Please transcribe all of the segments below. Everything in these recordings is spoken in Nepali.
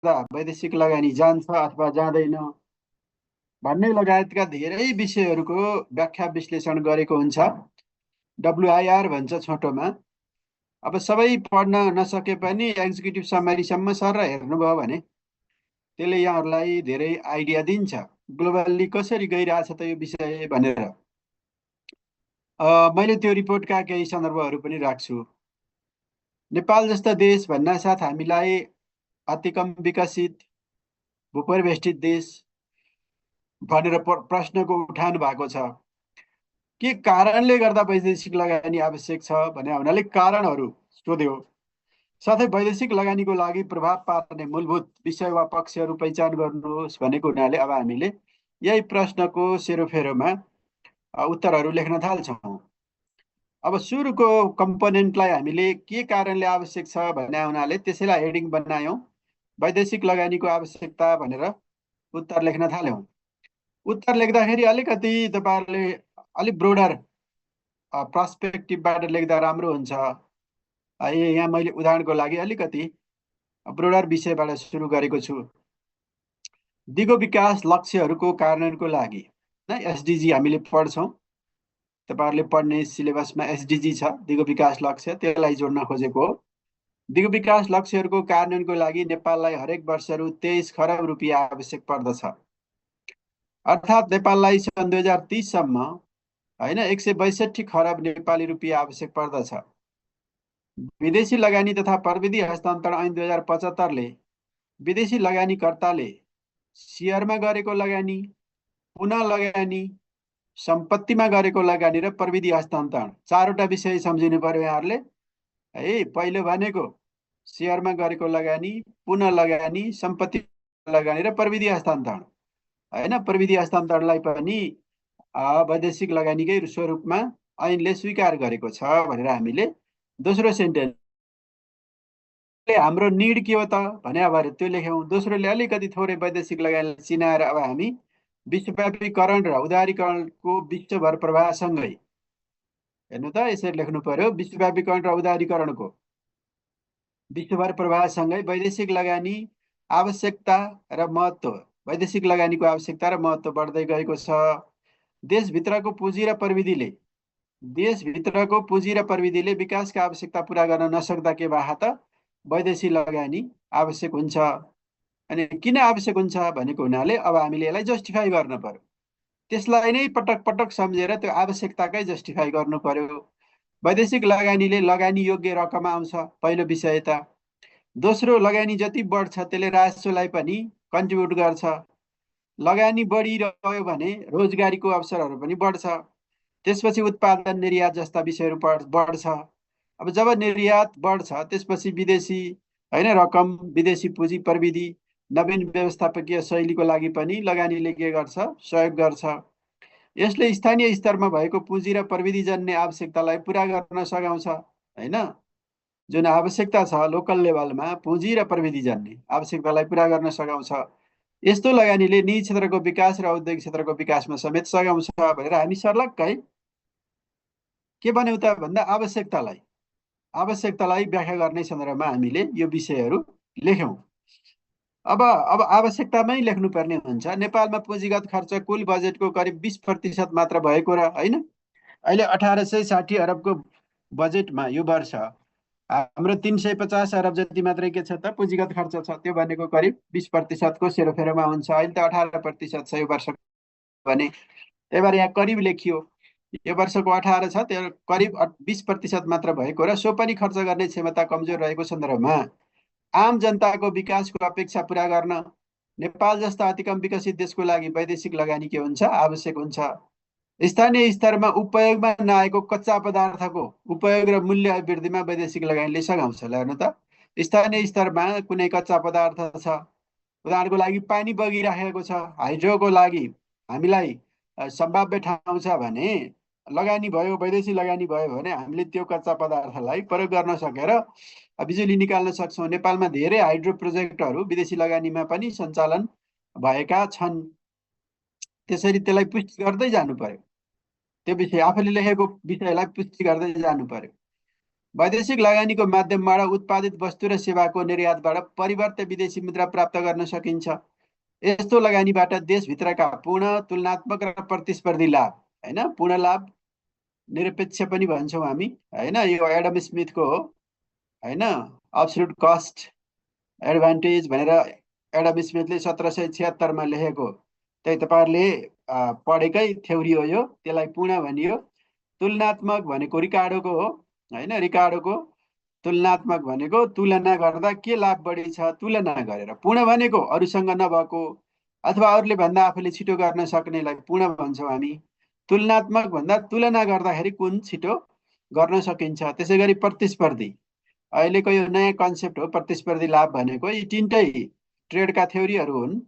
वैदेशिक लगानी जान्छ अथवा जाँदैन भन्ने लगायतका धेरै विषयहरूको व्याख्या विश्लेषण गरेको हुन्छ। WIR भन्छ छोटोमा। अब सबै पढ्न नसके पनि एक्जिक्युटिभ समरीसम्म सर हेर्नुभयो भने त्यसले यहाँहरूलाई धेरै आइडिया दिन्छ ग्लोबल्ली कसरी गइरहेछ त यो विषय भनेर। मैले त्यो रिपोर्टका केही सन्दर्भहरू पनि राख्छु। नेपाल जस्ता देश भन्नासाथ हामीलाई अति कम विकसित भूपरिवेष्टित देश भनेर प्रश्नको उठान भएको छ। के कारणले गर्दा वैदेशिक लगानी आवश्यक छ भने हुनाले कारणहरू सोध्यो। साथै वैदेशिक लगानीको लागि प्रभाव पार्ने मूलभूत विषय वा पक्षहरू पहिचान गर्नुहोस् भनेको हुनाले अब हामीले यही प्रश्नको सेरोफेरोमा उत्तरहरू लेख्न थाल्छौँ। अब सुरुको कम्पोनेन्टलाई हामीले के कारणले आवश्यक छ भन्ने हुनाले त्यसैलाई हेडिङ बनायौँ, वैदेशिक लगानीको आवश्यकता भनेर उत्तर लेख्न थाल्यौँ। उत्तर लेख्दाखेरि अलिकति तपाईँहरूले अलिक ब्रोडर पर्सपेक्टिभबाट लेख्दा राम्रो हुन्छ। यहाँ मैले उदाहरणको लागि अलिकति ब्रोडर विषयबाट सुरु गरेको छु। दिगो विकास लक्ष्यहरूको कार्यान्वयनको लागि SDG हामीले पढ्छौँ। तपाईँहरूले पढ्ने सिलेबसमा SDG छ, दिगो विकास लक्ष्य, त्यसलाई जोड्न खोजेको हो। दिगो विकास लक्ष्यहरूको कार्यान्वयनको लागि नेपाललाई हरेक वर्ष रु 23 खरब रुपियाँ आवश्यक पर्दछ। अर्थात् नेपाललाई सन् 2030 सम्म 162 खरब नेपाली रुपियाँ आवश्यक पर्दछ। विदेशी लगानी तथा प्रविधि हस्तान्तरण ऐन 2075 ले विदेशी लगानीकर्ताले सेयरमा गरेको लगानी, पुनः लगानी, सम्पत्तिमा गरेको लगानी र प्रविधि हस्तान्तरण चारवटा विषय सम्झिनु पर्यो यहाँहरूले है। पहिलो भनेको सेयरमा गरेको लगानी, पुनः लगानी, सम्पत्ति लगानी र प्रविधि हस्तान्तरण हैन। प्रविधि हस्तान्तरणलाई पनि वैदेशिक लगानीकै स्वरूपमा ऐनले स्वीकार गरेको छ भनेर हामीले दोस्रो सेन्टेन्स हाम्रो निड के हो त भने अब त्यो लेख्यौँ। दोस्रोले अलिकति थोरै वैदेशिक लगानी चिनाएर अब हामी विश्वव्यापीकरण र उदारीकरणको विश्वभर प्रभावसँगै हेर्नु त यसरी लेख्नु पर्यो। विश्वव्यापीकरण र उदारीकरणको विश्वभर प्रभावसँगै वैदेशिक लगानी आवश्यकता र महत्त्व, वैदेशिक लगानीको आवश्यकता र महत्त्व बढ्दै गएको छ। देशभित्रको पुँजी र प्रविधिले विकासका आवश्यकता पुरा गर्न नसक्दा के भए त वैदेशिक लगानी आवश्यक हुन्छ। अनि किन आवश्यक हुन्छ भनेको हुनाले अब हामीले यसलाई जस्टिफाई गर्न पर्यो। त्यसलाई नै पटक पटक सम्झेर त्यो आवश्यकताकै जस्टिफाई गर्नु पर्यो। वैदेशिक लगानीले लगानी योग्य रकम आउँछ, पहिलो विषय त। दोस्रो, लगानी जति बढ्छ त्यसले राजस्वलाई पनि कन्ट्रिब्युट गर्छ। लगानी बढिरह्यो भने रोजगारीको अवसरहरू पनि बढ्छ। त्यसपछि उत्पादन निर्यात जस्ता विषयहरू बढ्छ। अब जब निर्यात बढ्छ त्यसपछि विदेशी रकम, विदेशी पुँजी, प्रविधि, नवीन व्यवस्थापकीय शैलीको लागि पनि लगानीले के गर्छ, सहयोग गर्छ। यसले स्थानीय स्तरमा भएको पुँजी र प्रविधि जन्य आवश्यकतालाई पुरा गर्न सघाउँछ हैन। जुन आवश्यकता छ लोकल लेभलमा पुँजी र प्रविधि जन्य आवश्यकतालाई पुरा गर्न सघाउँछ। यस्तो लगानीले निजी क्षेत्रको विकास र औद्योगिक क्षेत्रको विकासमा समेत सघाउँछ भनेर हामी सर्लक्कै के भन्यौँ त भन्दा आवश्यकतालाई व्याख्या गर्ने सन्दर्भमा हामीले यो विषयहरू लेख्यौँ। अब आवश्यकतामै लेख्नुपर्ने हुन्छ। नेपालमा पुँजीगत खर्च कुल बजेटको करिब 20% मात्र भएको र हैन। अहिले 1860 अरबको बजेटमा यो वर्ष हाम्रो 350 अरब जति मात्रै के छ त पुँजीगत खर्च छ। त्यो भनेको करिब 20% सेरोफेरोमा हुन्छ। अहिले त 18% छ यो वर्ष भने। त्यही भएर यहाँ करिब लेखियो। यो वर्षको 18 छ, त्यो करिब 20% मात्र भएको र सो पनि खर्च गर्ने क्षमता कमजोर रहेको सन्दर्भमा आम जनताको विकासको अपेक्षा पुरा गर्न नेपाल जस्ता अति कम विकसित देशको लागि वैदेशिक लगानी के हुन्छ, आवश्यक हुन्छ। स्थानीय स्तरमा उपयोगमा नआएको कच्चा पदार्थको उपयोग र मूल्य अभिवृद्धिमा वैदेशिक लगानीले सघाउँछ। हेर्नु त, स्थानीय स्तरमा कुनै कच्चा पदार्थ छ, उदाहरणको लागि पानी बगिराखेको छ, हाइड्रोको लागि हामीलाई सम्भाव्य ठाउँ छ भने लगानी भयो, वैदेशिक लगानी भयो भने हामीले त्यो कच्चा पदार्थलाई प्रयोग गर्न सकेर बिजुली निकाल्न सक्छौँ। नेपालमा धेरै हाइड्रो प्रोजेक्टहरू विदेशी लगानीमा पनि सञ्चालन भएका छन्। त्यसरी त्यसलाई पुष्टि गर्दै जानु पर्यो। त्यो विषय आफूले लेखेको विषयलाई पुष्टि गर्दै जानु पर्यो। वैदेशिक लगानीको माध्यमबाट उत्पादित वस्तु र सेवाको निर्यातबाट परिवर्त्य विदेशी मुद्रा प्राप्त गर्न सकिन्छ। यस्तो लगानीबाट देशभित्रका पूर्ण तुलनात्मक र प्रतिस्पर्धी लाभ, होइन, पूर्ण लाभ, निरपेक्ष पनि भन्छौँ हामी, होइन, यो एडम स्मिथको हो, होइन, अब्सोल्युट कस्ट एडभान्टेज भनेर एडम स्मिथले 1776 लेखेको, त्यही तपाईँहरूले पढेकै थ्योरी हो यो, त्यसलाई पूर्ण भनियो। तुलनात्मक भनेको रिकार्डोको हो, होइन, रिकार्डोको। तुलनात्मक भनेको तुलना गर्दा के लाभ बढी छ तुलना गरेर। पूर्ण भनेको अरूसँग नभएको अथवा अरूले भन्दा आफूले छिटो गर्न सक्नेलाई पूर्ण भन्छौँ हामी। तुलनात्मक भन्दा तुलना गर्दाखेरि कुन छिटो गर्न सकिन्छ। त्यसै गरी प्रतिस्पर्धी अहिलेको यो नयाँ कन्सेप्ट हो। प्रतिस्पर्धी लाभ भनेको यी तिनटै ट्रेडका थ्योरीहरू हुन्,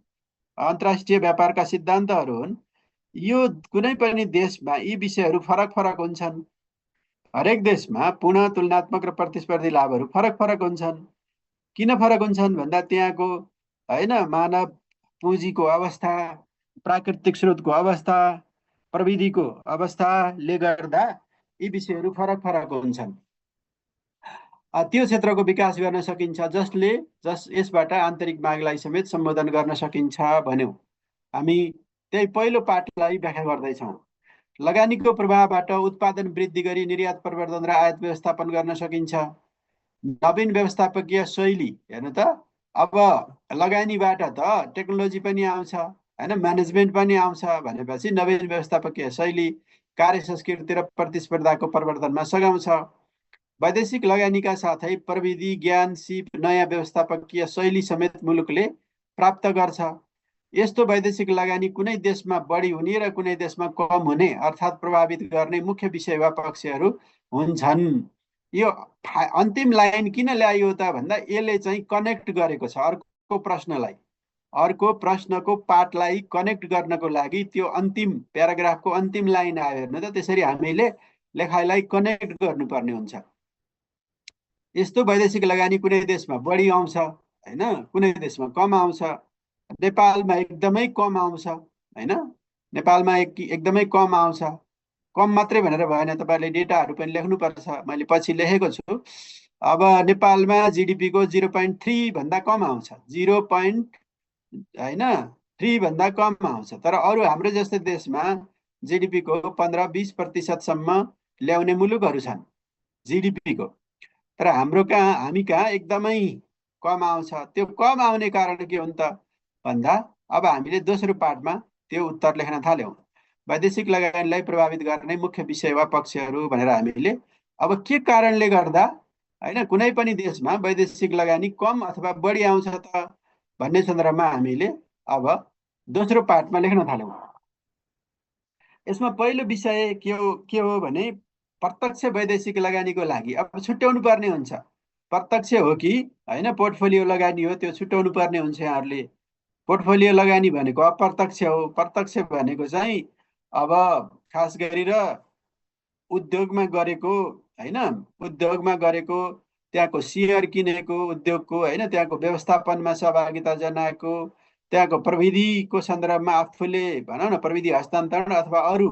अन्तर्राष्ट्रिय व्यापारका सिद्धान्तहरू हुन्। यो कुनै पनि देशमा यी विषयहरू फरक फरक हुन्छन्। हरेक देशमा पूर्ण तुलनात्मक र प्रतिस्पर्धी लाभहरू फरक फरक हुन्छन्। किन फरक हुन्छन् भन्दा त्यहाँको, होइन, मानव पुँजीको अवस्था, प्राकृतिक स्रोतको अवस्था, प्रविधिको अवस्थाले गर्दा यी विषयहरू फरक फरक हुन्छन्। त्यो क्षेत्रको विकास गर्न सकिन्छ यसबाट आन्तरिक मागलाई समेत सम्बोधन गर्न सकिन्छ भन्यौँ। हामी त्यही पहिलो पाठलाई व्याख्या गर्दैछौँ। लगानीको प्रभावबाट उत्पादन वृद्धि गरी निर्यात प्रवर्धन र आयात व्यवस्थापन गर्न सकिन्छ। नवीन व्यवस्थापकीय शैली हेर्नु त, अब लगानीबाट त टेक्नोलोजी पनि आउँछ, होइन, म्यानेजमेन्ट पनि आउँछ भनेपछि नवीन व्यवस्थापकीय शैली कार्य संस्कृति र प्रतिस्पर्धाको प्रवर्धनमा सघाउँछ। वैदेशिक लगानीका साथै प्रविधि, ज्ञान, सिप, नयाँ व्यवस्थापकीय शैली समेत मुलुकले प्राप्त गर्छ। यस्तो वैदेशिक लगानी कुनै देशमा बढी हुने र कुनै देशमा कम हुने अर्थात् प्रभावित गर्ने मुख्य विषय वा पक्षहरू हुन्छन्। यो अन्तिम लाइन किन ल्याइयो त भन्दा यसले चाहिँ कनेक्ट गरेको छ अर्को प्रश्नलाई, अर्को प्रश्नको पार्टलाई कनेक्ट गर्नको लागि त्यो अन्तिम प्याराग्राफको अन्तिम लाइन आयो। हेर्नु त, त्यसरी हामीले लेखाइलाई कनेक्ट गर्नुपर्ने हुन्छ। यस्तो वैदेशिक लगानी कुनै देशमा बढी आउँछ, होइन, कुनै देशमा कम आउँछ। नेपालमा एकदमै कम आउँछ, होइन, नेपालमा एकदमै कम आउँछ। कम मात्रै भनेर भएन, तपाईँहरूले डेटाहरू पनि लेख्नुपर्छ, मैले पछि लेखेको छु। अब नेपालमा जिडिपीको 0.3 भन्दा कम आउँछ, 0.3 भन्दा कम आउँछ। तर अरू हाम्रो जस्तै देशमा जिडिपीको 15-20% ल्याउने मुलुकहरू छन् जिडिपीको। तर हामी कहाँ एकदमै कम आउँछ। त्यो कम आउने कारण के हुन् त भन्दा अब हामीले दोस्रो पाठमा त्यो उत्तर लेख्न थाल्यौँ। वैदेशिक लगानीलाई प्रभावित गर्ने मुख्य विषय वा पक्षहरू भनेर हामीले अब के कारणले गर्दा, होइन, कुनै पनि देशमा वैदेशिक लगानी कम अथवा बढी आउँछ त भन्ने सन्दर्भमा हामीले अब दोस्रो पाठमा लेख्न थाल्यौँ। यसमा पहिलो विषय के हो भने प्रत्यक्ष वैदेशिक लगानीको लागि अब छुट्याउनु पर्ने हुन्छ। प्रत्यक्ष हो कि होइन पोर्टफोलियो लगानी हो त्यो छुट्याउनु पर्ने हुन्छ यहाँहरूले। पोर्टफोलियो लगानी भनेको अप्रत्यक्ष हो। प्रत्यक्ष भनेको चाहिँ अब खास गरेर उद्योगमा गरेको, होइन, उद्योगमा गरेको, त्यहाँको सेयर किनेको उद्योगको, होइन, त्यहाँको व्यवस्थापनमा सहभागिता जनाएको, त्यहाँको प्रविधिको सन्दर्भमा आफूले भनौँ न प्रविधि हस्तान्तरण अथवा अरू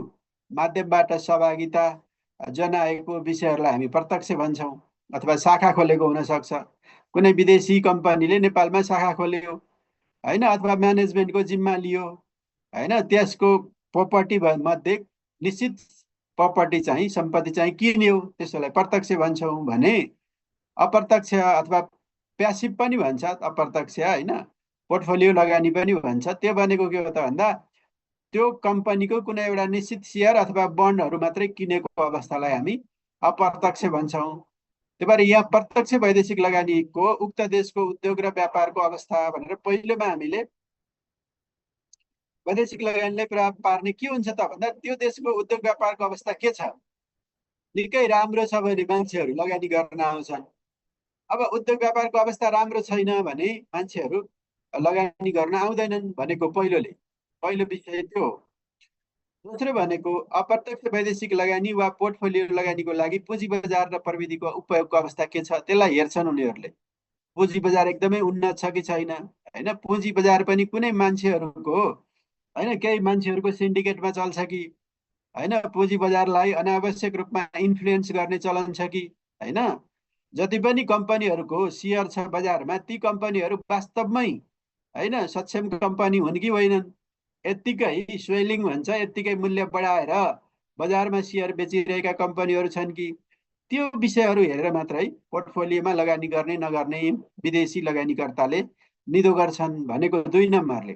माध्यमबाट सहभागिता जनाएको विषयहरूलाई हामी प्रत्यक्ष भन्छौँ। अथवा शाखा खोलेको हुनसक्छ, कुनै विदेशी कम्पनीले नेपालमा शाखा खोल्यो, होइन, अथवा म्यानेजमेन्टको जिम्मा लियो, होइन, त्यसको प्रोपर्टी मध्ये निश्चित प्रपर्टी चाहिँ सम्पत्ति चाहिँ किन्यो, त्यसलाई प्रत्यक्ष भन्छौँ भने। अप्रत्यक्ष अथवा प्यासिभ पनि भन्छ अप्रत्यक्ष, होइन, पोर्टफोलियो लगानी पनि भन्छ। त्यो भनेको के हो त भन्दा त्यो कम्पनीको कुनै एउटा निश्चित सेयर अथवा बन्डहरू मात्रै किनेको अवस्थालाई हामी अप्रत्यक्ष भन्छौँ। त्यही भएर यहाँ प्रत्यक्ष वैदेशिक लगानीको उक्त देशको उद्योग र व्यापारको अवस्था भनेर पहिलोमा हामीले वैदेशिक लगानीलाई प्रभाव पार्ने के हुन्छ त भन्दा त्यो देशको उद्योग व्यापारको अवस्था के छ। निकै राम्रो छ भने मान्छेहरू लगानी गर्न आउँछन्। अब उद्योग व्यापारको अवस्था राम्रो छैन भने मान्छेहरू लगानी गर्न आउँदैनन् भनेको पहिलो विषय त्यो हो। दोस्रो भनेको अप्रत्यक्ष वैदेशिक लगानी वा पोर्टफोलियो लगानीको लागि पुँजी बजार र प्रविधिको उपयोगको अवस्था के छ त्यसलाई हेर्छन् उनीहरूले। पुँजी बजार एकदमै उन्नत छ कि छैन, होइन, पुँजी बजार पनि कुनै मान्छेहरूको, होइन, केही मान्छेहरूको सिन्डिकेटमा चल्छ कि, होइन, पुँजी बजारलाई अनावश्यक रूपमा इन्फ्लुएन्स गर्ने चलन छ कि, होइन। जति पनि कम्पनीहरूको सेयर छ बजारमा, ती कम्पनीहरू वास्तवमै होइन सक्षम कम्पनी हुन् कि होइनन्, यत्तिकै स्वेलिङ भन्छ यत्तिकै मूल्य बढाएर बजारमा सेयर बेचिरहेका कम्पनीहरू छन् कि, त्यो विषयहरू हेरेर मात्रै पोर्टफोलियोमा लगानी गर्ने नगर्ने विदेशी लगानीकर्ताले निधो गर्छन् भनेको 2 नम्बरले।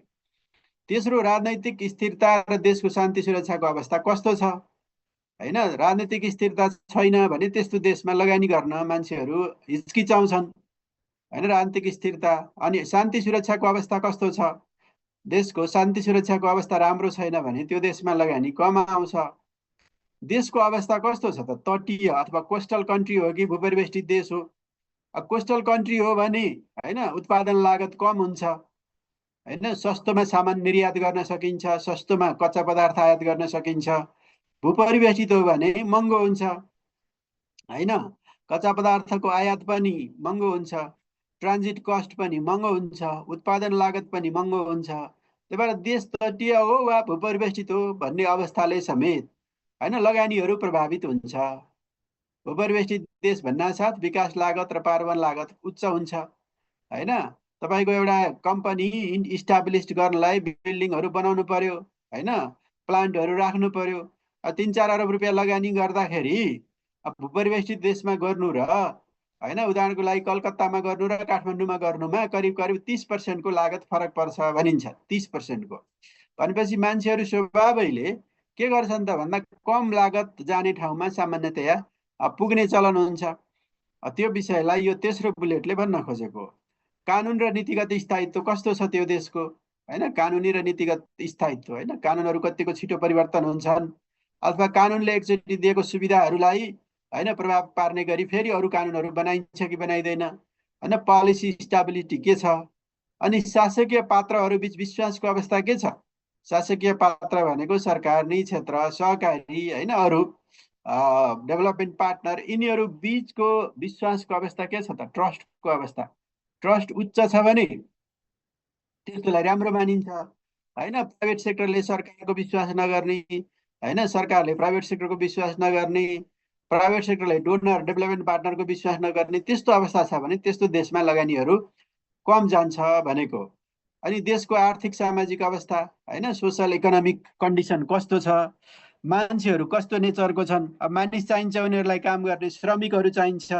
तेस्रो, राजनैतिक स्थिरता र देशको शान्ति सुरक्षाको अवस्था कस्तो छ, होइन। राजनीतिक स्थिरता छैन भने त्यस्तो देशमा लगानी गर्न मान्छेहरू हिचकिचाउँछन्, होइन। राजनीतिक स्थिरता अनि शान्ति सुरक्षाको अवस्था कस्तो छ, देशको शान्ति सुरक्षाको अवस्था राम्रो छैन भने त्यो देशमा लगानी कम आउँछ। देशको अवस्था कस्तो छ त, तटीय अथवा कोस्टल कन्ट्री हो कि भूपरिवेष्टित देश हो। कोस्टल कन्ट्री हो भने होइन उत्पादन लागत कम हुन्छ, होइन, सस्तोमा सामान निर्यात गर्न सकिन्छ, सस्तोमा कच्चा पदार्थ आयात गर्न सकिन्छ। भूपरिवेष्टित हो भने महँगो हुन्छ, होइन, कच्चा पदार्थको आयात पनि महँगो हुन्छ, ट्रान्जिट कस्ट पनि महँगो हुन्छ, उत्पादन लागत पनि महँगो हुन्छ। त्यही भएर देश तटीय हो वा भूपरिवेष्टित हो भन्ने अवस्थाले समेत होइन लगानीहरू प्रभावित हुन्छ। भूपरिवेष्टित देश भन्नासाथ विकास लागत र पारवन लागत उच्च हुन्छ, होइन। तपाईँको एउटा कम्पनी इस्टाब्लिस गर्नलाई बिल्डिङहरू बनाउनु पर्यो, होइन, प्लान्टहरू राख्नु पर्यो। 3-4 अरब रुपियाँ लगानी गर्दाखेरि भूपरिवेष्टित देशमा गर्नु र होइन उदाहरणको लागि कलकत्तामा गर्नु र काठमाडौँमा गर्नुमा करिब करिब 30% लागत फरक पर्छ भनिन्छ, 30%। भनेपछि मान्छेहरू स्वभावैले के गर्छन् त भन्दा कम लागत जाने ठाउँमा सामान्यतया पुग्ने चलन हुन्छ। त्यो विषयलाई यो तेस्रो बुलेटले भन्न खोजेको। कानुन र नीतिगत स्थायित्व कस्तो छ त्यो देशको, होइन, कानुनी र नीतिगत स्थायित्व, होइन, कानुनहरू कतिको छिटो परिवर्तन हुन्छन् अथवा कानुनले एकचोटि दिएको सुविधाहरूलाई होइन प्रभाव पार्ने गरी फेरि अरू कानुनहरू बनाइन्छ कि बनाइँदैन, होइन, पोलिसी स्टेबिलिटी के छ। अनि शासकीय पात्रहरू बिच विश्वासको अवस्था के छ। शासकीय पात्र भनेको सरकार, निजी क्षेत्र, सहकारी, होइन, अरू डेभलपमेन्ट पार्टनर, यिनीहरू बिचको विश्वासको अवस्था के छ त, ट्रस्टको अवस्था। ट्रस्ट उच्च छ भने त्यस्तोलाई राम्रो मानिन्छ, होइन। प्राइभेट सेक्टरले सरकारको विश्वास नगर्ने, होइन, सरकारले प्राइभेट सेक्टरको विश्वास नगर्ने, प्राइभेट सेक्टरले डोनर डेभलपमेन्ट पार्टनरको विश्वास नगर्ने, त्यस्तो अवस्था छ भने त्यस्तो देशमा लगानीहरू कम जान्छ भनेको। अनि देशको आर्थिक सामाजिक अवस्था, होइन, सोसल इकोनोमिक कन्डिसन कस्तो छ, मान्छेहरू कस्तो नेचरको छन्। अब मानिस चाहिन्छ उनीहरूलाई काम गर्ने, श्रमिकहरू चाहिन्छ।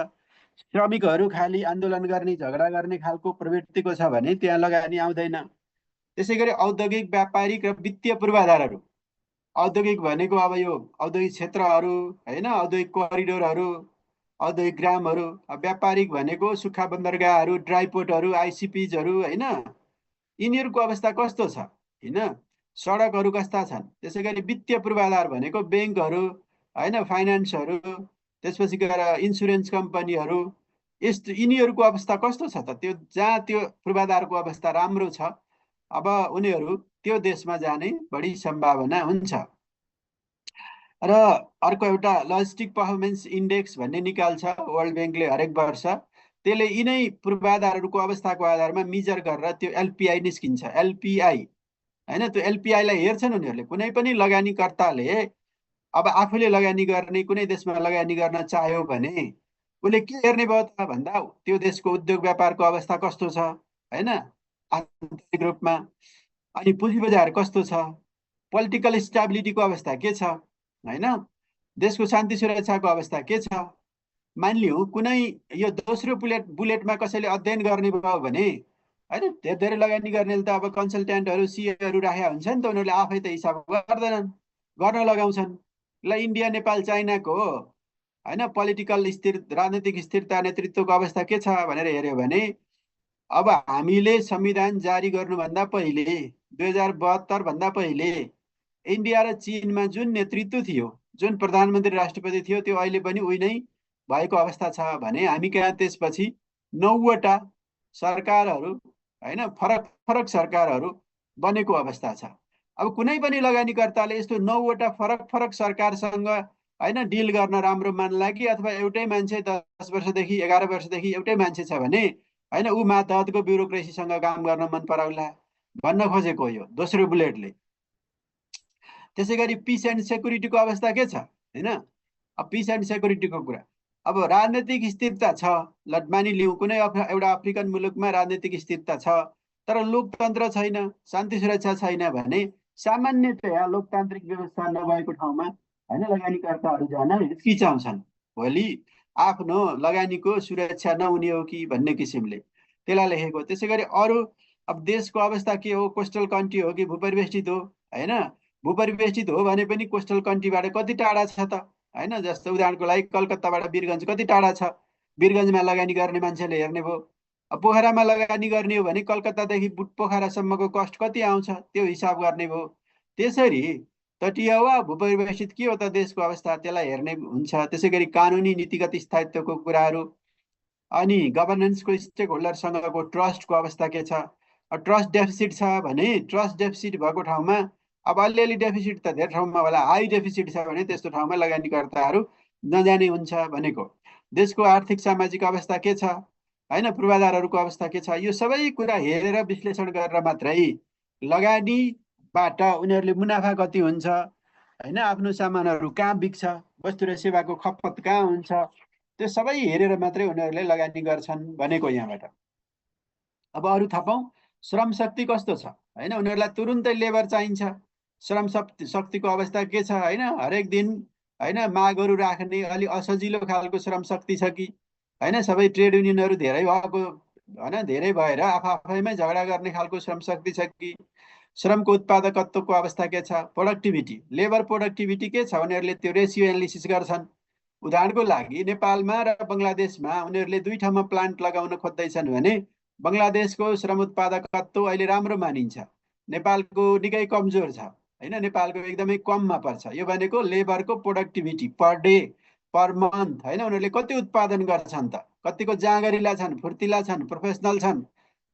श्रमिकहरू खालि आन्दोलन गर्ने, झगडा गर्ने खालको प्रवृत्तिको छ भने त्यहाँ लगानी आउँदैन। त्यसै गरी औद्योगिक, व्यापारिक र वित्तीय पूर्वाधारहरू, औद्योगिक भनेको अब यो औद्योगिक क्षेत्रहरू, होइन, औद्योगिक कोरिडोरहरू, औद्योगिक ग्रामहरू। व्यापारिक भनेको सुक्खा बन्दरगाहहरू, ड्राइपोर्टहरू, आइसिपिजहरू, होइन, यिनीहरूको अवस्था कस्तो छ, होइन, सडकहरू कस्ता छन्। त्यसै गरी वित्तीय पूर्वाधार भनेको ब्याङ्कहरू, होइन, फाइनेन्सहरू, त्यसपछि गएर इन्सुरेन्स कम्पनीहरू, यस्तो यिनीहरूको अवस्था कस्तो छ त, त्यो जहाँ त्यो पूर्वाधारको अवस्था राम्रो छ अब उनीहरू त्यो देशमा जाने बढी सम्भावना हुन्छ। र अर्को एउटा लजिस्टिक पर्फर्मेन्स इन्डेक्स भन्ने निकाल्छ वर्ल्ड ब्याङ्कले हरेक वर्ष। त्यसले यिनै पूर्वाधारहरूको अवस्थाको आधारमा मिजर गरेर त्यो एलपिआई निस्किन्छ, एलपिआई, होइन। त्यो एलपिआईलाई हेर्छन् उनीहरूले। कुनै पनि लगानीकर्ताले अब आफूले लगानी गर्ने कुनै देशमा लगानी गर्न चाह्यो भने उसले के हेर्ने भयो त भन्दा त्यो देशको उद्योग व्यापारको अवस्था कस्तो छ, होइन, आन्तरिक रूपमा। अनि पुँजी बजार कस्तो छ, पोलिटिकल स्टेबिलिटीको अवस्था के छ, होइन, देशको शान्ति सुरक्षाको अवस्था के छ। मानिलिउँ कुनै यो दोस्रो बुलेटमा कसैले अध्ययन गर्ने भयो भने, होइन, धेरै धेरै लगानी गर्नेले त अब कन्सल्ट्यान्टहरू, सिएहरू राखेका हुन्छ नि त, उनीहरूले आफै त हिसाब गर्दैनन्, गर्न लगाउँछन्। ल इन्डिया, नेपाल, चाइनाको, होइन, पोलिटिकल राजनीतिक स्थिरता, नेतृत्वको अवस्था के छ भनेर हेऱ्यो भने अब हामीले संविधान जारी गर्नुभन्दा पहिले 2072 भन्दा पहिले इन्डिया र चीनमा जुन नेतृत्व थियो, जुन प्रधानमन्त्री राष्ट्रपति थियो, त्यो अहिले पनि उही नै भएको अवस्था छ भने हामी कहाँ त्यसपछि 9वटा सरकारहरू, होइन, फरक फरक सरकारहरू बनेको अवस्था छ। अब कुनै पनि लगानीकर्ताले यस्तो 9वटा फरक फरक सरकारसँग, होइन, डिल गर्न राम्रो मान्ला कि अथवा एउटै मान्छे 10 वर्षदेखि 11 वर्षदेखि एउटै मान्छे छ भने, होइन, ऊ मातहतको ब्युरोक्रेसीसँग काम गर्न मन पराउला भन्न खोजेको हो यो दोस्रो बुलेटले। त्यसै गरी पिस एन्ड सेक्युरिटीको अवस्था के छ, होइन। अब पिस एन्ड सेक्युरिटीको कुरा, अब राजनीतिक स्थिरता छ, ल मानिलिउँ कुनै एउटा अफ्रिकन मुलुकमा राजनीतिक स्थिरता छ तर लोकतन्त्र छैन, शान्ति सुरक्षा छैन भने सामान्यतया लोकतान्त्रिक व्यवस्था नभएको ठाउँमा होइन लगानीकर्ताहरू जान हिचकिचाउँछन्। भोलि आफ्नो लगानीको सुरक्षा नहुने हो कि भन्ने किसिमले त्यसलाई लेखेको। त्यसै गरी अरू अब देशको अवस्था के हो, कोस्टल कन्ट्री हो कि भूपरिवेष्टित हो होइन? भूपरिवेष्टित हो भने पनि कोस्टल कन्ट्रीबाट कति टाढा छ त होइन? जस्तो उदाहरणको लागि कलकत्ताबाट वीरगञ्ज कति टाढा छ, वीरगञ्जमा लगानी गर्ने मान्छेले हेर्ने भयो। अब पोखरामा लगानी गर्ने हो भने कलकत्तादेखि पोखरासम्मको कस्ट कति आउँछ त्यो हिसाब गर्ने भयो। त्यसरी तटीय वा भूपरिवेष्टित के हो त देशको अवस्था त्यसलाई हेर्ने हुन्छ। त्यसै गरी कानुनी नीतिगत स्थायित्वको कुराहरू, अनि गभर्नेन्सको स्टेक होल्डरसँगको ट्रस्टको अवस्था के छ। ट्रस्ट डेफिसिट छ भने ट्रस्ट डेफिसिट भएको ठाउँमा अब अलिअलि डेफिसिट त धेरै ठाउँमा होला, हाई डेफिसिट छ भने त्यस्तो ठाउँमा लगानीकर्ताहरू नजाने हुन्छ भनेको। देशको आर्थिक सामाजिक अवस्था के छ होइन, पूर्वाधारहरूको अवस्था के छ, यो सबै कुरा हेरेर विश्लेषण गरेर मात्रै लगानीबाट उनीहरूले मुनाफा कति हुन्छ होइन, आफ्नो सामानहरू कहाँ बिक्छ, वस्तु र सेवाको खपत कहाँ हुन्छ, त्यो सबै हेरेर मात्रै उनीहरूले लगानी गर्छन् भनेको यहाँबाट। अब अरू थपौँ, श्रम शक्ति कस्तो छ होइन, उनीहरूलाई तुरुन्तै लेबर चाहिन्छ। श्रम शक्तिको अवस्था के छ होइन, हरेक दिन होइन मागहरू राख्ने अलिक असजिलो खालको श्रम शक्ति छ कि होइन, सबै ट्रेड युनियनहरू धेरै भएको होइन, धेरै भएर आफैमै झगडा गर्ने खालको श्रम शक्ति छ कि। श्रमको उत्पादकत्वको अवस्था के छ, प्रोडक्टिभिटी, लेबर प्रोडक्टिभिटी के छ, उनीहरूले त्यो रेसियो एनालिसिस गर्छन्। उदाहरणको लागि नेपालमा र बङ्गलादेशमा उनीहरूले दुई ठाउँमा प्लान्ट लगाउन खोज्दैछन् भने बङ्गलादेशको श्रम उत्पादकत्व अहिले राम्रो मानिन्छ, नेपालको निकै कमजोर छ होइन, नेपालको एकदमै कममा पर्छ। यो भनेको लेबरको productivity per day per month होइन, उनीहरूले कति उत्पादन गर्छन् त, कतिको जाँगरिला छन्, फुर्तिला छन्, प्रोफेसनल छन्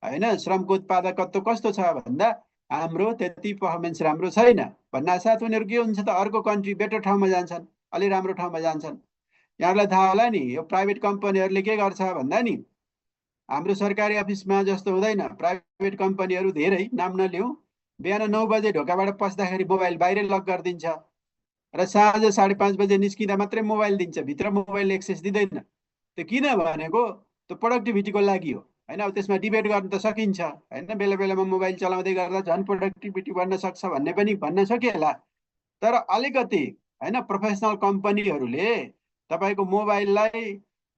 होइन। श्रमको उत्पादकत्व कस्तो छ भन्दा हाम्रो त्यति पर्फर्मेन्स राम्रो छैन भन्नासाथ उनीहरू के हुन्छ त, अर्को कन्ट्री बेटर ठाउँमा जान्छन्, अलि राम्रो ठाउँमा जान्छन्। यहाँहरूलाई थाहा होला नि, यो प्राइभेट कम्पनीहरूले के गर्छ भन्दा नि, हाम्रो सरकारी अफिसमा जस्तो हुँदैन, प्राइभेट कम्पनीहरू धेरै नाम नलिउँ, बिहान 9 बजे ढोकाबाट पस्दाखेरि मोबाइल बाहिरै लक गरिदिन्छ र साँझ 5:30 बजे निस्किँदा मात्रै मोबाइल दिन्छ, भित्र मोबाइल एक्सेस दिँदैन। त्यो किन भनेको त्यो प्रोडक्टिभिटीको लागि हो होइन। अब त्यसमा डिबेट गर्न त सकिन्छ होइन, बेला बेलामा मोबाइल चलाउँदै गर्दा झन् प्रोडक्टिभिटी बढ्न सक्छ भन्ने पनि भन्न सकिएला, तर अलिकति होइन प्रोफेसनल कम्पनीहरूले तपाईँको मोबाइललाई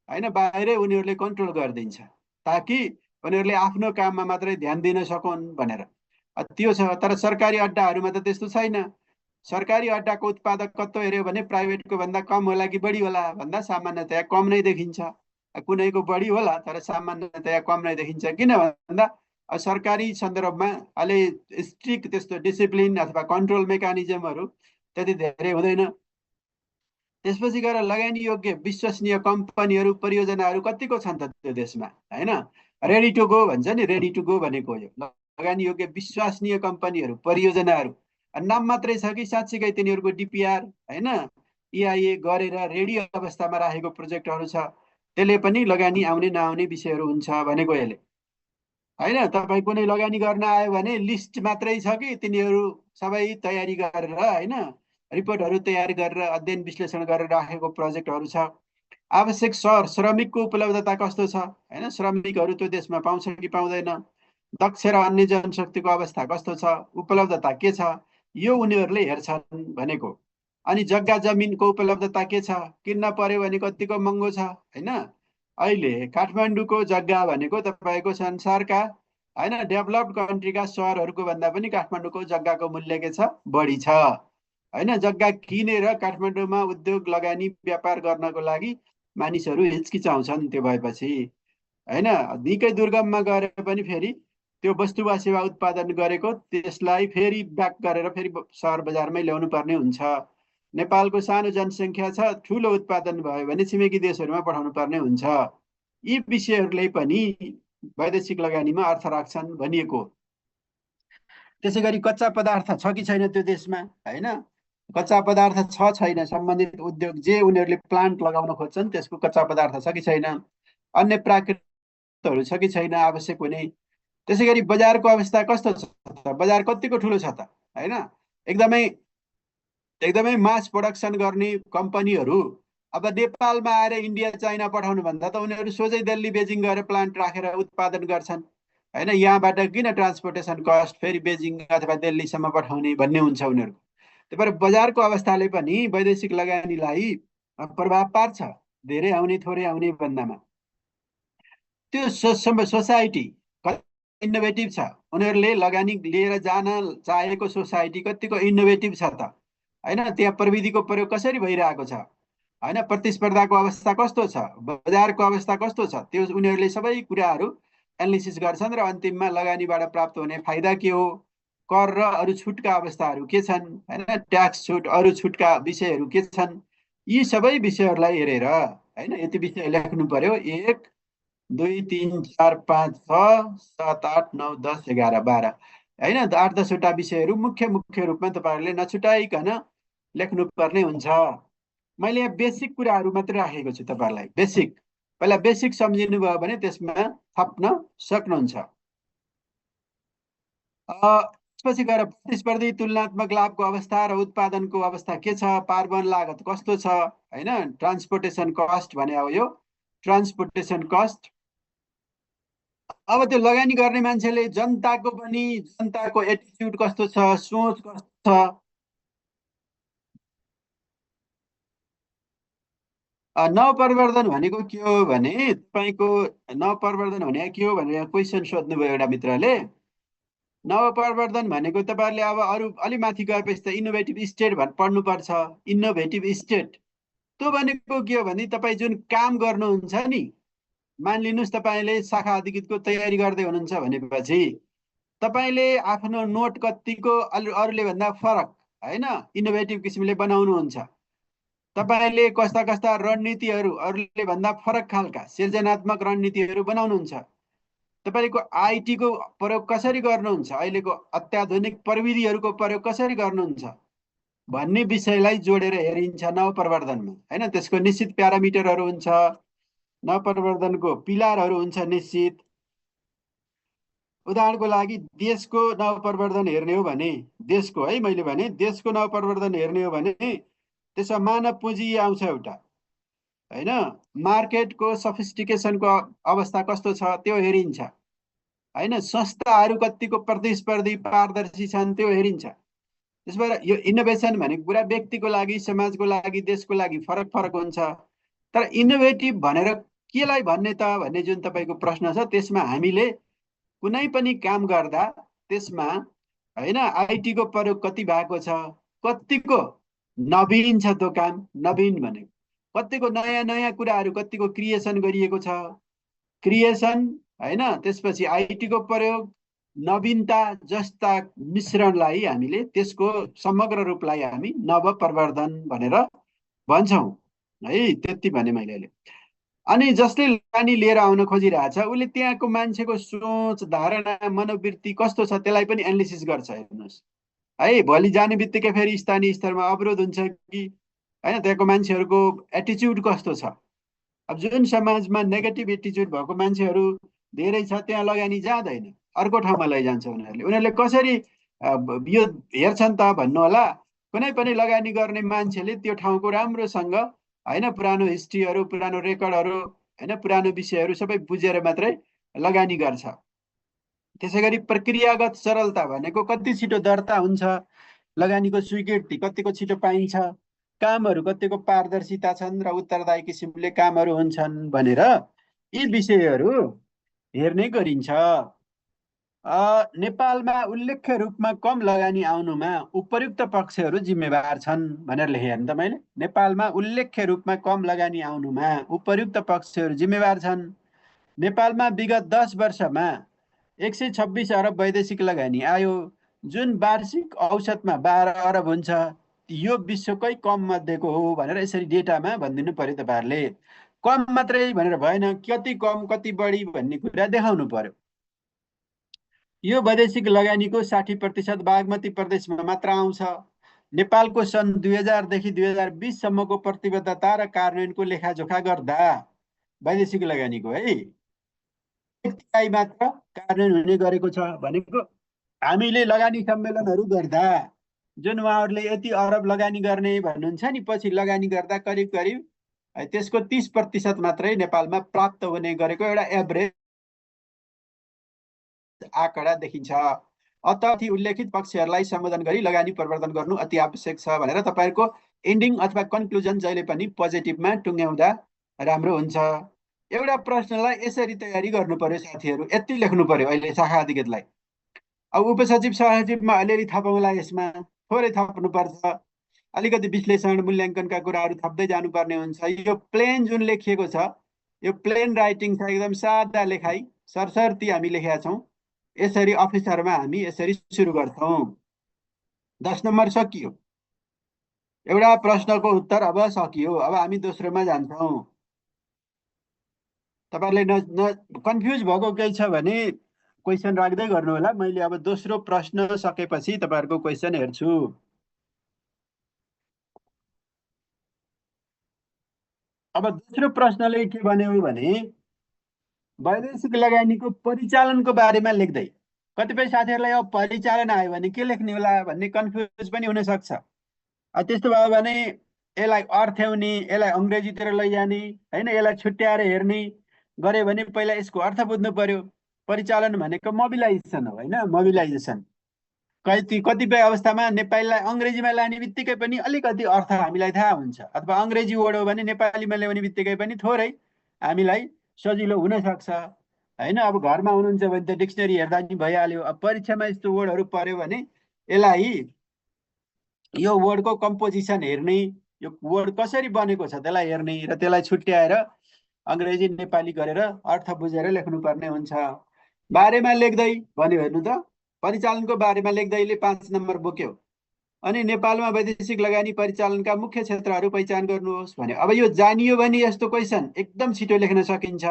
होइन बाहिरै उनीहरूले कन्ट्रोल गरिदिन्छ ताकि उनीहरूले आफ्नो काममा मात्रै ध्यान दिन सकुन् भनेर, त्यो छ। तर सरकारी अड्डाहरूमा त त्यस्तो छैन। सरकारी अड्डाको उत्पादकत्व हेऱ्यो भने प्राइभेटको भन्दा कम होला कि बढी होला भन्दा सामान्यतया कम नै देखिन्छ, कुनैको बढी होला तर सामान्यतया कम नै देखिन्छ। किन भन्दा सरकारी सन्दर्भमा अलि स्ट्रिक्ट त्यस्तो डिसिप्लिन अथवा कन्ट्रोल मेकानिजमहरू त्यति धेरै हुँदैन। त्यसपछि गएर लगानी योग्य विश्वसनीय कम्पनीहरू परियोजनाहरू कतिको छन् त त्यो देशमा होइन, रेडी टु गो भन्छ नि, रेडी टु गो भनेको यो लगानी योग्य विश्वसनीय कम्पनीहरू परियोजनाहरू नाम मात्रै छ कि साँच्चीकै तिनीहरूको डिपिआर होइन इआइए गरेर रेडी अवस्थामा राखेको प्रोजेक्टहरू छ, त्यसले पनि लगानी आउने नआउने विषयहरू हुन्छ भनेको यसले होइन। तपाईँ कुनै लगानी गर्न आयो भने लिस्ट मात्रै छ कि तिनीहरू सबै तयारी गरेर होइन, रिपोर्टहरू तयार गरेर अध्ययन विश्लेषण गरेर राखेको प्रोजेक्टहरू छ। आवश्यक श्रमिकको उपलब्धता कस्तो छ होइन, श्रमिकहरू त्यो देशमा पाउँछ कि पाउँदैन, दक्ष र अन्य जनशक्तिको अवस्था कस्तो छ, उपलब्धता के छ, यो उनीहरूले हेर्छन् भनेको। अनि जग्गा जमिनको उपलब्धता के छ, किन्न पर्यो भने कतिको महँगो छ होइन। अहिले काठमाडौँको जग्गा भनेको तपाईँको संसारका होइन डेभलप्ड कन्ट्रीका सहरहरूको भन्दा पनि काठमाडौँको जग्गाको मूल्य के छ, बढी छ होइन। जग्गा किनेर काठमाडौँमा उद्योग लगानी व्यापार गर्नको लागि मानिसहरू हिचकिचाउँछन्। त्यो भएपछि होइन निकै दुर्गममा गएर पनि फेरि त्यो वस्तु वा सेवा उत्पादन गरेको त्यसलाई फेरि ब्याक गरेर फेरि सहर बजारमै ल्याउनु पर्ने हुन्छ। नेपालको सानो जनसङ्ख्या छ, ठुलो उत्पादन भयो भने छिमेकी देशहरूमा पठाउनु पर्ने हुन्छ। यी विषयहरूले पनि वैदेशिक लगानीमा अर्थ राख्छन् भनिएको। त्यसै गरी कच्चा पदार्थ छ कि छैन त्यो देशमा होइन, कच्चा पदार्थ छ छैन, सम्बन्धित उद्योग जे उनीहरूले प्लान्ट लगाउन खोज्छन् त्यसको कच्चा पदार्थ छ कि छैन, अन्य प्राकृतिकहरू छ कि छैन आवश्यक हुने। त्यसै गरी बजारको अवस्था कस्तो छ, बजार कतिको ठुलो छ त होइन। एकदमै एकदमै मास प्रोडक्सन गर्ने कम्पनीहरू अब नेपालमा आएर इन्डिया चाइना पठाउनु भन्दा त उनीहरू सोझै दिल्ली बेजिङ गएर प्लान्ट राखेर उत्पादन गर्छन् होइन। यहाँबाट किन ट्रान्सपोर्टेसन कस्ट फेरि बेजिङ अथवा दिल्लीसम्म पठाउने भन्ने हुन्छ उनीहरूको। त्यही भएर बजारको अवस्थाले पनि वैदेशिक लगानीलाई प्रभाव पार्छ, धेरै आउने थोरै आउने भन्दामा। त्यो सोसाइटी कति इनोभेटिभ छ, उनीहरूले लगानी लिएर जान चाहेको सोसाइटी कतिको इनोभेटिभ छ त होइन। त्यहाँ प्रविधिको प्रयोग कसरी भइरहेको छ होइन, प्रतिस्पर्धाको अवस्था कस्तो छ, बजारको अवस्था कस्तो छ, त्यो उनीहरूले सबै कुराहरू एनालिसिस गर्छन् र अन्तिममा लगानीबाट प्राप्त हुने फाइदा के हो, कर र अरू छुटका अवस्थाहरू के छन् होइन, ट्याक्स छुट अरू छुटका विषयहरू के छन्, यी सबै विषयहरूलाई हेरेर होइन यति विषय लेख्नु पर्यो। 1 2 3 4 5 6 7 8 9 10 11 12 होइन 8-10वटा विषयहरू मुख्य मुख्य रूपमा तपाईँहरूले नछुटाइकन लेख्नुपर्ने हुन्छ। मैले यहाँ बेसिक कुराहरू मात्रै राखेको छु तपाईँहरूलाई, बेसिक। पहिला बेसिक सम्झिनु भयो भने त्यसमा थप्न सक्नुहुन्छ। त्यसपछि गएर प्रतिस्पर्धी तुलनात्मक लाभको अवस्था र उत्पादनको अवस्था के छ, पारवन लागत कस्तो छ होइन, ट्रान्सपोर्टेसन कस्ट भने हो यो, ट्रान्सपोर्टेसन कस्ट। अब त्यो लगानी गर्ने मान्छेले जनताको एटिट्युड कस्तो छ, सोच कस्तो छ। नवप्रवर्धन भनेको के हो भने तपाईँको नवप्रवर्धन भने के हो भनेर क्वेसन सोध्नुभयो एउटा मित्रले। नवप्रवर्धन भनेको तपाईँहरूले अब अरू अलि माथि गएपछि त इनोभेटिभ स्टेट पढ्नुपर्छ। इनोभेटिभ स्टेट त्यो भनेको के हो भने तपाईँ जुन काम गर्नुहुन्छ नि, मानिलिनुहोस् तपाईँले शाखा अधिकृतको तयारी गर्दै हुनुहुन्छ भनेपछि तपाईँले आफ्नो नोट कतिको अरूले भन्दा फरक होइन इनोभेटिभ किसिमले बनाउनुहुन्छ। तपाईँले कस्ता कस्ता रणनीतिहरू अरूले भन्दा फरक खालका सृजनात्मक रणनीतिहरू बनाउनुहुन्छ। तपाईँको आइटीको प्रयोग कसरी गर्नुहुन्छ, अहिलेको अत्याधुनिक प्रविधिहरूको प्रयोग कसरी गर्नुहुन्छ भन्ने विषयलाई जोडेर हेरिन्छ नवप्रवर्धनमा होइन। त्यसको निश्चित प्यारामिटरहरू हुन्छ, नवप्रवर्धनको पिलारहरू हुन्छ निश्चित। उदाहरणको लागि देशको नवप्रवर्धन हेर्ने हो भने देशको है मैले भने देशको नवप्रवर्धन हेर्ने हो भने त्यसमा मानव पुँजी आउँछ एउटा होइन, मार्केटको सफिस्टिकेसनको अवस्था कस्तो छ त्यो हेरिन्छ होइन, संस्थाहरू कतिको प्रतिस्पर्धी पारदर्शी छन् त्यो हेरिन्छ। त्यस भएर यो इनोभेसन भनेको कुरा व्यक्तिको लागि, समाजको लागि, देशको लागि फरक फरक हुन्छ। तर इनोभेटिभ भनेर केलाई भन्ने त भन्ने जुन तपाईँको प्रश्न छ, त्यसमा हामीले कुनै पनि काम गर्दा त्यसमा होइन आइटीको प्रयोग कति भएको छ, कतिको नवीन छ त्यो काम, नवीन भनेको कतिको नयाँ नयाँ कुराहरू कतिको क्रिएसन गरिएको छ, क्रिएसन होइन, त्यसपछि आइटीको प्रयोग, नवीनता जस्ता मिश्रणलाई हामीले त्यसको समग्र रूपलाई हामी नवप्रवर्धन भनेर भन्छौँ है। त्यति भने मैले अहिले। अनि जसले लगानी लिएर आउन खोजिरहेछ उसले त्यहाँको मान्छेको सोच, धारणा, मनोवृत्ति कस्तो छ त्यसलाई पनि एनालिसिस गर्छ। हेर्नुहोस् है, भोलि जाने बित्तिकै फेरि स्थानीय स्तरमा अवरोध हुन्छ कि होइन, त्यहाँको मान्छेहरूको एटिच्युड कस्तो छ। अब जुन समाजमा नेगेटिभ एटिच्युड भएको मान्छेहरू धेरै छ त्यहाँ लगानी जाँदैन, अर्को ठाउँमा लैजान्छ उनीहरूले। उनीहरूले कसरी यो हेर्छन् त भन्नु होला, कुनै पनि लगानी गर्ने मान्छेले त्यो ठाउँको राम्रोसँग होइन पुरानो हिस्ट्रीहरू, पुरानो रेकर्डहरू होइन, पुरानो विषयहरू सबै बुझेर मात्रै लगानी गर्छ। त्यसै गरी प्रक्रियागत सरलता भनेको कति छिटो दर्ता हुन्छ, लगानीको स्वीकृति कतिको छिटो पाइन्छ, कामहरू कतिको पारदर्शिता छन् र उत्तरदायी किसिमले कामहरू हुन्छन् भनेर यी विषयहरू हेर्ने गरिन्छ। नेपालमा उल्लेख्य रूपमा कम लगानी आउनुमा उपयुक्त पक्षहरू जिम्मेवार छन् भनेर लेखेँ हेर्नु त मैले। नेपालमा उल्लेख्य रूपमा कम लगानी आउनुमा उपयुक्त पक्षहरू जिम्मेवार छन्। नेपालमा विगत 10 वर्षमा 126 अरब वैदेशिक लगानी आयो, जुन वार्षिक औसतमा 12 अरब हुन्छ। यो विश्वकै कम मध्येको हो भनेर यसरी डेटामा भनिदिनु पर्यो तपाईँहरूले। कम मात्रै भनेर भएन, कति कम कति बढी भन्ने कुरा देखाउनु पर्यो। यो वैदेशिक लगानीको 60% बागमती प्रदेशमा मात्र आउँछ। नेपालको सन् 2000देखि 2020सम्मको प्रतिबद्धता र कार्यान्वयनको लेखाजोखा गर्दा वैदेशिक लगानीको है 1/3 मात्र कार्यान्वयन हुने गरेको छ भनेको हामीले लगानी सम्मेलनहरू गर्दा जुन उहाँहरूले यति अरब लगानी गर्ने भन्नुहुन्छ नि, पछि लगानी गर्दा करिब करिब त्यसको 30% मात्रै नेपालमा प्राप्त हुने गरेको एउटा एभरेज आँकडा देखिन्छ। अत उल्लेखित पक्षहरूलाई सम्बोधन गरी लगानी प्रवर्धन गर्नु अति आवश्यक छ भनेर तपाईँहरूको एन्डिङ अथवा कन्क्लुजन जहिले पनि पोजिटिभमा टुङ्ग्याउँदा राम्रो हुन्छ। एउटा प्रश्नलाई यसरी तयारी गर्नु पर्यो साथीहरू, यति लेख्नु पर्यो अहिले शाखा अधिकृतलाई। अब उपसचिव सहसचिवमा अलिअलि थपौँला, यसमा थोरै थप्नुपर्छ, अलिकति विश्लेषण मूल्याङ्कनका कुराहरू थप्दै जानुपर्ने हुन्छ। यो प्लेन जुन लेखिएको छ यो प्लेन राइटिङ छ, एकदम सादा लेखाइ सरसर्ती हामी लेखेका छौँ। यसरी अफिसहरूमा हामी यसरी सुरु गर्छौँ। 10 नम्बर सकियो। एउटा प्रश्नको उत्तर अब सकियो। अब हामी दोस्रोमा जान्छौँ। तपाईँहरूले कन्फ्युज भएको केही छ भने क्वेसन राख्दै गर्नु होला। मैले अब दोस्रो प्रश्न सकेपछि तपाईँहरूको क्वेसन हेर्छु। अब दोस्रो प्रश्नले के भन्यो भने वैदेशिक लगानीको परिचालनको बारेमा लेख्दै, कतिपय साथीहरूलाई अब परिचालन आयो भने के लेख्ने होला भन्ने कन्फ्युज पनि हुनसक्छ। त्यस्तो भयो भने यसलाई अर्थ्याउने, यसलाई अङ्ग्रेजीतिर लैजाने होइन, यसलाई छुट्याएर हेर्ने गऱ्यो भने पहिला यसको अर्थ बुझ्नु पर्यो। परिचालन भनेको मोबिलाइजेसन हो होइन, मोबिलाइजेसन। कतिपय अवस्थामा नेपालीलाई अङ्ग्रेजीमा लाने बित्तिकै पनि अलिकति अर्थ हामीलाई थाहा हुन्छ, अथवा अङ्ग्रेजी वर्ड हो भने नेपालीमा ल्याउने बित्तिकै पनि थोरै हामीलाई सजिलो हुनसक्छ होइन। अब घरमा हुनुहुन्छ भने त डिक्सनरी हेर्दा नि भइहाल्यो। अब परीक्षामा यस्तो वर्डहरू पर्यो भने यसलाई यो वर्डको कम्पोजिसन हेर्ने, यो वर्ड कसरी बनेको छ त्यसलाई हेर्ने र त्यसलाई छुट्याएर अङ्ग्रेजी नेपाली गरेर अर्थ बुझेर लेख्नुपर्ने हुन्छ। बारेमा लेख्दै भन्यो हेर्नु त, परिचालनको बारेमा लेख्दैले 5 नम्बर बोक्यो। अनि नेपालमा वैदेशिक लगानी परिचालनका मुख्य क्षेत्रहरू पहिचान गर्नुहोस् भन्यो। अब यो जानियो भने यस्तो क्वेसन एकदम छिटो लेख्न सकिन्छ।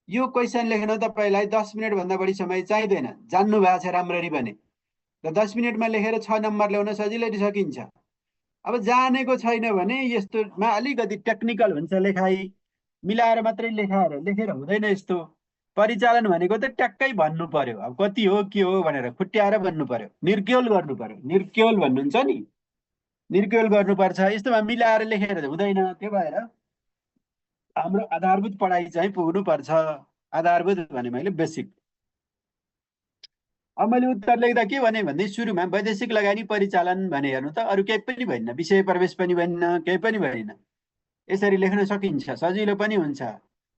यो क्वेसन लेख्न तपाईँलाई 10 मिनटभन्दा बढी समय चाहिँदैन, जान्नु भएको छ राम्ररी भने। र 10 मिनटमा लेखेर 6 नम्बर ल्याउन सजिलै सकिन्छ। अब जानेको छैन भने यस्तोमा अलिकति टेक्निकल हुन्छ लेखाइ, मिलाएर मात्रै लेखेर हुँदैन यस्तो। परिचालन भनेको त ट्याक्कै भन्नु पर्यो, अब कति हो के हो भनेर खुट्याएर भन्नु पर्यो, निर्क्योल गर्नु पर्यो। निर्क्योल भन्नुहुन्छ नि, निर्क्योल गर्नुपर्छ। यस्तोमा मिलाएर लेखेर हुँदैन। त्यो भएर हाम्रो आधारभूत पढाइ चाहिँ पुग्नुपर्छ। आधारभूत भने मैले बेसिक। अब मैले उत्तर लेख्दा के भने सुरुमा वैदेशिक लगानी परिचालन भने हेर्नु त, अरू केही पनि भएन, विषय प्रवेश पनि भएन, केही पनि भएन। यसरी लेख्न सकिन्छ, सजिलो पनि हुन्छ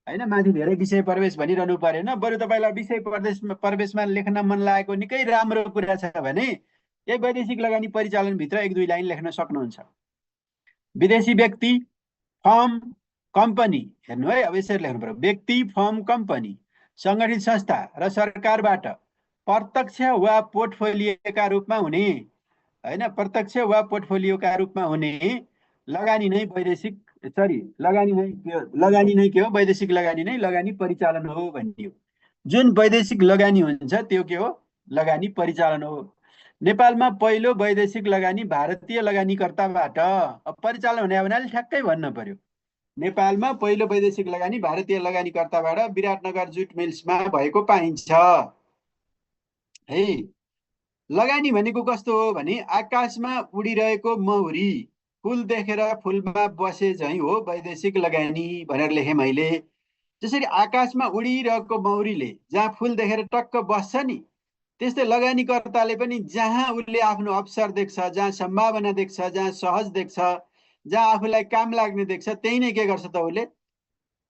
होइन। माथि धेरै विषय प्रवेश भनिरहनु परेन। बरु तपाईँलाई विषय प्रवेशमा लेख्न मन लागेको निकै राम्रो कुरा छ भने यही वैदेशिक लगानी परिचालनभित्र 1-2 लाइन लेख्न सक्नुहुन्छ। विदेशी व्यक्ति, फर्म, कम्पनी, हेर्नु है, अब यसरी लेख्नु पर्यो। व्यक्ति, फर्म, कम्पनी, सङ्गठित संस्था र सरकारबाट प्रत्यक्ष वा पोर्टफोलियोका रूपमा हुने होइन, प्रत्यक्ष वा पोर्टफोलियोका रूपमा हुने लगानी नै वैदेशिक, लगानी नै के हो, वैदेशिक लगानी नै लगानी परिचालन हो भनियो। जुन वैदेशिक लगानी हुन्छ त्यो के हो, लगानी परिचालन हो। नेपालमा पहिलो वैदेशिक लगानी भारतीय लगानीकर्ताबाट परिचालन हुने हुनाले ठ्याक्कै भन्न पर्यो। नेपालमा पहिलो वैदेशिक लगानी भारतीय लगानीकर्ताबाट विराटनगर जुट मिल्समा भएको पाइन्छ है। लगानी भनेको कस्तो हो भने आकाशमा उडिरहेको मौरी, फुल देखेर फुलमा बसे झैँ हो वैदेशिक लगानी भनेर लेखेँ मैले। जसरी आकाशमा उडिरहेको मौरीले जहाँ फुल देखेर टक्क बस्छ नि, त्यस्तै लगानीकर्ताले पनि जहाँ उसले आफ्नो अवसर देख्छ, जहाँ सम्भावना देख्छ, जहाँ सहज देख्छ, जहाँ आफूलाई काम लाग्ने देख्छ, त्यही नै के गर्छ त उसले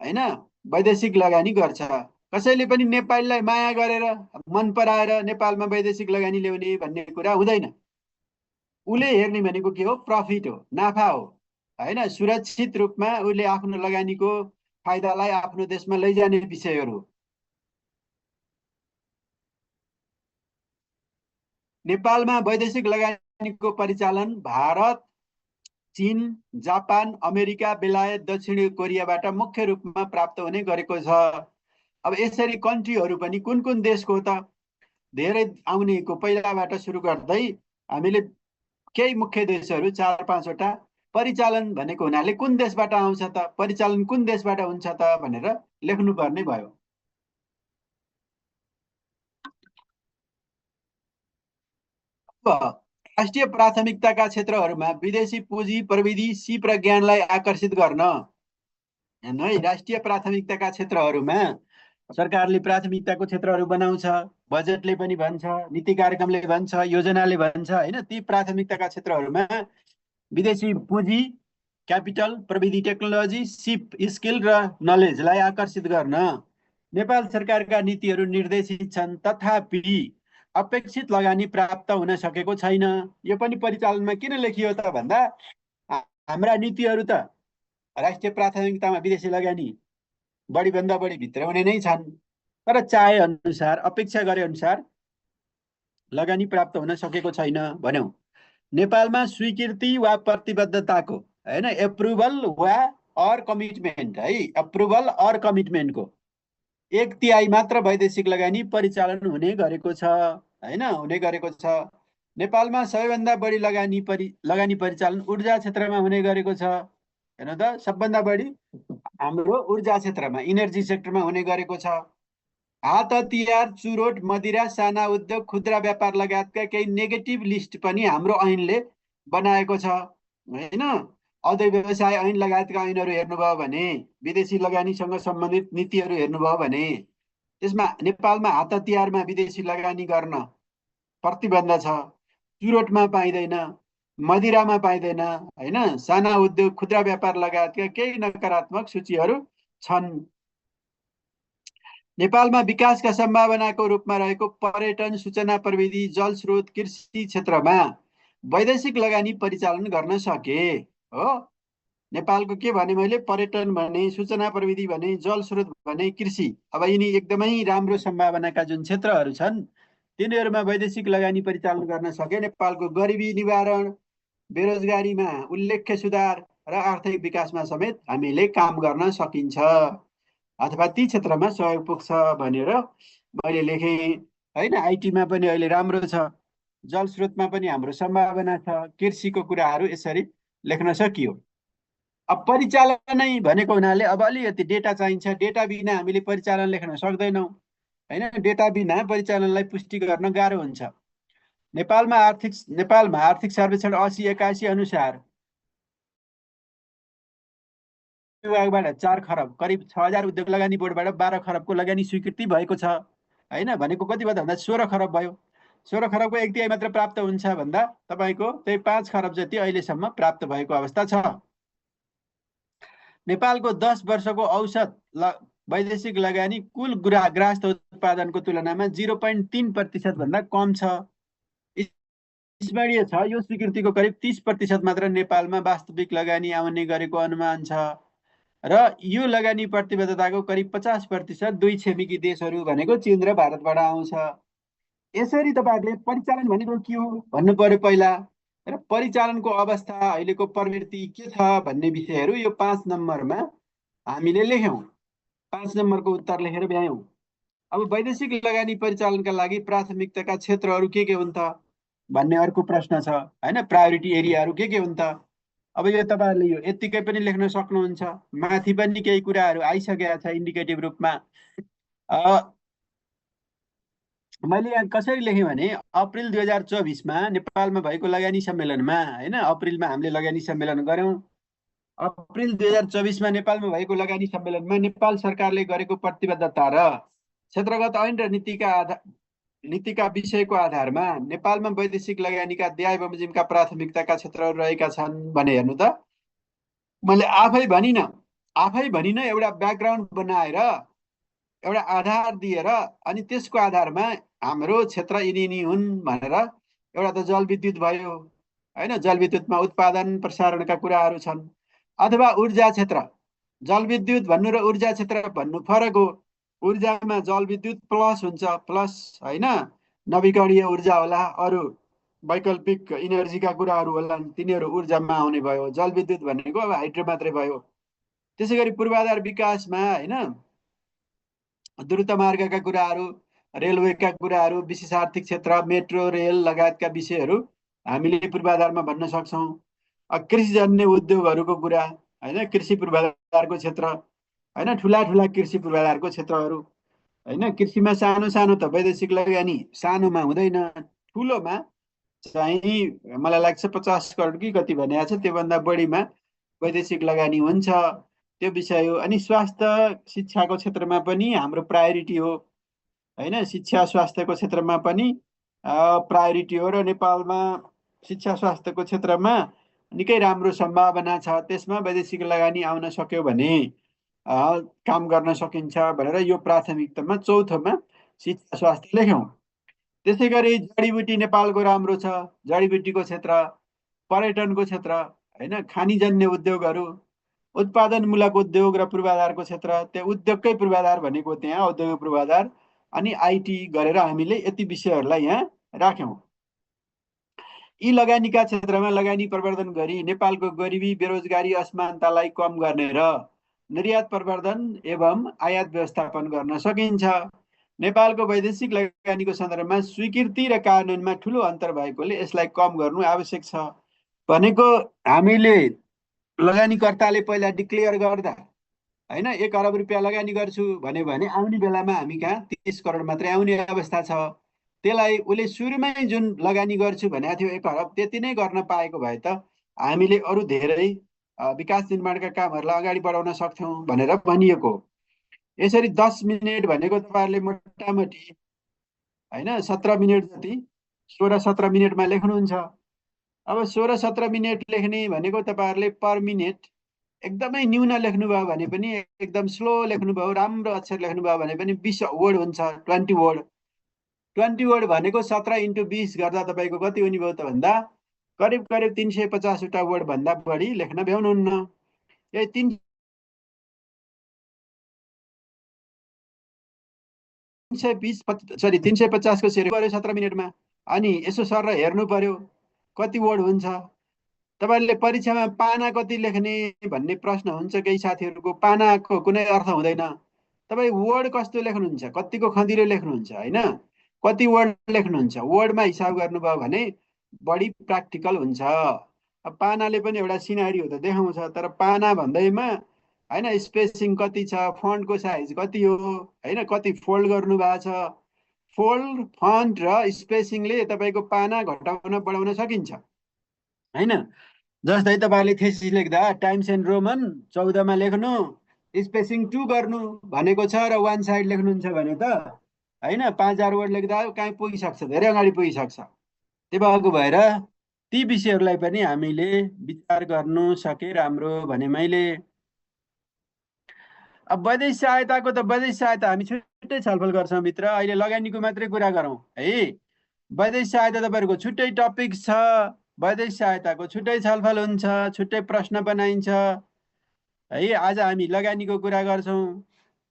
होइन, वैदेशिक लगानी गर्छ। कसैले पनि नेपालीलाई माया गरेर मन पराएर नेपालमा वैदेशिक लगानी ल्याउने भन्ने कुरा हुँदैन। उसले हेर्ने भनेको के हो, प्रफिट हो, नाफा हो होइन। सुरक्षित रूपमा उसले आफ्नो लगानीको फाइदालाई आफ्नो देशमा लैजाने विषयहरू। नेपालमा वैदेशिक लगानीको परिचालन भारत, चीन, जापान, अमेरिका, बेलायत, दक्षिण कोरियाबाट मुख्य रूपमा प्राप्त हुने गरेको छ। अब यसरी कन्ट्रीहरू पनि कुन कुन देशको त धेरै आउनेको पहिलाबाट सुरु गर्दै हामीले केही मुख्य देशहरू 4-5 वटा परिचालन भनेको हुनाले कुन देशबाट आउँछ त, परिचालन कुन देशबाट हुन्छ त भनेर लेख्नुपर्ने भयो। राष्ट्रिय प्राथमिकताका क्षेत्रहरूमा विदेशी पुँजी, प्रविधि, सिप र ज्ञानलाई आकर्षित गर्न है राष्ट्रिय प्राथमिकताका क्षेत्रहरूमा सरकारले प्राथमिकताको क्षेत्रहरू बनाउँछ, बजेटले पनि भन्छ, नीति कार्यक्रमले भन्छ, योजनाले भन्छ होइन। ती प्राथमिकताका क्षेत्रहरूमा विदेशी पुँजी, क्यापिटल, प्रविधि, टेक्नोलोजी, सिप, स्किल र नलेजलाई आकर्षित गर्न नेपाल सरकारका नीतिहरू निर्देशित छन्, तथापि अपेक्षित लगानी प्राप्त हुन सकेको छैन। यो पनि परिचालनमा किन लेखियो त भन्दा हाम्रा नीतिहरू त राष्ट्रिय प्राथमिकतामा विदेशी लगानी बढीभन्दा बढी भित्राउने नै छन्, तर चाहे अनुसार अपेक्षा गरे अनुसार लगानी प्राप्त हुन सकेको छैन भन्यौँ। नेपालमा स्वीकृति वा प्रतिबद्धताको होइन एप्रुभल वा अर कमिटमेन्ट है, एप्रुभल अर कमिटमेन्टको 1/3 मात्र वैदेशिक लगानी परिचालन हुने गरेको छ होइन, हुने गरेको छ। नेपालमा सबैभन्दा बढी लगानी परिचालन ऊर्जा क्षेत्रमा हुने गरेको छ। हेर्नु त, सबभन्दा बढी हाम्रो ऊर्जा क्षेत्रमा, इनर्जी सेक्टरमा हुने गरेको छ। हात हतियार, चुरोट, मदिरा, साना उद्योग, खुद्रा व्यापार लगायतका केही नेगेटिभ लिस्ट पनि हाम्रो ऐनले बनाएको छ होइन। औद्योगिक व्यवसाय ऐन लगायतका ऐनहरू हेर्नुभयो भने, विदेशी लगानीसँग सम्बन्धित नीतिहरू हेर्नुभयो भने त्यसमा नेपालमा हात हतियारमा विदेशी लगानी गर्न प्रतिबन्ध छ, चुरोटमा पाइँदैन, मदिरामा पाइँदैन होइन। साना उद्योग, खुद्रा व्यापार लगायतका केही नकारात्मक सूचीहरू छन्। नेपालमा विकासका सम्भावनाको रूपमा रहेको पर्यटन, सूचना प्रविधि, जलस्रोत, कृषि क्षेत्रमा वैदेशिक लगानी परिचालन गर्न सके हो। नेपालको के भने मैले, पर्यटन भने, सूचना प्रविधि भने, जलस्रोत भने, कृषि, अब यिनी एकदमै राम्रो सम्भावनाका जुन क्षेत्रहरू छन् तिनीहरूमा वैदेशिक लगानी परिचालन गर्न सके नेपालको गरिबी निवारण, बेरोजगारीमा उल्लेख्य सुधार र आर्थिक विकासमा समेत हामीले काम गर्न सकिन्छ, अथवा ती क्षेत्रमा सहयोग पुग्छ भनेर मैले लेखेँ होइन। आइटीमा पनि अहिले राम्रो छ, जलस्रोतमा पनि हाम्रो सम्भावना छ, कृषिको कुराहरू यसरी लेख्न सकियो। अब परिचालनै भनेको हुनाले अब अलिकति डेटा चाहिन्छ, डेटा बिना हामीले परिचालन लेख्न सक्दैनौँ होइन। डेटा बिना परिचालनलाई पुष्टि गर्न गाह्रो हुन्छ। नेपालमा आर्थिक सर्वेक्षण 80-81 अनुसार विभागबाट 4 खरब, करिब 6000 उद्योग लगानी बोर्डबाट 12 खरबको लगानी स्वीकृति भएको छ होइन। भनेको कति भयो भन्दा 16 खरब भयो। 16 खरबको 1/3 मात्र प्राप्त हुन्छ भन्दा तपाईँको त्यही 5 खरब जति अहिलेसम्म प्राप्त भएको अवस्था छ। नेपालको 10 वर्षको औसत वैदेशिक लगानी कुल ग्राहस्थ उत्पादनको तुलनामा 0.3% भन्दा कम छ। स्मरणीय छ, यो स्वीकृतिको करिब 30% मात्र नेपालमा वास्तविक लगानी आउने गरेको अनुमान छ र यो लगानी प्रतिबद्धताको करिब 50% दुई छिमेकी देशहरू भनेको चीन र भारतबाट आउँछ। यसरी तपाईँहरूले परिचालन भनेको के हो भन्नु पर्यो पहिला, र परिचालनको अवस्था अहिलेको प्रवृत्ति के छ भन्ने विषयहरू यो 5 नम्बरमा हामीले लेख्यौँ, 5 नम्बरको उत्तर लेखेर भ्यायौँ। अब वैदेशिक लगानी परिचालनका लागि प्राथमिकताका क्षेत्रहरू के हुन् त भन्ने अर्को प्रश्न छ होइन। प्रायोरिटी एरियाहरू के हुन् त। अब यो तपाईँहरूले यो यत्तिकै पनि लेख्न सक्नुहुन्छ, माथि पनि केही कुराहरू आइसकेका छ इन्डिकेटिभ रूपमा। मैले यहाँ कसरी लेखेँ भने अप्रिल 2024मा नेपालमा भएको लगानी सम्मेलनमा होइन, अप्रिलमा हामीले लगानी सम्मेलन गऱ्यौँ। अप्रिल 2024मा नेपालमा भएको लगानी सम्मेलनमा नेपाल सरकारले गरेको प्रतिबद्धता र क्षेत्रगत ऐन र नीतिका विषयको आधारमा नेपालमा वैदेशिक लगानीका देय बमोजिमका प्राथमिकताका क्षेत्रहरू रहेका छन् भने हेर्नु त, मैले आफै भनिनँ, एउटा ब्याकग्राउन्ड बनाएर एउटा आधार दिएर अनि त्यसको आधारमा हाम्रो क्षेत्र यिनी हुन् भनेर, एउटा त जलविद्युत भयो होइन, जलविद्युतमा उत्पादन प्रसारणका कुराहरू छन्, अथवा ऊर्जा क्षेत्र। जलविद्युत भन्नु र ऊर्जा क्षेत्र भन्नु फरक हो। ऊर्जामा जलविद्युत प्लस हुन्छ, प्लस होइन, नवीकरणीय ऊर्जा होला, अरू वैकल्पिक इनर्जीका कुराहरू होलान्, तिनीहरू ऊर्जामा आउने भयो। जलविद्युत भनेको अब हाइड्रो मात्रै भयो। त्यसै गरी पूर्वाधार विकासमा होइन, द्रुत मार्गका कुराहरू, रेलवेका कुराहरू, विशेष आर्थिक क्षेत्र, मेट्रो रेल लगायतका विषयहरू हामीले पूर्वाधारमा भन्न सक्छौँ। कृषिजन्य उद्योगहरूको कुरा होइन, कृषि पूर्वाधारको क्षेत्र होइन, ठुला कृषि पूर्वाधारको क्षेत्रहरू होइन। कृषिमा सानो त वैदेशिक लगानी सानोमा हुँदैन, ठुलोमा चाहिँ मलाई लाग्छ 50 करोड कि कति भनेको छ, त्योभन्दा बढीमा वैदेशिक लगानी हुन्छ। त्यो विषय हो। अनि स्वास्थ्य शिक्षाको क्षेत्रमा पनि हाम्रो प्रायोरिटी हो होइन। शिक्षा स्वास्थ्यको क्षेत्रमा पनि प्रायोरिटी हो र नेपालमा शिक्षा स्वास्थ्यको क्षेत्रमा निकै राम्रो सम्भावना छ। त्यसमा वैदेशिक लगानी आउन सक्यो भने काम गर्न सकिन्छ भनेर यो प्राथमिकतामा चौथोमा शिक्षा स्वास्थ्य लेख्यौँ। त्यसै गरी जडीबुटी नेपालको राम्रो छ, जडीबुटीको क्षेत्र, पर्यटनको क्षेत्र होइन, खानीजन्य उद्योगहरू, उत्पादनमूलक उद्योग र पूर्वाधारको क्षेत्र। त्यो उद्योगकै पूर्वाधार भनेको त्यहाँ औद्योगिक पूर्वाधार अनि आइटी गरेर हामीले यति विषयहरूलाई यहाँ राख्यौँ। यी लगानीका क्षेत्रमा लगानी प्रवर्धन गरी नेपालको गरिबी बेरोजगारी असमानतालाई कम गर्ने र निर्यात प्रवर्धन एवं आयात व्यवस्थापन गर्न सकिन्छ। नेपालको वैदेशिक लगानीको सन्दर्भमा स्वीकृति र कार्यान्वयनमा ठुलो अन्तर भएकोले यसलाई कम गर्नु आवश्यक छ। भनेको हामीले लगानीकर्ताले पहिला डिक्लेयर गर्दा होइन 1 अरब रुपियाँ लगानी गर्छु भन्यो भने आउने बेलामा हामी कहाँ 30 करोड मात्रै आउने अवस्था छ। त्यसलाई उसले सुरुमै जुन लगानी गर्छु भनेको थियो 1 अरब, त्यति नै गर्न पाएको भए त हामीले अरू धेरै विकास निर्माणका कामहरूलाई अगाडि बढाउन सक्थ्यौँ भनेर भनिएको। यसरी 10 मिनट भनेको तपाईँहरूले मोटामोटी होइन 17 मिनट जति 16-17 मिनटमा लेख्नुहुन्छ। अब 16-17 मिनट लेख्ने भनेको तपाईँहरूले पर मिनट एकदमै न्यून लेख्नुभयो भने पनि, एकदम स्लो लेख्नुभयो, राम्रो अक्षर लेख्नुभयो भने पनि 20 वर्ड हुन्छ, 20 वर्ड। 20 वर्ड भनेको 17 × 20 गर्दा तपाईँको कति हुने भयो त भन्दा करिब करिब 350वटा वर्ड भन्दा बढी लेख्न भ्याउनुहुन्न। यही 350 को सेरी पर्यो 17 मिनटमा। अनि यसो सर हेर्नु पर्यो कति वर्ड हुन्छ। तपाईँले परीक्षामा पाना कति लेख्ने भन्ने प्रश्न हुन्छ केही साथीहरूको। पानाको कुनै अर्थ हुँदैन। तपाईँ वर्ड कस्तो लेख्नुहुन्छ, कतिको खँदिलो लेख्नुहुन्छ होइन, कति वर्ड लेख्नुहुन्छ, वर्डमा हिसाब गर्नुभयो भने बढी प्र्याक्टिकल हुन्छ। अब पानाले पनि एउटा सिनारी हो त देखाउँछ, तर पाना भन्दैमा होइन स्पेसिङ कति छ, फन्टको साइज कति हो होइन, कति फोल्ड गर्नु भएको छ। फोल्ड, फन्ट र स्पेसिङले तपाईँको पाना घटाउन बढाउन सकिन्छ होइन। जस्तै तपाईँले थेसिस लेख्दा टाइम्स एन्ड रोमन 14 मा लेख्नु, स्पेसिङ 2 गर्नु भनेको छ र 1 साइड लेख्नुहुन्छ भने त होइन 5000 वर्ड लेख्दा कहीँ पुगिसक्छ, धेरै अगाडि पुगिसक्छ। त्यो भएको भएर ती विषयहरूलाई पनि हामीले विचार गर्नु सके राम्रो भने मैले। अब वैदेशिक सहायताको त वैदेशिक सहायता हामी छुट्टै छलफल गर्छौँ मित्र। अहिले लगानीको मात्रै कुरा गरौँ है। वैदेशिक सहायता तपाईँहरूको छुट्टै टपिक छ, वैदेशिक सहायताको छुट्टै छलफल हुन्छ, छुट्टै प्रश्न बनाइन्छ है। आज हामी लगानीको कुरा गर्छौँ।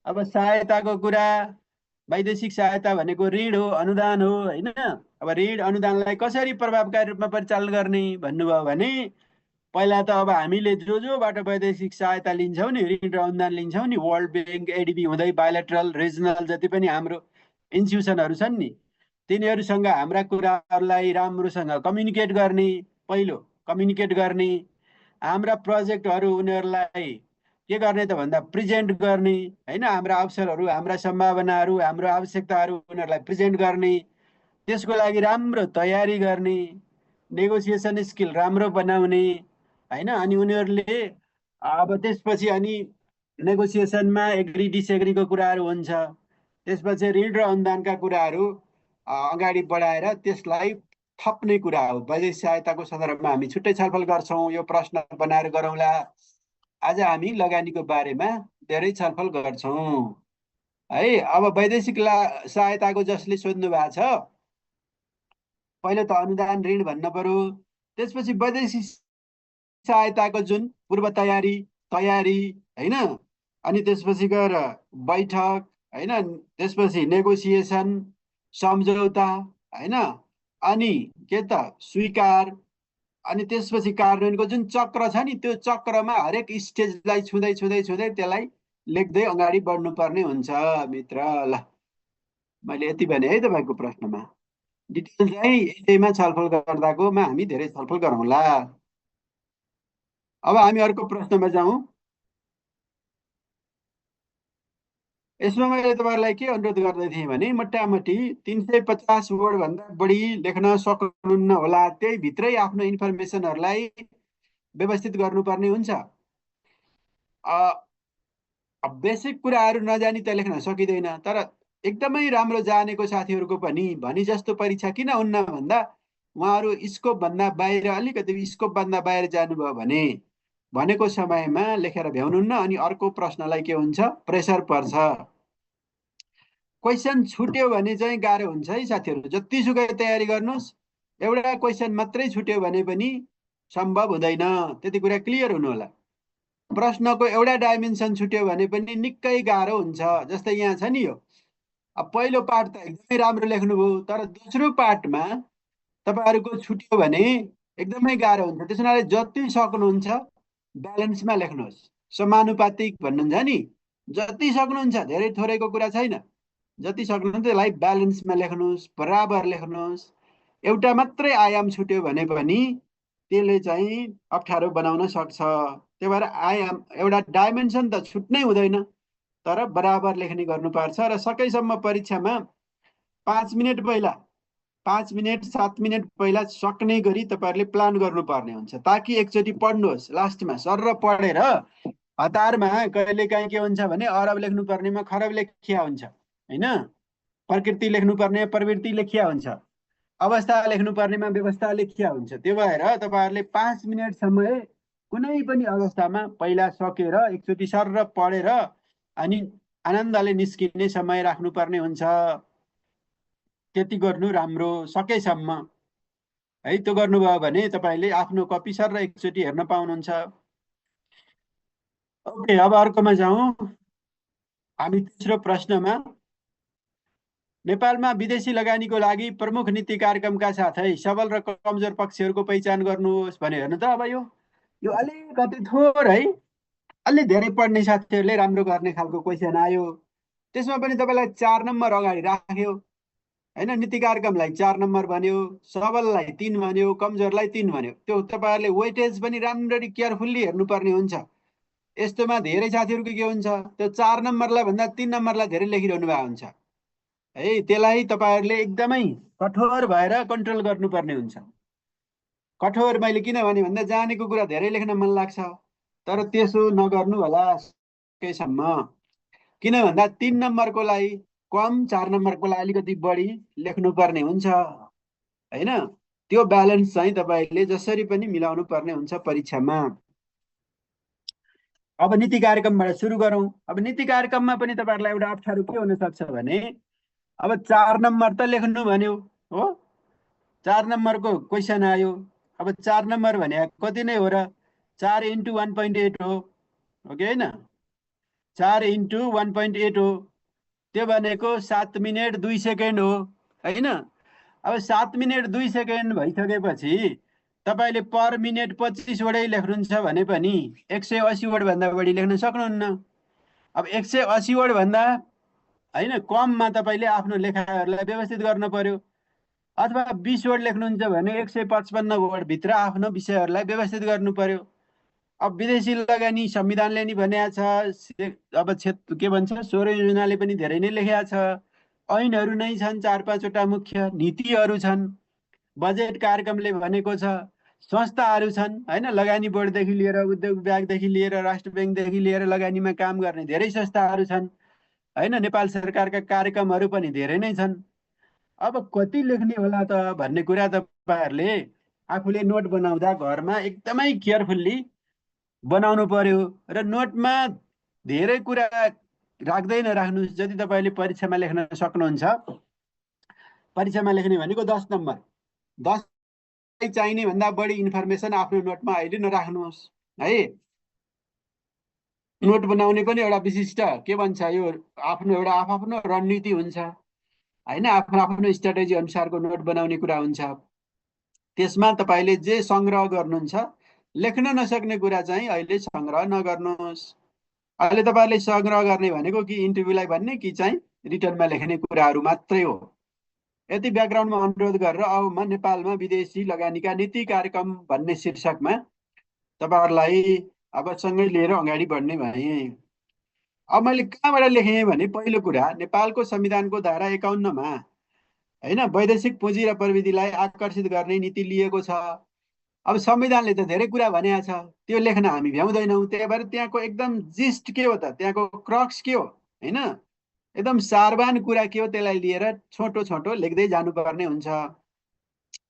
अब सहायताको कुरा, वैदेशिक सहायता भनेको ऋण हो, अनुदान हो होइन। अब ऋण अनुदानलाई कसरी प्रभावकारी रूपमा परिचालन गर्ने भन्नुभयो भने पहिला त अब हामीले जोबाट वैदेशिक सहायता लिन्छौँ नि, ऋण र अनुदान लिन्छौँ नि, वर्ल्ड ब्याङ्क, एडिबी हुँदै बायोलेटरल, रिजनल जति पनि हाम्रो इन्स्टिट्युसनहरू छन् नि, तिनीहरूसँग हाम्रा कुराहरूलाई राम्रोसँग कम्युनिकेट गर्ने, पहिलो कम्युनिकेट गर्ने, हाम्रा प्रोजेक्टहरू उनीहरूलाई के गर्ने त भन्दा प्रेजेन्ट गर्ने होइन। हाम्रा अवसरहरू, हाम्रा सम्भावनाहरू, हाम्रो आवश्यकताहरू उनीहरूलाई प्रेजेन्ट गर्ने, त्यसको लागि राम्रो तयारी गर्ने, नेगोसिएसन स्किल राम्रो बनाउने होइन। अनि उनीहरूले अब त्यसपछि अनि नेगोसिएसनमा एग्री डिसएग्रीको कुराहरू हुन्छ, त्यसपछि ऋण र अनुदानका कुराहरू अगाडि बढाएर त्यसलाई थप्ने कुरा हो। वैदेशिक सहायताको सन्दर्भमा हामी छुट्टै छलफल गर्छौँ, यो प्रश्न बनाएर गरौँला। आज हामी लगानीको बारेमा धेरै छलफल गर्छौँ है। अब वैदेशिक सहायताको जसले सोध्नु भएको छ, पहिलो त अनुदान ऋण भन्न पर्यो, त्यसपछि वैदेशिक सहायताको जुन पूर्व तयारी होइन, अनि त्यसपछि गएर बैठक होइन, त्यसपछि नेगोसिएसन, सम्झौता होइन, अनि के त स्वीकार, अनि त्यसपछि कार्यान्वयनको जुन चक्र छ नि, त्यो चक्रमा हरेक स्टेजलाई छुँदै छुँदै छुँदै त्यसलाई लेख्दै अगाडि बढ्नुपर्ने हुन्छ मित्र। ल मैले यति भने है तपाईँको प्रश्नमा। डिटेल चाहिँ यसैमा छलफल गर्दाकोमा हामी धेरै छलफल गरौँला। अब हामी अर्को प्रश्नमा जाउँ। यसमा मैले तपाईँहरूलाई के अनुरोध गर्दै थिएँ भने मोटामोटी 350 वर्डभन्दा बढी लेख्न सक्नुहुन्न होला। त्यही भित्रै आफ्नो इन्फर्मेसनहरूलाई व्यवस्थित गर्नुपर्ने हुन्छ। अब बेसिक कुराहरू नजानी त लेख्न सकिँदैन, तर एकदमै राम्रो जानेको साथीहरूको पनि भनी जस्तो परीक्षा किन हुन्न भन्दा उहाँहरू स्कोपभन्दा बाहिर, अलिकति स्कोपभन्दा बाहिर जानुभयो भने भनेको समयमा लेखेर भ्याउनुहुन्न, अनि अर्को प्रश्नलाई के हुन्छ, प्रेसर पर्छ। क्वेसन छुट्यो भने चाहिँ गाह्रो हुन्छ है साथीहरू। जतिसुकै तयारी गर्नुहोस्, एउटा क्वेसन मात्रै छुट्यो भने पनि सम्भव हुँदैन। त्यति कुरा क्लियर हुनु होला। प्रश्नको एउटा डाइमेन्सन छुट्यो भने पनि निकै गाह्रो हुन्छ। जस्तै यहाँ छ नि, यो अब पहिलो पार्ट त एकदमै राम्रो लेख्नुभयो, तर दोस्रो पार्टमा तपाईँहरूको छुट्यो भने एकदमै गाह्रो हुन्छ। त्यस हुनाले जति सक्नुहुन्छ ब्यालेन्समा लेख्नुहोस्। समानुपातिक भन्नुहुन्छ नि, जति सक्नुहुन्छ, धेरै थोरैको कुरा छैन, जति सक्नुहुन्छ त्यसलाई ब्यालेन्समा लेख्नुहोस्, बराबर लेख्नुहोस्। एउटा मात्रै आयाम छुट्यो भने पनि त्यसले चाहिँ अप्ठ्यारो बनाउन सक्छ। त्यही भएर आयाम एउटा डाइमेन्सन त छुट्नै हुँदैन, तर बराबर लेख्ने गर्नुपर्छ। र सकेसम्म परीक्षामा 5 मिनट पहिला, 5 मिनट 7 मिनट पहिला सक्ने गरी तपाईँहरूले प्लान गर्नुपर्ने हुन्छ, ताकि एकचोटि पढ्नुहोस्, लास्टमा सर पढेर हतारमा कहिलेकाहीँ के हुन्छ भने अरब लेख्नुपर्नेमा खरब लेखिया हुन्छ होइन, प्रकृति लेख्नुपर्ने प्रवृत्ति लेखिया हुन्छ, अवस्था लेख्नुपर्नेमा व्यवस्था लेखिया हुन्छ। त्यो भएर तपाईँहरूले 5 मिनट समय कुनै पनि अवस्थामा पहिला सकेर एकचोटि सर पढेर अनि आनन्दले निस्किने समय राख्नुपर्ने हुन्छ। त्यति गर्नु राम्रो सकेसम्म है। त्यो गर्नुभयो भने तपाईँले आफ्नो कपी सर एकचोटि हेर्न पाउनुहुन्छ। ओके, अब अर्कोमा जाउँ। हामी तेस्रो प्रश्नमा, नेपालमा विदेशी लगानीको लागि प्रमुख नीति कार्यक्रमका साथै सबल र कमजोर पक्षहरूको पहिचान गर्नुहोस् भने हेर्नु त। अब यो अलिकति थोर है, अलि धेरै पढ्ने साथीहरूले राम्रो गर्ने खालको क्वेसन आयो। त्यसमा पनि तपाईँलाई 4 नम्बर अगाडि राख्यो होइन। नीति कार्यक्रमलाई 4 नम्बर भन्यो, सबललाई 3 भन्यो, कमजोरलाई 3 भन्यो। त्यो तपाईँहरूले वेटेज पनि राम्ररी केयरफुल्ली हेर्नुपर्ने हुन्छ। यस्तोमा धेरै साथीहरूको के हुन्छ, त्यो 4 नम्बरलाई भन्दा 3 नम्बरलाई धेरै लेखिरहनु भएको हुन्छ है। त्यसलाई तपाईँहरूले एकदमै कठोर भएर कन्ट्रोल गर्नुपर्ने हुन्छ। कठोर मैले किन भने भन्दा जानेको कुरा धेरै लेख्न मन लाग्छ, तर त्यसो नगर्नु होला सकेसम्म। किन भन्दा 3 नम्बरको लागि कम, 4 नम्बरको लागि अलिकति बढी लेख्नुपर्ने हुन्छ होइन। त्यो ब्यालेन्स चाहिँ तपाईँले जसरी पनि मिलाउनु पर्ने हुन्छ परीक्षामा। अब नीति कार्यक्रमबाट सुरु गरौँ। अब नीति कार्यक्रममा पनि तपाईँहरूलाई एउटा अप्ठ्यारो के हुन सक्छ भने, अब 4 नम्बर त लेख्नु भन्यो हो, 4 नम्बरको क्वेसन आयो। अब 4 नम्बर भने कति नै हो र, 4 × 1.8 हो कि होइन, 4 × 1.8 हो। त्यो भनेको 7 मिनट 2 सेकेन्ड हो होइन। अब 7 मिनट 2 सेकेन्ड भइसकेपछि तपाईँले पर मिनट 25 वटै लेख्नुहुन्छ भने पनि 180 वर्डभन्दा बढी लेख्न सक्नुहुन्न। अब 180 वर्डभन्दा होइन कममा तपाईँले आफ्नो लेखाहरूलाई व्यवस्थित गर्न पर्यो। अथवा 20 वर्ड लेख्नुहुन्छ भने 155 वर्डभित्र आफ्नो विषयहरूलाई व्यवस्थित गर्नु पर्यो। अब विदेशी लगानी संविधानले नि भनेको छ, अब के भन्छ 16 योजनाले पनि धेरै नै लेखेको छ। ऐनहरू नै छन् 4-5 वटा मुख्य नीतिहरू छन्। बजेट कार्यक्रमले भनेको छ, संस्थाहरू छन् होइन, लगानी बोर्डदेखि लिएर उद्योग विभागदेखि लिएर राष्ट्र ब्याङ्कदेखि लिएर लगानीमा काम गर्ने धेरै संस्थाहरू छन् होइन। नेपाल सरकारका कार्यक्रमहरू पनि धेरै नै छन्। अब कति लेख्ने होला त भन्ने कुरा तपाईँहरूले आफूले नोट बनाउँदा घरमा एकदमै केयरफुल्ली बनाउनु पर्यो। र नोटमा धेरै कुरा राख्दै नराख्नुहोस्। जति तपाईँले परीक्षामा लेख्न सक्नुहुन्छ, परीक्षामा लेख्ने भनेको 10 नम्बर, 10 चाहिने भन्दा बढी इन्फर्मेसन आफ्नो नोटमा अहिले नराख्नुहोस् है। नोट बनाउने पनि एउटा विशिष्ट के भन्छ, यो आफ्नो एउटा आफ्नो रणनीति हुन्छ होइन। आफ्नो आफ्नो स्ट्राटेजी अनुसारको नोट बनाउने कुरा हुन्छ। त्यसमा तपाईँले जे सङ्ग्रह गर्नुहुन्छ, लेख्न नसक्ने कुरा चाहिँ अहिले सङ्ग्रह नगर्नुहोस्। अहिले तपाईँहरूले सङ्ग्रह गर्ने भनेको कि इन्टरभ्यूलाई भन्ने कि चाहिँ रिटर्नमा लेख्ने कुराहरू मात्रै हो। यति ब्याकग्राउन्डमा अनुरोध गरेर अब म नेपालमा विदेशी लगानीका नीति कार्यक्रम भन्ने शीर्षकमा तपाईँहरूलाई अब सँगै लिएर अगाडि बढ्ने भएँ। अब मैले कहाँबाट लेखेँ भने, पहिलो कुरा नेपालको संविधानको धारा 51मा होइन वैदेशिक पुँजी र प्रविधिलाई आकर्षित गर्ने नीति लिएको छ। अब संविधानले त धेरै कुरा भनेको छ, त्यो लेख्न हामी भ्याउँदैनौँ। त्यही भएर त्यहाँको एकदम जिस्ट के हो त, त्यहाँको क्रक्स के हो, होइन, एकदम सारवान कुरा के हो, त्यसलाई लिएर छोटो छोटो लेख्दै जानुपर्ने हुन्छ।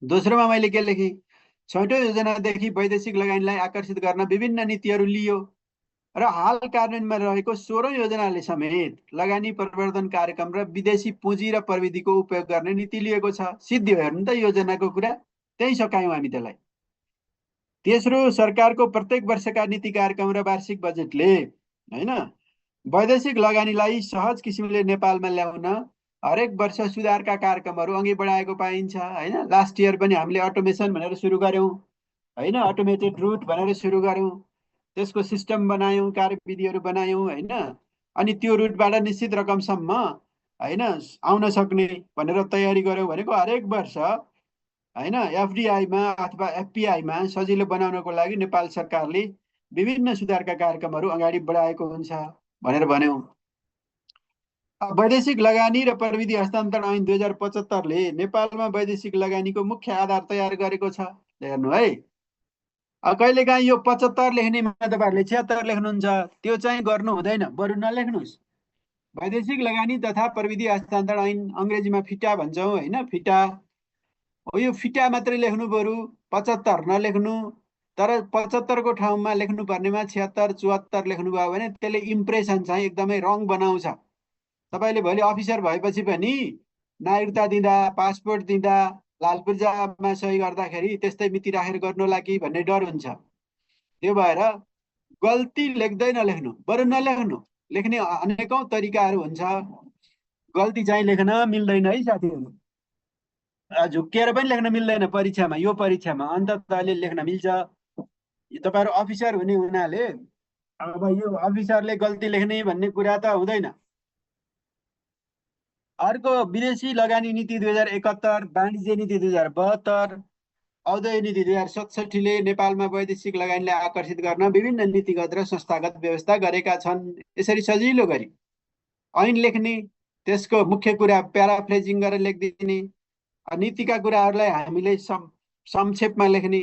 दोस्रोमा मैले के लेखेँ, 6औं योजनादेखि वैदेशिक लगानीलाई आकर्षित गर्न विभिन्न नीतिहरू लियो र हाल कार्यान्वयनमा रहेको 16औं योजनाले समेत लगानी प्रवर्धन कार्यक्रम र विदेशी पुँजी र प्रविधिको उपयोग गर्ने नीति लिएको छ। सिद्धि हेर्नु त योजनाको कुरा, त्यही सकायौँ हामी त्यसलाई। तेस्रो, सरकारको प्रत्येक वर्षका नीति कार्यक्रम र वार्षिक बजेटले, होइन, वैदेशिक लगानीलाई सहज किसिमले नेपालमा ल्याउन हरेक वर्ष सुधारका कार्यक्रमहरू अघि बढाएको पाइन्छ, होइन। लास्ट इयर पनि हामीले अटोमेसन भनेर सुरु गऱ्यौँ, होइन, अटोमेटेड रुट भनेर सुरु गऱ्यौँ, त्यसको सिस्टम बनायौँ, कार्यविधिहरू बनायौँ, होइन। अनि त्यो रुटबाट निश्चित रकमसम्म, होइन, आउन सक्ने भनेर तयारी गऱ्यौँ भनेको हरेक वर्ष, होइन, एफडिआईमा अथवा एफपिआईमा सजिलो बनाउनको लागि नेपाल सरकारले विभिन्न सुधारका कार्यक्रमहरू अगाडि बढाएको हुन्छ भनेर भन्यौँ। वैदेशिक लगानी र प्रविधि हस्तान्तरण ऐन 2075ले नेपालमा वैदेशिक लगानीको मुख्य आधार तयार गरेको छ। हेर्नु है, कहिलेकाहीँ यो 75 लेख्नेमा तपाईँहरूले 76 लेख्नुहुन्छ, त्यो चाहिँ गर्नु हुँदैन, बरु नलेख्नुहोस्। वैदेशिक लगानी तथा प्रविधि हस्तान्तरण ऐन, अङ्ग्रेजीमा फिटा भन्छौँ, होइन, फिटा हो। यो फिटा मात्रै लेख्नु, बरु 75 नलेख्नु। तर 75 को ठाउँमा लेख्नुपर्नेमा 76 74 लेख्नुभयो भने त्यसले इम्प्रेसन चाहिँ एकदमै रङ बनाउँछ। तपाईँले भोलि अफिसर भएपछि पनि नागरिकता दिँदा, पासपोर्ट दिँदा, लाल पूर्जामा सही गर्दाखेरि त्यस्तै मिति राखेर गर्नु होला कि भन्ने डर हुन्छ। त्यो भएर गल्ती लेख्दै नलेख्नु, बरु नलेख्नु। लेख्ने अनेकौँ तरिकाहरू हुन्छ, गल्ती चाहिँ लेख्न मिल्दैन है साथीहरू। झुक्किएर पनि लेख्न मिल्दैन परीक्षामा। यो परीक्षामा अन्ततले लेख्न मिल्छ। तपाईँहरू अफिसर हुने हुनाले अब यो अफिसरले गल्ती लेख्ने भन्ने कुरा त हुँदैन। अर्को, विदेशी लगानी नीति 2071, वाणिज्य नीति 2072, औद्योगिक नीति 2067ले नेपालमा वैदेशिक लगानीलाई आकर्षित गर्न विभिन्न नीतिगत र संस्थागत व्यवस्था गरेका छन्। यसरी सजिलो गरी ऐन लेख्ने, त्यसको मुख्य कुरा प्याराफ्रेजिङ गरेर लेखिदिने, नीतिका कुराहरूलाई हामीले संक्षेपमा लेख्ने।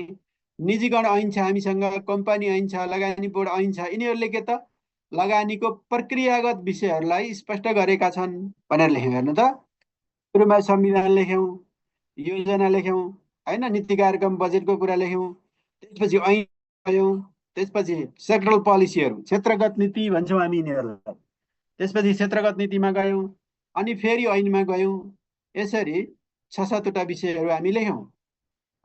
निजीकरण ऐन छ हामीसँग, कम्पनी ऐन छ, लगानी बोर्ड ऐन छ। यिनीहरूले के त लगानीको प्रक्रियागत विषयहरूलाई स्पष्ट गरेका छन् भनेर लेख्यौँ। हेर्नु त, सुरुमा संविधान लेख्यौँ, योजना लेख्यौँ, होइन, नीति कार्यक्रम बजेटको कुरा लेख्यौँ, त्यसपछि ऐन गयौँ, त्यसपछि सेक्टरल पोलिसीहरू, क्षेत्रगत नीति भन्छौँ हामी यिनीहरूलाई, त्यसपछि क्षेत्रगत नीतिमा गयौँ, अनि फेरि ऐनमा गयौँ। यसरी 6-7वटा विषयहरू हामी लेख्यौँ।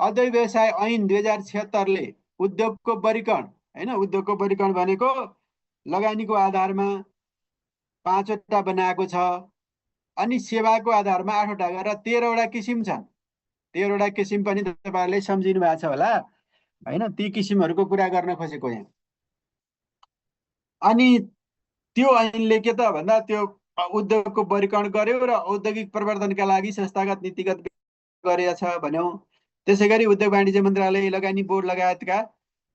औद्योगिक व्यवसाय ऐन 2076ले उद्योगको वर्गीकरण, होइन, उद्योगको वर्गीकरण भनेको लगानीको आधारमा 5वटा बनाएको छ, अनि सेवाको आधारमा 8वटा गरेर 13वटा किसिम छन्। 13वटा किसिम पनि तपाईँहरूले सम्झिनु भएको छ होला, होइन। ती किसिमहरूको कुरा गर्न खोजेको यहाँ। अनि त्यो ऐनले के त भन्दा त्यो उद्योगको वर्गीकरण गर्यो र औद्योगिक प्रवर्धनका लागि संस्थागत नीतिगत गरेको छ भन्यौँ। त्यसै गरी उद्योग वाणिज्य मन्त्रालय, लगानी बोर्ड लगायतका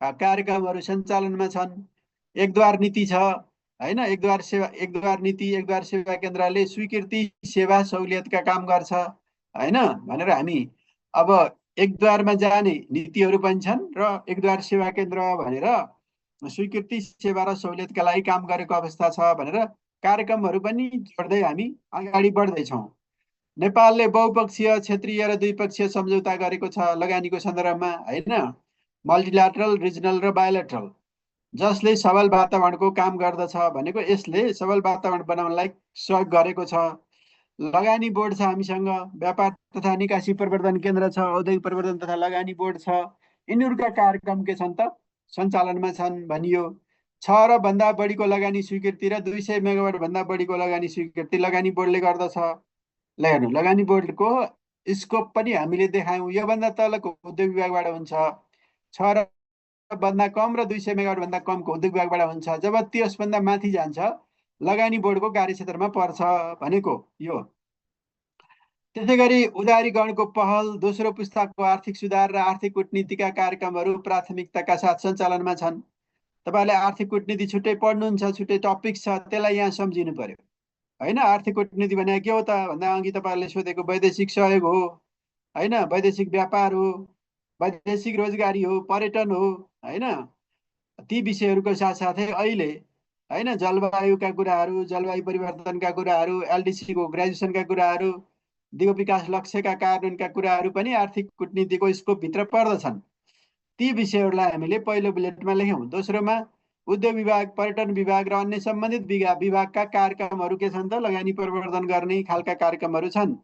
कार्यक्रमहरू सञ्चालनमा छन्। एकद्वार नीति छ, होइन, एकद्वार सेवा, एकद्वार नीति, एकद्वार सेवा केन्द्रले स्वीकृति सेवा सहुलियतका काम गर्छ, होइन, भनेर हामी अब एकद्वारमा जाने नीतिहरू पनि छन् र एकद्वार सेवा केन्द्र भनेर स्वीकृति सेवा र सहुलियतका लागि काम गरेको अवस्था छ भनेर कार्यक्रमहरू पनि जोड्दै हामी अगाडि बढ्दैछौँ। नेपालले बहुपक्षीय, क्षेत्रीय र द्विपक्षीय सम्झौता गरेको छ लगानीको सन्दर्भमा, होइन, मल्टिल्याटरल, रिजनल र बायोलेटरल, जसले सबल वातावरणको काम गर्दछ भनेको यसले सबल वातावरण बनाउनलाई सहयोग गरेको छ। लगानी बोर्ड छ हामीसँग, व्यापार तथा निकासी प्रवर्धन केन्द्र छ, औद्योगिक प्रवर्धन तथा लगानी बोर्ड छ। यिनीहरूका कार्यक्रम के छन् त, सञ्चालनमा छन् भनियो। 6 र भन्दा बढीको लगानी स्वीकृति र 200 मेगावाट भन्दा बढीको लगानी स्वीकृति लगानी बोर्डले गर्दछ। ल हेर्नु, लगानी बोर्डको स्कोप पनि हामीले देखायौँ। योभन्दा तलको उद्योग विभागबाट हुन्छ, 6 र भन्दा कम र 200 मेगावाट भन्दा कमको उद्योग विभागबाट हुन्छ। जब त्यसभन्दा माथि जान्छ लगानी बोर्डको कार्यक्षेत्रमा पर्छ भनेको यो। त्यसै गरी उदारीकरणको पहल, दोस्रो पुस्ताको आर्थिक सुधार र आर्थिक कूटनीतिका कार्यक्रमहरू प्राथमिकताका साथ सञ्चालनमा छन्। तपाईँहरूले आर्थिक कूटनीति छुट्टै पढ्नुहुन्छ, छुट्टै टपिक छ, त्यसलाई यहाँ सम्झिनु पर्यो, होइन। आर्थिक कूटनीति भनेको के हो त भन्दा अघि तपाईँहरूले सोधेको वैदेशिक सहयोग हो, होइन, वैदेशिक व्यापार हो, वैदेशिक रोजगारी हो, पर्यटन हो, होइन, ती विषयहरूको साथसाथै अहिले होइन जलवायुका कुराहरू, जलवायु परिवर्तनका कुराहरू, एलडिसीको ग्रेजुएसनका कुराहरू, दिगो विकास लक्ष्यका कार्यान्वयनका कुराहरू पनि आर्थिक कूटनीतिको स्कोपभित्र पर्दछन्। ती विषयहरूलाई हामीले पहिलो बुलेटमा लेख्यौँ। दोस्रोमा उद्योग विभाग, पर्यटन विभाग र अन्य सम्बन्धित विभागका कार्यक्रमहरू के छन् त, लगानी प्रवर्धन गर्ने खालका कार्यक्रमहरू छन्।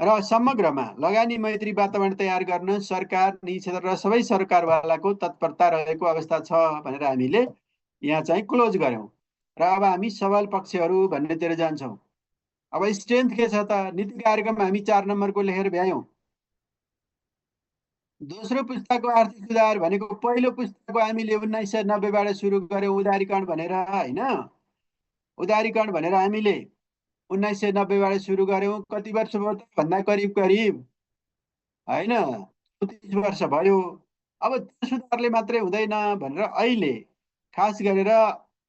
र समग्रमा लगानी मैत्री वातावरण तयार गर्न सरकार, निजी क्षेत्र र सबै सरकारवालाको तत्परता रहेको अवस्था छ भनेर हामीले यहाँ चाहिँ क्लोज गऱ्यौँ। र अब हामी सबल पक्षहरू भन्नेतिर जान्छौँ। अब स्ट्रेन्थ के छ त, नीति कार्यक्रम हामी 4 नम्बरको लेखेर भ्यायौँ। दोस्रो पुस्ताको आर्थिक सुधार भनेको पहिलो पुस्ताको हामीले 1990बाट सुरु गऱ्यौँ उदारीकरण भनेर, होइन, उदारीकरण भनेर हामीले 1990बाट सुरु गऱ्यौँ। कति वर्ष भयो त भन्दा करिब करिब, होइन, 34 वर्ष भयो। अब त्यो सुधारले मात्रै हुँदैन भनेर अहिले खास गरेर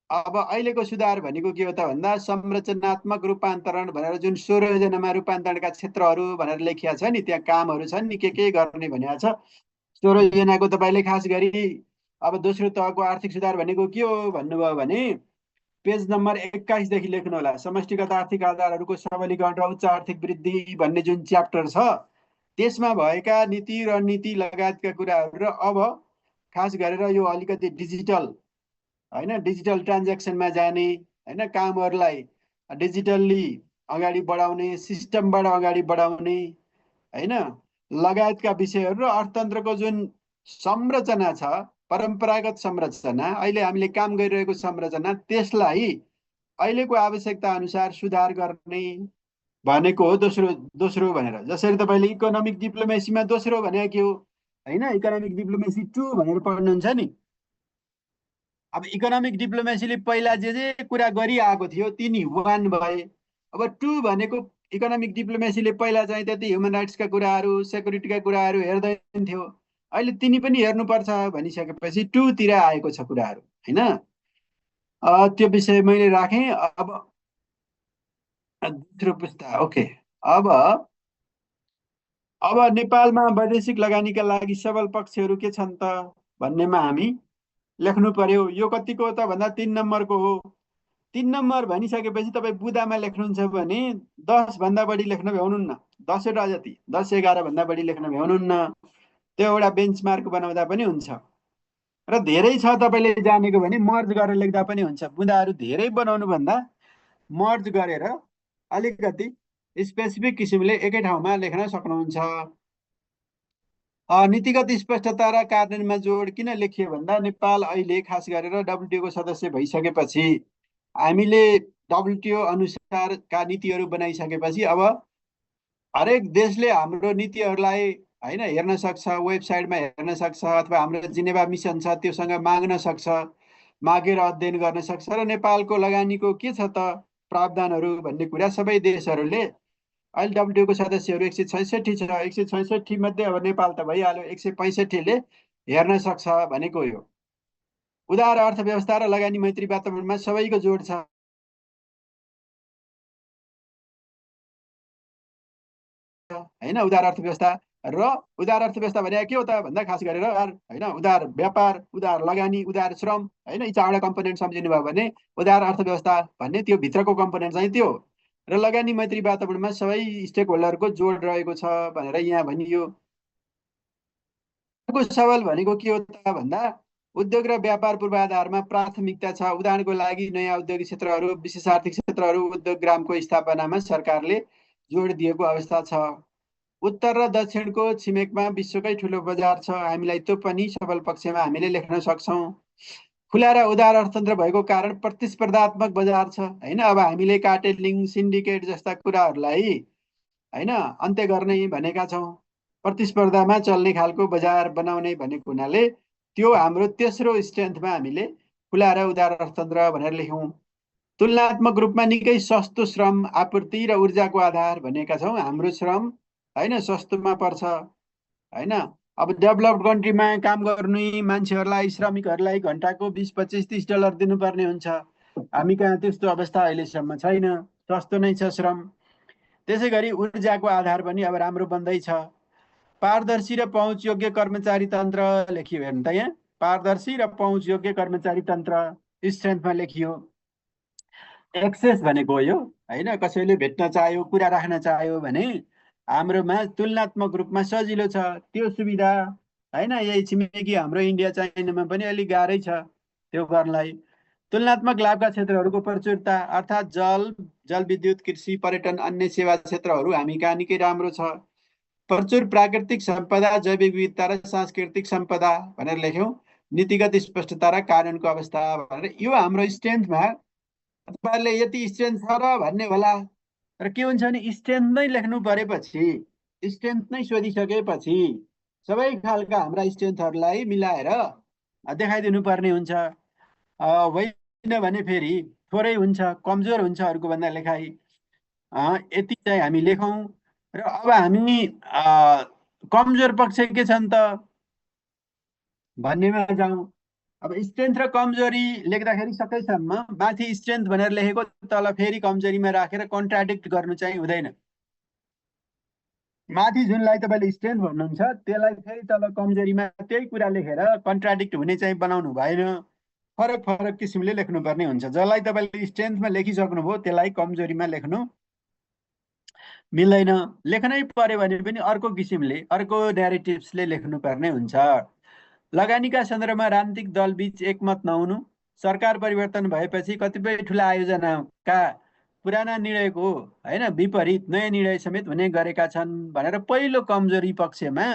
अब अहिलेको सुधार भनेको के हो त भन्दा संरचनात्मक रूपान्तरण भनेर जुन 16 योजनामा रूपान्तरणका क्षेत्रहरू भनेर लेखिया छ नि, त्यहाँ कामहरू छन् नि, के गर्ने भनेको छ 16 योजनाको। तपाईँले खास गरी अब दोस्रो तहको आर्थिक सुधार भनेको के हो भन्नुभयो भने पेज नम्बर 21देखि लेख्नु होला। समष्टिगत आर्थिक आधारहरूको सबलीकरण र उच्च आर्थिक वृद्धि भन्ने जुन च्याप्टर छ त्यसमा भएका नीति रणनीति लगायतका कुराहरू र अब खास गरेर यो अलिकति डिजिटल, होइन, डिजिटल ट्रान्ज्याक्सनमा जाने, होइन, कामहरूलाई डिजिटल्ली अगाडि बढाउने, सिस्टमबाट अगाडि बढाउने, होइन, लगायतका विषयहरू र अर्थतन्त्रको जुन संरचना छ, परम्परागत संरचना, अहिले हामीले काम गरिरहेको संरचना, त्यसलाई अहिलेको आवश्यकता अनुसार सुधार गर्ने भनेको हो दोस्रो दोस्रो भनेर। जसरी तपाईँले इकोनोमिक डिप्लोमेसीमा दोस्रो भनेको के हो, होइन, इकोनोमिक डिप्लोमेसी 2 भनेर पढ्नुहुन्छ नि। अब इकोनोमिक डिप्लोमेसीले पहिला जे कुरा गरिआएको थियो तिनी 1 भए। अब 2 भनेको इकोनोमिक डिप्लोमेसीले पहिला चाहिँ त्यति ह्युमन राइट्सका कुराहरू, सेक्युरिटीका कुराहरू हेर्दैन थियो, अहिले तिनी पनि हेर्नुपर्छ भनिसकेपछि 2 तिर आएको छ कुराहरू, होइन। त्यो विषय मैले राखेँ। अब दोस्रो पुस्ता, ओके। अब अब नेपालमा वैदेशिक लगानीका लागि सबल पक्षहरू के छन् त भन्नेमा हामी लेख्नु पर्यो। यो कतिको हो त भन्दा 3 नम्बरको हो। 3 नम्बर भनिसकेपछि तपाईँ बुदामा लेख्नुहुन्छ भने 10 भन्दा बढी लेख्न भ्याउनुहुन्न, 10वटा जति, 10-11 भन्दा बढी लेख्न भ्याउनुहुन्न। त्यो एउटा बेन्चमार्क बनाउँदा पनि हुन्छ। र धेरै छ तपाईँले जानेको भने मर्ज गरेर लेख्दा पनि हुन्छ। बुदाहरू धेरै बनाउनु भन्दा मर्ज गरेर अलिकति स्पेसिफिक किसिमले एकै ठाउँमा लेख्न सक्नुहुन्छ। नीतिगत स्पष्टता र कार्यान्वयनमा जोड किन लेखियो भन्दा नेपाल अहिले खास गरेर डब्लुटिओको सदस्य भइसकेपछि हामीले डब्लुटिओ अनुसारका नीतिहरू बनाइसकेपछि अब हरेक देशले हाम्रो नीतिहरूलाई, होइन, हेर्न सक्छ, वेबसाइटमा हेर्न सक्छ, अथवा हाम्रो जिनेभा मिसन छ त्योसँग माग्न सक्छ, मागेर अध्ययन गर्न सक्छ। र नेपालको लगानीको के छ त प्रावधानहरू भन्ने कुरा सबै देशहरूले, अहिले डब्लुटिओको सदस्यहरू 166 छ, 166 मध्ये अब नेपाल त भइहाल्यो, 165ले हेर्न सक्छ भनेको यो। उदार अर्थव्यवस्था र लगानी मैत्री वातावरणमा सबैको जोड छ, होइन। उदार अर्थव्यवस्था र उदार अर्थव्यवस्था भनेको के हो त भन्दा खास गरेर, होइन, उदार व्यापार, उदार लगानी, उदार श्रम, होइन, यी 4वटा कम्पोनेन्ट सम्झिनु भयो भने उदार अर्थव्यवस्था भन्ने त्यो भित्रको कम्पोनेन्ट चाहिँ त्यो। र लगानी मैत्री वातावरणमा सबै स्टेक होल्डरको जोड रहेको छ भनेर यहाँ भनियो। सबल भनेको के हो त भन्दा उद्योग र व्यापार पूर्वाधारमा प्राथमिकता छ। उदाहरणको लागि नयाँ उद्योगिक क्षेत्रहरू, विशेष आर्थिक क्षेत्रहरू, उद्योग ग्रामको स्थापनामा सरकारले जोड दिएको अवस्था छ। उत्तर र दक्षिणको छिमेकमा विश्वकै ठुलो बजार छ, हामीलाई त्यो पनि सबल पक्षमा हामीले लेख्न सक्छौँ। खुला र उदार अर्थतन्त्र भएको कारण प्रतिस्पर्धात्मक बजार छ, होइन। अब हामीले कार्टेलिङ, सिन्डिकेट जस्ता कुराहरूलाई, होइन, अन्त्य गर्ने भनेका छौँ। प्रतिस्पर्धामा चल्ने खालको बजार बनाउने भनेको हुनाले त्यो हाम्रो तेस्रो स्ट्रेन्थमा हामीले खुला र उदार अर्थतन्त्र भनेर लेख्यौँ। तुलनात्मक रूपमा निकै सस्तो श्रम आपूर्ति र ऊर्जाको आधार भनेका छौँ। हाम्रो श्रम, होइन, सस्तोमा पर्छ, होइन। अब डेभलप्ड कन्ट्रीमा काम गर्ने मान्छेहरूलाई, श्रमिकहरूलाई घन्टाको 20, 25, $30 दिनुपर्ने हुन्छ। हामी कहाँ त्यस्तो अवस्था अहिलेसम्म छैन, सस्तो नै छ श्रम। त्यसै गरी ऊर्जाको आधार पनि अब राम्रो बन्दैछ। पारदर्शी र पहुँचयोग्य कर्मचारी तन्त्र लेखियो हेर्नु त यहाँ, पारदर्शी र पहुँचयोग्य कर्मचारी तन्त्र स्ट्रेन्थमा लेखियो। एक्सेस भनेको हो यो, होइन? कसैले भेट्न चाह्यो, कुरा राख्न चाह्यो भने हाम्रोमा तुलनात्मक रूपमा सजिलो छ त्यो सुविधा, होइन? यही छिमेकी हाम्रो इन्डिया चाइनामा पनि अलिक गाह्रै छ त्यो गर्नलाई। तुलनात्मक लाभका क्षेत्रहरूको प्रचुरता, अर्थात् जलविद्युत, कृषि, पर्यटन, अन्य सेवा क्षेत्रहरू हामी कहाँ निकै राम्रो छ। प्रचुर प्राकृतिक सम्पदा, जैविक विविधता र सांस्कृतिक सम्पदा भनेर लेख्यौँ। नीतिगत स्पष्टता र कानुनको अवस्था भनेर यो हाम्रो स्ट्रेन्थमा तपाईँहरूले यति स्ट्रेन्थ छ र भन्ने होला। र के हुन्छ भने स्ट्रेन्थ नै लेख्नु परेपछि, स्ट्रेन्थ नै सोधिसकेपछि सबै खालका हाम्रा स्ट्रेन्थहरूलाई मिलाएर देखाइदिनु पर्ने हुन्छ। होइन भने फेरि थोरै हुन्छ, कमजोर हुन्छ अरूको भन्दा लेखाइ। यति चाहिँ हामी लेखौँ। र अब हामी कमजोर पक्ष के छन् त भन्नेमा जाउँ। अब स्ट्रेन्थ र कमजोरी लेख्दाखेरि सकेसम्म माथि स्ट्रेन्थ भनेर लेखेको तल फेरि कमजोरीमा राखेर कन्ट्राडिक्ट गर्नु चाहिँ हुँदैन। माथि जुनलाई तपाईँले स्ट्रेन्थ भन्नुहुन्छ त्यसलाई फेरि तल कमजोरीमा त्यही कुरा लेखेर कन्ट्राडिक्ट हुने चाहिँ बनाउनु भएन। फरक फरक किसिमले लेख्नुपर्ने हुन्छ। जसलाई तपाईँले स्ट्रेन्थमा लेखिसक्नुभयो त्यसलाई कमजोरीमा लेख्नु मिल्दैन। लेख्नै पर्यो भने पनि अर्को किसिमले, अर्को न्यारेटिभ्सले लेख्नुपर्ने हुन्छ। लगानीका सन्दर्भमा राजनीतिक दलबीच एकमत नहुनु, सरकार परिवर्तन भएपछि कतिपय ठुला आयोजनाका पुराना निर्णयको, होइन, विपरीत नयाँ निर्णय समेत हुने गरेका छन् भनेर पहिलो कमजोरी पक्षमा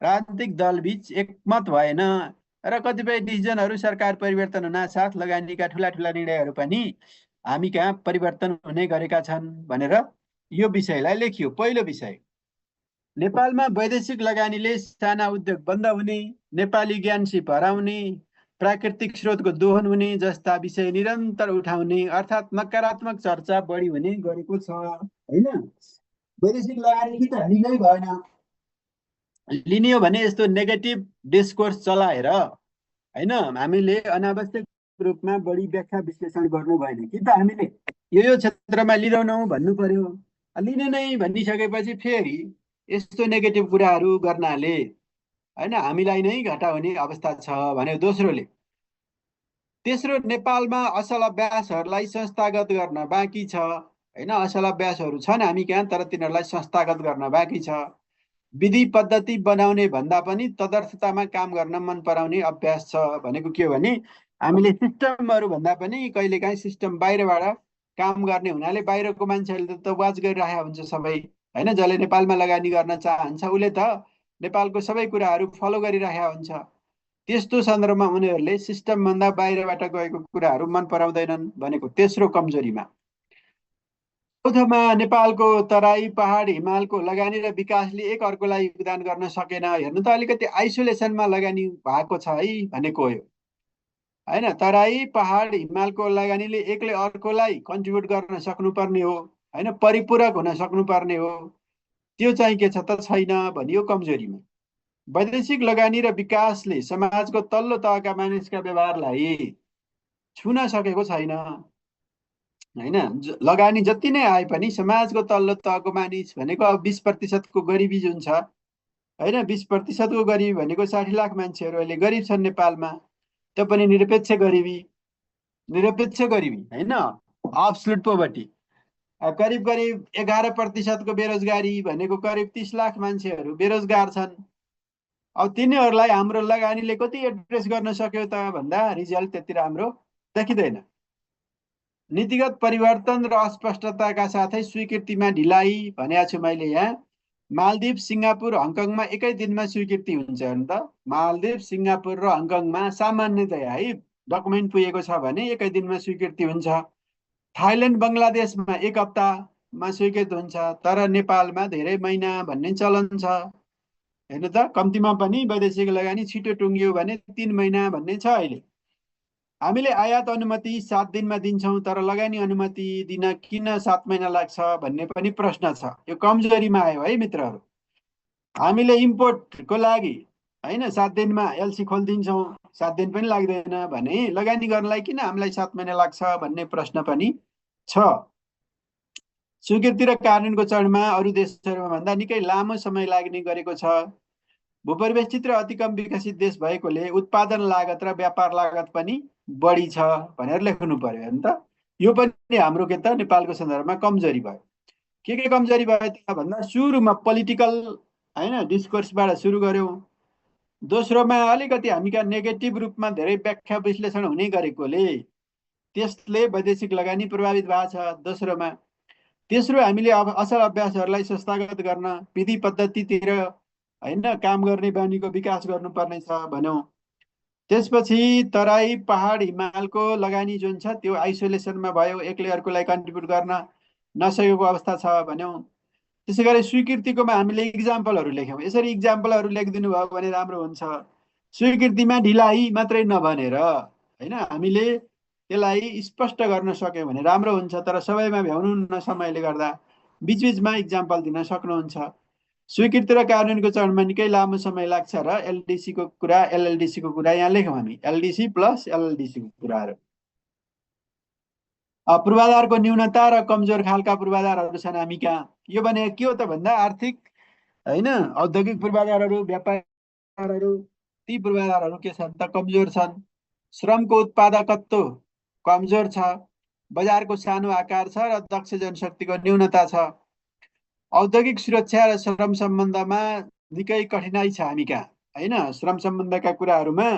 राजनीतिक दलबीच एकमत भएन र कतिपय डिसिजनहरू सरकार परिवर्तन हुनासाथ लगानीका ठुला ठुला निर्णयहरू पनि हामी कहाँ परिवर्तन हुने गरेका छन् भनेर यो विषयलाई लेखियो। पहिलो विषय, नेपालमा वैदेशिक लगानीले साना उद्योग बन्द हुने, नेपाली ज्ञान सिप हराउने, प्राकृतिक स्रोतको दोहन हुने जस्ता विषय निरन्तर उठाउने, अर्थात् नकारात्मक चर्चा बढी हुने गरेको छ, होइन? वैदेशिक लगानी कि त लिनै भएन, लिने हो भने यस्तो नेगेटिभ डिस्कोर्स चलाएर, होइन, हामीले अनावश्यक रूपमा बढी व्याख्या विश्लेषण गर्नु भएन कि त हामीले यो क्षेत्रमा लिँदैनौँ भन्नु पर्यो। लिने नै भनिसकेपछि फेरि यस्तो नेगेटिभ कुराहरू गर्नाले, होइन, हामीलाई नै घाटा हुने अवस्था छ भने दोस्रोले। तेस्रो, नेपालमा असल अभ्यासहरूलाई संस्थागत गर्न बाँकी छ, होइन? असल अभ्यासहरू छन् हामी कहाँ, तर तिनीहरूलाई संस्थागत गर्न बाँकी छ। विधि पद्धति बनाउने भन्दा पनि तदर्थतामा काम गर्न मन पराउने अभ्यास छ भनेको के हो भने हामीले सिस्टमहरू भन्दा पनि कहिलेकाहीँ सिस्टम बाहिरबाट काम गर्ने हुनाले बाहिरको मान्छेहरूले त वाच गरिरहेको हुन्छ सबै, होइन? जसले नेपालमा लगानी गर्न चाहन्छ उसले त नेपालको सबै कुराहरू फलो गरिरहेको हुन्छ। त्यस्तो सन्दर्भमा उनीहरूले सिस्टमभन्दा बाहिरबाट गएको कुराहरू मन पराउँदैनन् भनेको तेस्रो कमजोरीमा। चौथोमा, नेपालको तराई, पहाड, हिमालको लगानी र विकासले एक अर्कोलाई योगदान गर्न सकेन। हेर्नु त अलिकति आइसोलेसनमा लगानी भएको छ है भनेको हो, होइन? तराई, पहाड, हिमालको लगानीले एकले अर्कोलाई कन्ट्रिब्युट गर्न सक्नुपर्ने हो, होइन? परिपूरक हुन सक्नुपर्ने हो। त्यो चाहिँ के छ त छैन भनियो कमजोरीमा। वैदेशिक लगानी र विकासले समाजको तल्लो तहका मानिसका व्यवहारलाई छुन सकेको छैन, होइन? लगानी जति नै आए पनि समाजको तल्लो तहको मानिस भनेको अब 20% गरिबी जुन छ, होइन? 20% गरिबी भनेको 60 लाख मान्छेहरू अहिले गरिब छन् नेपालमा। त्यो पनि निरपेक्ष गरिबी, होइन? Absolute poverty. करिब करिब 11% बेरोजगारी भनेको करिब 30 लाख मान्छेहरू बेरोजगार छन्। अब तिनीहरूलाई हाम्रो लगानीले कति एड्रेस गर्न सक्यो त भन्दा रिजल्ट त्यति राम्रो देखिँदैन। नीतिगत परिवर्तन र अस्पष्टताका साथै स्वीकृतिमा ढिलाइ भनेको छु मैले यहाँ। मालदिव, सिङ्गापुर, हङकङमा एकै दिनमा स्वीकृति हुन्छ। हेर्नु त, मालदिव, सिङ्गापुर र हङकङमा सामान्यतया है डकुमेन्ट पुगेको छ भने एकै दिनमा स्वीकृति हुन्छ। थाइल्यान्ड, बङ्गलादेशमा 1 हप्तामा स्वीकृत हुन्छ, तर नेपालमा धेरै महिना भन्ने चलन छ। हेर्नु त, कम्तीमा पनि वैदेशिक लगानी छिटो टुङ्गियो भने 3 महिना भन्ने छ अहिले। हामीले आयात अनुमति 7 दिनमा दिन्छौँ, तर लगानी अनुमति दिन किन 7 महिना लाग्छ भन्ने पनि प्रश्न छ। यो कमजोरीमा आयो है मित्रहरू। हामीले इम्पोर्टको लागि, होइन, 7 दिनमा एलसी खोलिदिन्छौँ, 7 दिन पनि लाग्दैन भने लगानी गर्नलाई किन हामीलाई 7 महिना लाग्छ भन्ने प्रश्न पनि छ। स्वीकृति र कार्यान्वयनको चरणमा अरू देशहरूमा भन्दा निकै लामो समय लाग्ने गरेको छ। भूपरिवेष्टित र अति कम विकसित देश भएकोले उत्पादन लागत र व्यापार लागत पनि बढी छ भनेर लेख्नु पर्यो हेर्नु त। यो पनि हाम्रो के त नेपालको सन्दर्भमा कमजोरी भयो। के कमजोरी भयो त भन्दा सुरुमा पोलिटिकल होइन डिस्कोर्सबाट सुरु गर्यौँ। दोस्रोमा अलिकति हामीका नेगेटिभ रूपमा धेरै व्याख्या विश्लेषण हुने गरेकोले त्यसले वैदेशिक लगानी प्रभावित भएको छ दोस्रोमा। तेस्रो हामीले अब असल अभ्यासहरूलाई संस्थागत गर्न विधि पद्धतितिर होइन काम गर्ने बानीको विकास गर्नुपर्ने छ भन्यौँ। त्यसपछि तराई पहाड हिमालको लगानी जुन छ त्यो आइसोलेसनमा भयो, एक्लै अर्कोलाई कन्ट्रिब्युट गर्न नसकेको अवस्था छ भन्यौँ। त्यसै गरी स्वीकृतिकोमा हामीले इक्जाम्पलहरू लेख्यौँ। यसरी इक्जाम्पलहरू लेखिदिनु भयो भने राम्रो हुन्छ। स्वीकृतिमा ढिलाइ मात्रै नभनेर होइन हामीले त्यसलाई स्पष्ट गर्न सक्यौँ भने राम्रो हुन्छ। तर सबैमा भ्याउनुहुन्न समयले गर्दा बिचबिचमा इक्जाम्पल दिन सक्नुहुन्छ। स्वीकृति र कार्यान्वयनको चरणमा निकै लामो समय लाग्छ र एलडिसीको कुरा एलएलडिसीको कुरा यहाँ लेख्यौँ हामी, एलडिसी प्लस एलएलडिसीको कुराहरू। पूर्वाधारको न्यूनता र कमजोर खालका पूर्वाधारहरू छन् हामी कहाँ। यो भने के हो त भन्दा आर्थिक होइन औद्योगिक पूर्वाधारहरू, व्यापारहरू, ती पूर्वाधारहरू के छन् त कमजोर छन्। श्रमको उत्पादकत्व कमजोर छ, बजारको सानो आकार छ र दक्ष जनशक्तिको न्यूनता छ। औद्योगिक सुरक्षा र श्रम सम्बन्धमा निकै कठिनाइ छ हामी कहाँ होइन। श्रम सम्बन्धका कुराहरूमा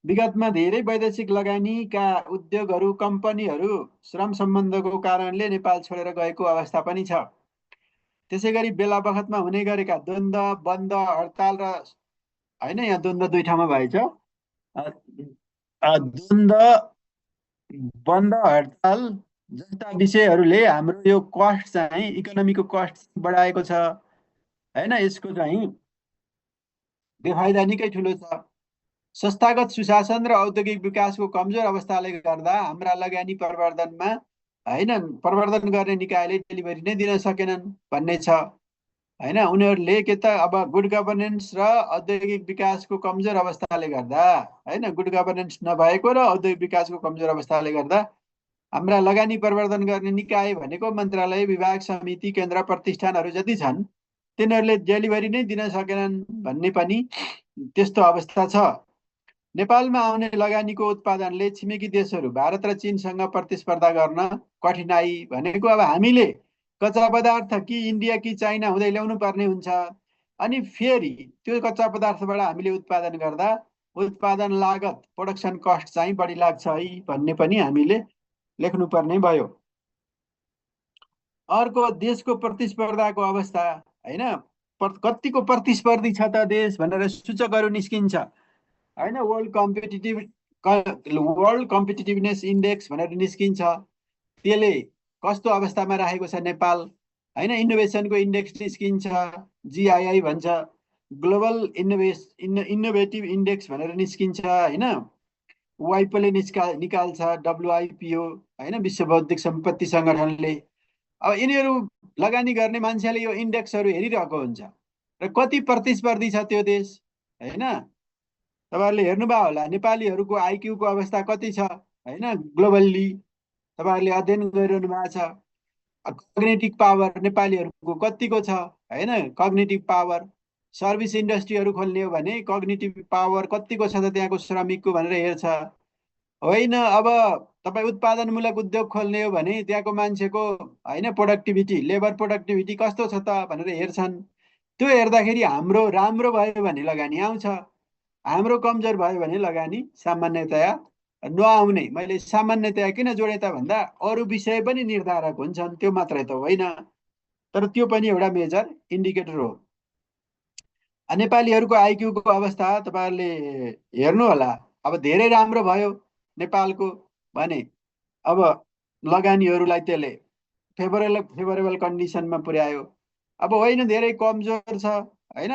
विगतमा धेरै वैदेशिक लगानीका उद्योगहरू कम्पनीहरू श्रम सम्बन्धको कारणले नेपाल छोडेर गएको अवस्था पनि छ। त्यसै गरी बेला बखतमा हुने गरेका द्वन्द, बन्द, हडताल र होइन यहाँ द्वन्द दुई ठाउँमा भएछ। द्वन्द, बन्द, हडताल जस्ता विषयहरूले हाम्रो यो कस्ट चाहिँ इकोनोमीको कस्ट बढाएको छ होइन। यसको चाहिँ बेफाइदा निकै ठुलो छ। संस्थागत सुशासन र औद्योगिक विकासको कमजोर अवस्थाले गर्दा हाम्रा लगानी प्रवर्धनमा होइन प्रवर्धन गर्ने निकायले डेलिभरी नै दिन सकेनन् भन्ने छ होइन। उनीहरूले के त अब गुड गभर्नेन्स र औद्योगिक विकासको कमजोर अवस्थाले गर्दा होइन, गुड गभर्नेन्स नभएको र औद्योगिक विकासको कमजोर अवस्थाले गर्दा हाम्रा लगानी प्रवर्धन गर्ने निकाय भनेको मन्त्रालय, विभाग, समिति, केन्द्र, प्रतिष्ठानहरू जति छन् तिनीहरूले डेलिभरी नै दिन सकेनन् भन्ने पनि त्यस्तो अवस्था छ। नेपालमा आउने लगानीको उत्पादनले छिमेकी देशहरू भारत र चीनसँग प्रतिस्पर्धा गर्न कठिनाइ भनेको अब हामीले कच्चा पदार्थ कि इन्डिया कि चाइना हुँदै ल्याउनु पर्ने हुन्छ। अनि फेरि त्यो कच्चा पदार्थबाट हामीले उत्पादन गर्दा उत्पादन लागत प्रोडक्सन कस्ट चाहिँ बढी लाग्छ है भन्ने पनि हामीले लेख्नुपर्ने भयो। अर्को देशको प्रतिस्पर्धाको अवस्था होइन, कतिको प्रतिस्पर्धी छ त देश भनेर सूचकहरू निस्किन्छ होइन। वर्ल्ड कम्पिटिटिभनेस इन्डेक्स भनेर निस्किन्छ। त्यसले कस्तो अवस्थामा राखेको छ नेपाल होइन। इनोभेसनको इन्डेक्स निस्किन्छ, जिआइआई भन्छ, ग्लोबल इनोभेटिभ इन्डेक्स भनेर निस्किन्छ होइन। वाइपोले निकाल्छ, डब्लुआइपिओ होइन, विश्व बौद्धिक सम्पत्ति सङ्गठनले। अब यिनीहरू लगानी गर्ने मान्छेले यो इन्डेक्सहरू हेरिरहेको हुन्छ र कति प्रतिस्पर्धी छ त्यो देश होइन। तपाईँहरूले हेर्नुभयो होला नेपालीहरूको आइक्यूको अवस्था कति छ होइन ग्लोबल्ली, तपाईँहरूले अध्ययन गरिरहनु भएको छ। कग्नेटिभ पावर नेपालीहरूको कतिको छ होइन, कग्नेटिभ पावर। सर्भिस इन्डस्ट्रीहरू खोल्ने हो भने कग्नेटिभ पावर कतिको छ त त्यहाँको श्रमिकको भनेर हेर्छ होइन। अब तपाईँ उत्पादनमूलक उद्योग खोल्ने हो भने त्यहाँको मान्छेको होइन प्रोडक्टिभिटी, लेबर प्रोडक्टिभिटी कस्तो छ त भनेर हेर्छन्। त्यो हेर्दाखेरि हाम्रो राम्रो भयो भने लगानी आउँछ, हाम्रो कमजोर भयो भने लगानी सामान्यतया नआउने। मैले सामान्यतया किन जोडेँ त भन्दा अरू विषय पनि निर्धारक हुन्छन्, त्यो मात्रै त होइन। तर त्यो पनि एउटा मेजर इन्डिकेटर हो। नेपालीहरूको आइक्यूको अवस्था तपाईँहरूले हेर्नु होला। अब धेरै राम्रो भयो नेपालको भने अब लगानीहरूलाई त्यसले फेभरेबल कन्डिसनमा पुर्यायो। अब होइन धेरै कमजोर छ होइन।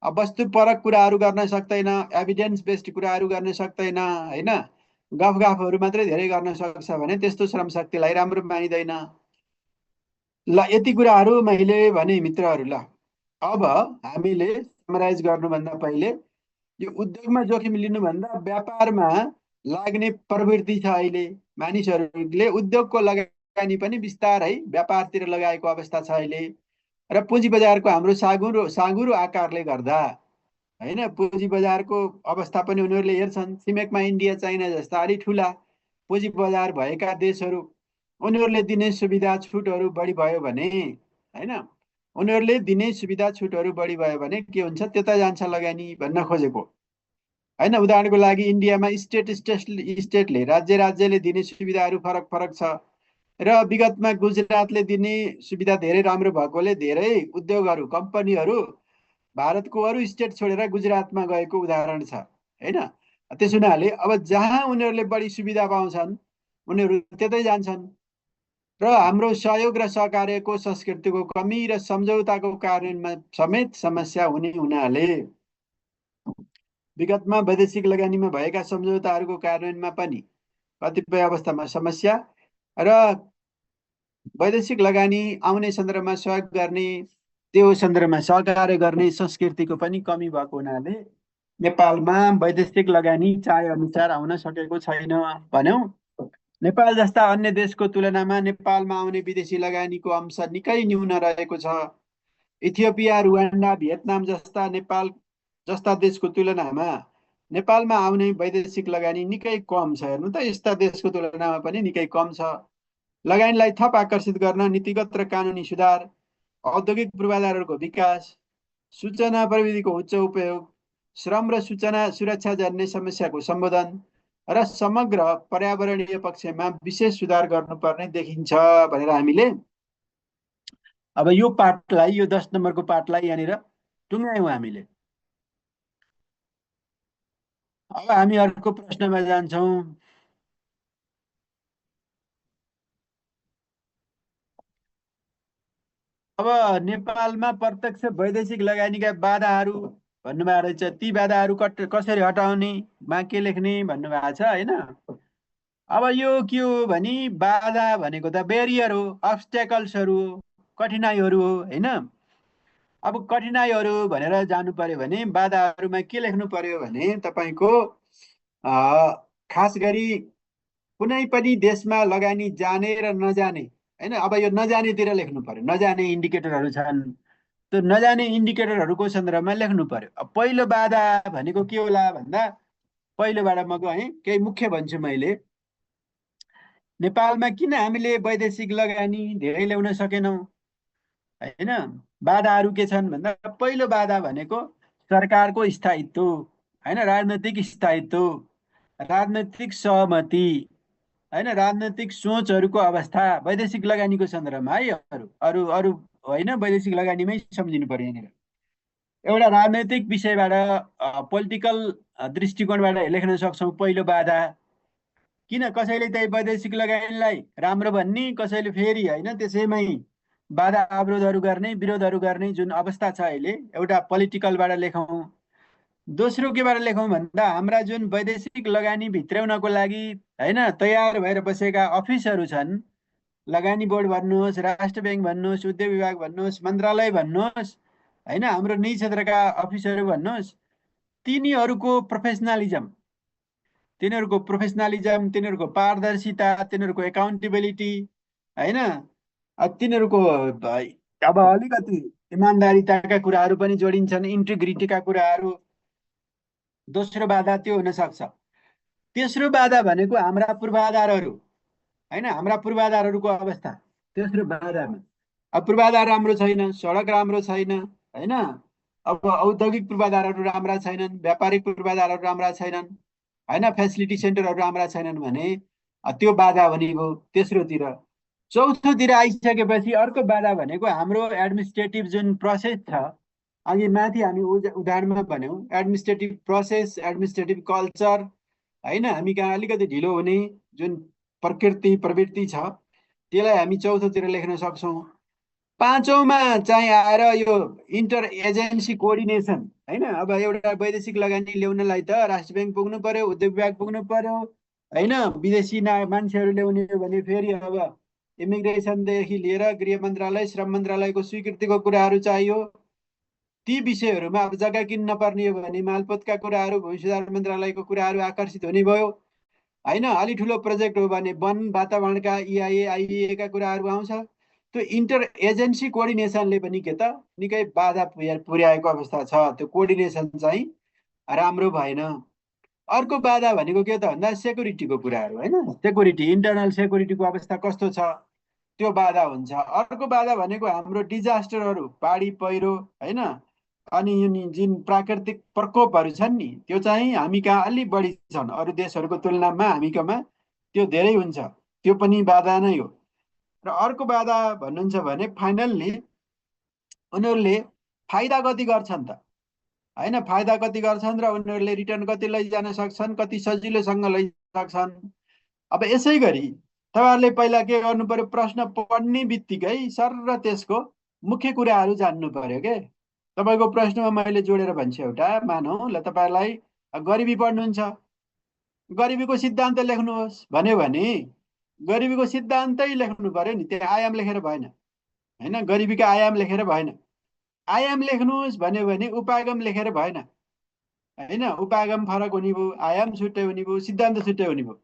अब वस्तुपरक कुराहरू गर्न सक्दैन, एभिडेन्स बेस्ड कुराहरू गर्न सक्दैन होइन। गफगाफहरू मात्रै धेरै गर्न सक्छ भने त्यस्तो श्रमशक्तिलाई राम्रो मानिँदैन। ल यति कुराहरू मैले भने मित्रहरू। ल अब हामीले समराइज गर्नुभन्दा पहिले यो उद्योगमा जोखिम लिनुभन्दा व्यापारमा लाग्ने प्रवृत्ति छ अहिले। मानिसहरूले उद्योगको लगानी लगानी पनि बिस्तारै व्यापारतिर लगाएको अवस्था छ अहिले। र पुँजी बजारको हाम्रो साँघुरो आकारले गर्दा होइन, पुँजी बजारको अवस्था पनि उनीहरूले हेर्छन्। छिमेकमा इन्डिया चाइना जस्ता अलि ठुला पुँजी बजार भएका देशहरू, उनीहरूले दिने सुविधा छुटहरू बढी भयो भने होइन, उनीहरूले दिने सुविधा छुटहरू बढी भयो भने के हुन्छ, त्यता जान्छ लगानी भन्न खोजेको होइन। उदाहरणको लागि इन्डियामा स्टेटले राज्यले दिने सुविधाहरू फरक फरक छ र विगतमा गुजरातले दिने सुविधा धेरै राम्रो भएकोले धेरै उद्योगहरू कम्पनीहरू भारतको अरू स्टेट छोडेर गुजरातमा गएको उदाहरण छ होइन। त्यसो हुनाले अब जहाँ उनीहरूले बढी सुविधा पाउँछन् उनीहरू त्यतै जान्छन्। र हाम्रो सहयोग र सहकार्यको संस्कृतिको कमी र सम्झौताको कारणमा समेत समस्या हुने हुनाले विगतमा वैदेशिक लगानीमा भएका सम्झौताहरूको कार्यान्वयनमा पनि कतिपय अवस्थामा समस्या र वैदेशिक लगानी आउने सन्दर्भमा सहयोग गर्ने, त्यो सन्दर्भमा सहकार्य गर्ने संस्कृतिको पनि कमी भएको हुनाले नेपालमा वैदेशिक लगानी चाहे अनुसार आउन सकेको छैन भन्यौँ। नेपाल जस्ता अन्य देशको तुलनामा नेपालमा आउने विदेशी लगानीको अंश निकै न्यून रहेको छ। इथियोपिया, रुवान्डा, भियतनाम जस्ता देशको तुलनामा नेपालमा आउने वैदेशिक लगानी निकै कम छ। हेर्नु त, यस्ता देशको तुलनामा पनि निकै कम छ। लगानीलाई थप आकर्षित गर्न नीतिगत र कानुनी सुधार, औद्योगिक पूर्वाधारहरूको विकास, सूचना प्रविधिको उच्च उपयोग, श्रम र सूचना सुरक्षा जन्य समस्याको सम्बोधन र समग्र पर्यावरणीय पक्षमा विशेष सुधार गर्नुपर्ने देखिन्छ भनेर हामीले अब यो पाठलाई, यो 10 नम्बरको पाठलाई यहाँनिर टुङ्ग्यायौँ हामीले। अब हामी अर्को प्रश्नमा जान्छौँ। अब नेपालमा प्रत्यक्ष वैदेशिक लगानीका बाधाहरू भन्नुभएको रहेछ। ती बाधाहरू कसरी हटाउने मा के लेख्ने भन्नुभएको छ होइन। अब यो के हो भने बाधा भनेको त बेरियर हो, अब्स्टेकल्सहरू हो, कठिनाइहरू हो होइन। अब कठिनाइहरू भनेर जानु पर्यो भने बाधाहरूमा के लेख्नु पर्यो भने तपाईँको खास गरी कुनै पनि देशमा लगानी जाने र नजाने होइन। अब यो नजानेतिर लेख्नु पर्यो, नजाने इन्डिकेटरहरू छन्, त्यो नजाने इन्डिकेटरहरूको सन्दर्भमा लेख्नु पर्यो। अब पहिलो बाधा भनेको के होला भन्दा, पहिलोबाट म गएँ, केही मुख्य भन्छु मैले। नेपालमा किन हामीले वैदेशिक लगानी धेरै ल्याउन सकेनौँ होइन। बाधाहरू के छन् भन्दा, पहिलो बाधा भनेको सरकारको स्थायित्व होइन, राजनैतिक स्थायित्व, राजनैतिक सहमति होइन, राजनैतिक सोचहरूको अवस्था वैदेशिक लगानीको सन्दर्भमा है। अरू अरू अरू होइन, वैदेशिक लगानीमै सम्झिनु पर्यो यहाँनिर। एउटा राजनैतिक विषयबाट, पोलिटिकल दृष्टिकोणबाट लेख्न सक्छौँ पहिलो बाधा। किन कसैले त्यही वैदेशिक लगानीलाई राम्रो भन्ने, कसैले फेरि होइन त्यसैमै बाधा अवरोधहरू गर्ने, विरोधहरू गर्ने जुन अवस्था छ अहिले, एउटा पोलिटिकलबाट लेखौँ। दोस्रो केबाट लेखौँ भन्दा, हाम्रा जुन वैदेशिक लगानी भित्राउनको लागि होइन तयार भएर बसेका अफिसहरू छन्, लगानी बोर्ड भन्नुहोस्, राष्ट्र ब्याङ्क भन्नुहोस्, उद्योग विभाग भन्नुहोस्, मन्त्रालय भन्नुहोस् होइन, हाम्रो निजी क्षेत्रका अफिसहरू भन्नुहोस्, तिनीहरूको प्रोफेसनलिजम, तिनीहरूको पारदर्शिता, तिनीहरूको एकाउन्टेबिलिटी होइन, तिनीहरूको अब अलिकति इमान्दारिताका कुराहरू पनि जोडिन्छन्, इन्टिग्रिटीका कुराहरू। दोस्रो बाधा त्यो हुन सक्छ। तेस्रो बाधा भनेको हाम्रा पूर्वाधारहरू होइन, हाम्रा पूर्वाधारहरूको अवस्था। तेस्रो बाधामा अब पूर्वाधार राम्रो छैन, सडक राम्रो छैन होइन, अब औद्योगिक पूर्वाधारहरू राम्रा छैनन्, व्यापारिक पूर्वाधारहरू राम्रा छैनन् होइन, फेसिलिटी सेन्टरहरू राम्रा छैनन् भने त्यो बाधा हुने भयो तेस्रोतिर। चौथोतिर आइसकेपछि अर्को बाधा भनेको हाम्रो एडमिनिस्ट्रेटिभ जुन प्रोसेस छ, अघि माथि हामी उदाहरणमा भन्यौँ, एडमिनिस्ट्रेटिभ प्रोसेस, एडमिनिस्ट्रेटिभ कल्चर होइन, हामी कहाँ अलिकति ढिलो हुने जुन प्रवृत्ति छ, त्यसलाई हामी चौथोतिर लेख्न सक्छौँ। पाँचौँमा चाहिँ आएर यो इन्टर एजेन्सी कोअर्डिनेसन होइन। अब एउटा वैदेशिक लगानी ल्याउनलाई त राष्ट्र ब्याङ्क पुग्नु पर्यो, उद्योग विभाग पुग्नु पर्यो होइन, विदेशी मान्छेहरू ल्याउने हो भने फेरि अब इमिग्रेसनदेखि लिएर गृह मन्त्रालय, श्रम मन्त्रालयको स्वीकृतिको कुराहरू चाहियो। ती विषयहरूमा अब जग्गा किन्न पर्ने हो भने मालपोतका कुराहरू, भूमि सुधार मन्त्रालयको कुराहरू आकर्षित हुने भयो। होइन, अलि ठुलो प्रोजेक्ट हो भने वन वातावरणका इआइए आइइए का कुराहरू आउँछ। त्यो इन्टर एजेन्सी कोअर्डिनेसनले पनि के त निकै बाधा पुर्याएको अवस्था छ। त्यो कोअर्डिनेसन चाहिँ राम्रो भएन। अर्को बाधा भनेको के त भन्दा सेक्युरिटीको कुराहरू, होइन, सेक्युरिटी, इन्टरनल सेक्युरिटीको अवस्था कस्तो छ, त्यो बाधा हुन्छ। अर्को बाधा भनेको हाम्रो डिजास्टरहरू, बाढी पहिरो, होइन, अनि यो जुन प्राकृतिक प्रकोपहरू छन् नि, त्यो चाहिँ हामी कहाँ अलिक बढी छन्, अरू देशहरूको तुलनामा हामी कहाँ त्यो धेरै हुन्छ। त्यो पनि बाधा नै हो। र अर्को बाधा भन्नुहुन्छ भने फाइनल्ली उनीहरूले फाइदा कति गर्छन् त, होइन, फाइदा कति गर्छन् र उनीहरूले रिटर्न कति लैजान सक्छन्, कति सजिलोसँग लैसक्छन्। अब यसै गरी तपाईँहरूले पहिला के गर्नु पर्यो, प्रश्न पढ्ने बित्तिकै सर र त्यसको मुख्य कुराहरू जान्नु पर्यो के। तपाईँको प्रश्नमा मैले जोडेर भन्छु एउटा, मानौ ल तपाईँलाई गरिबी पढ्नुहुन्छ, गरिबीको सिद्धान्त लेख्नुहोस् भन्यो भने गरिबीको सिद्धान्तै लेख्नु पर्यो नि, त्यहाँ आयाम लेखेर भएन, होइन, गरिबीका आयाम लेखेर भएन। आयाम लेख्नुहोस् भन्यो भने उपागम लेखेर भएन, होइन, उपागम फरक हुने भयो, आयाम छुट्टै हुने भयो, सिद्धान्त छुट्टै हुने भयो।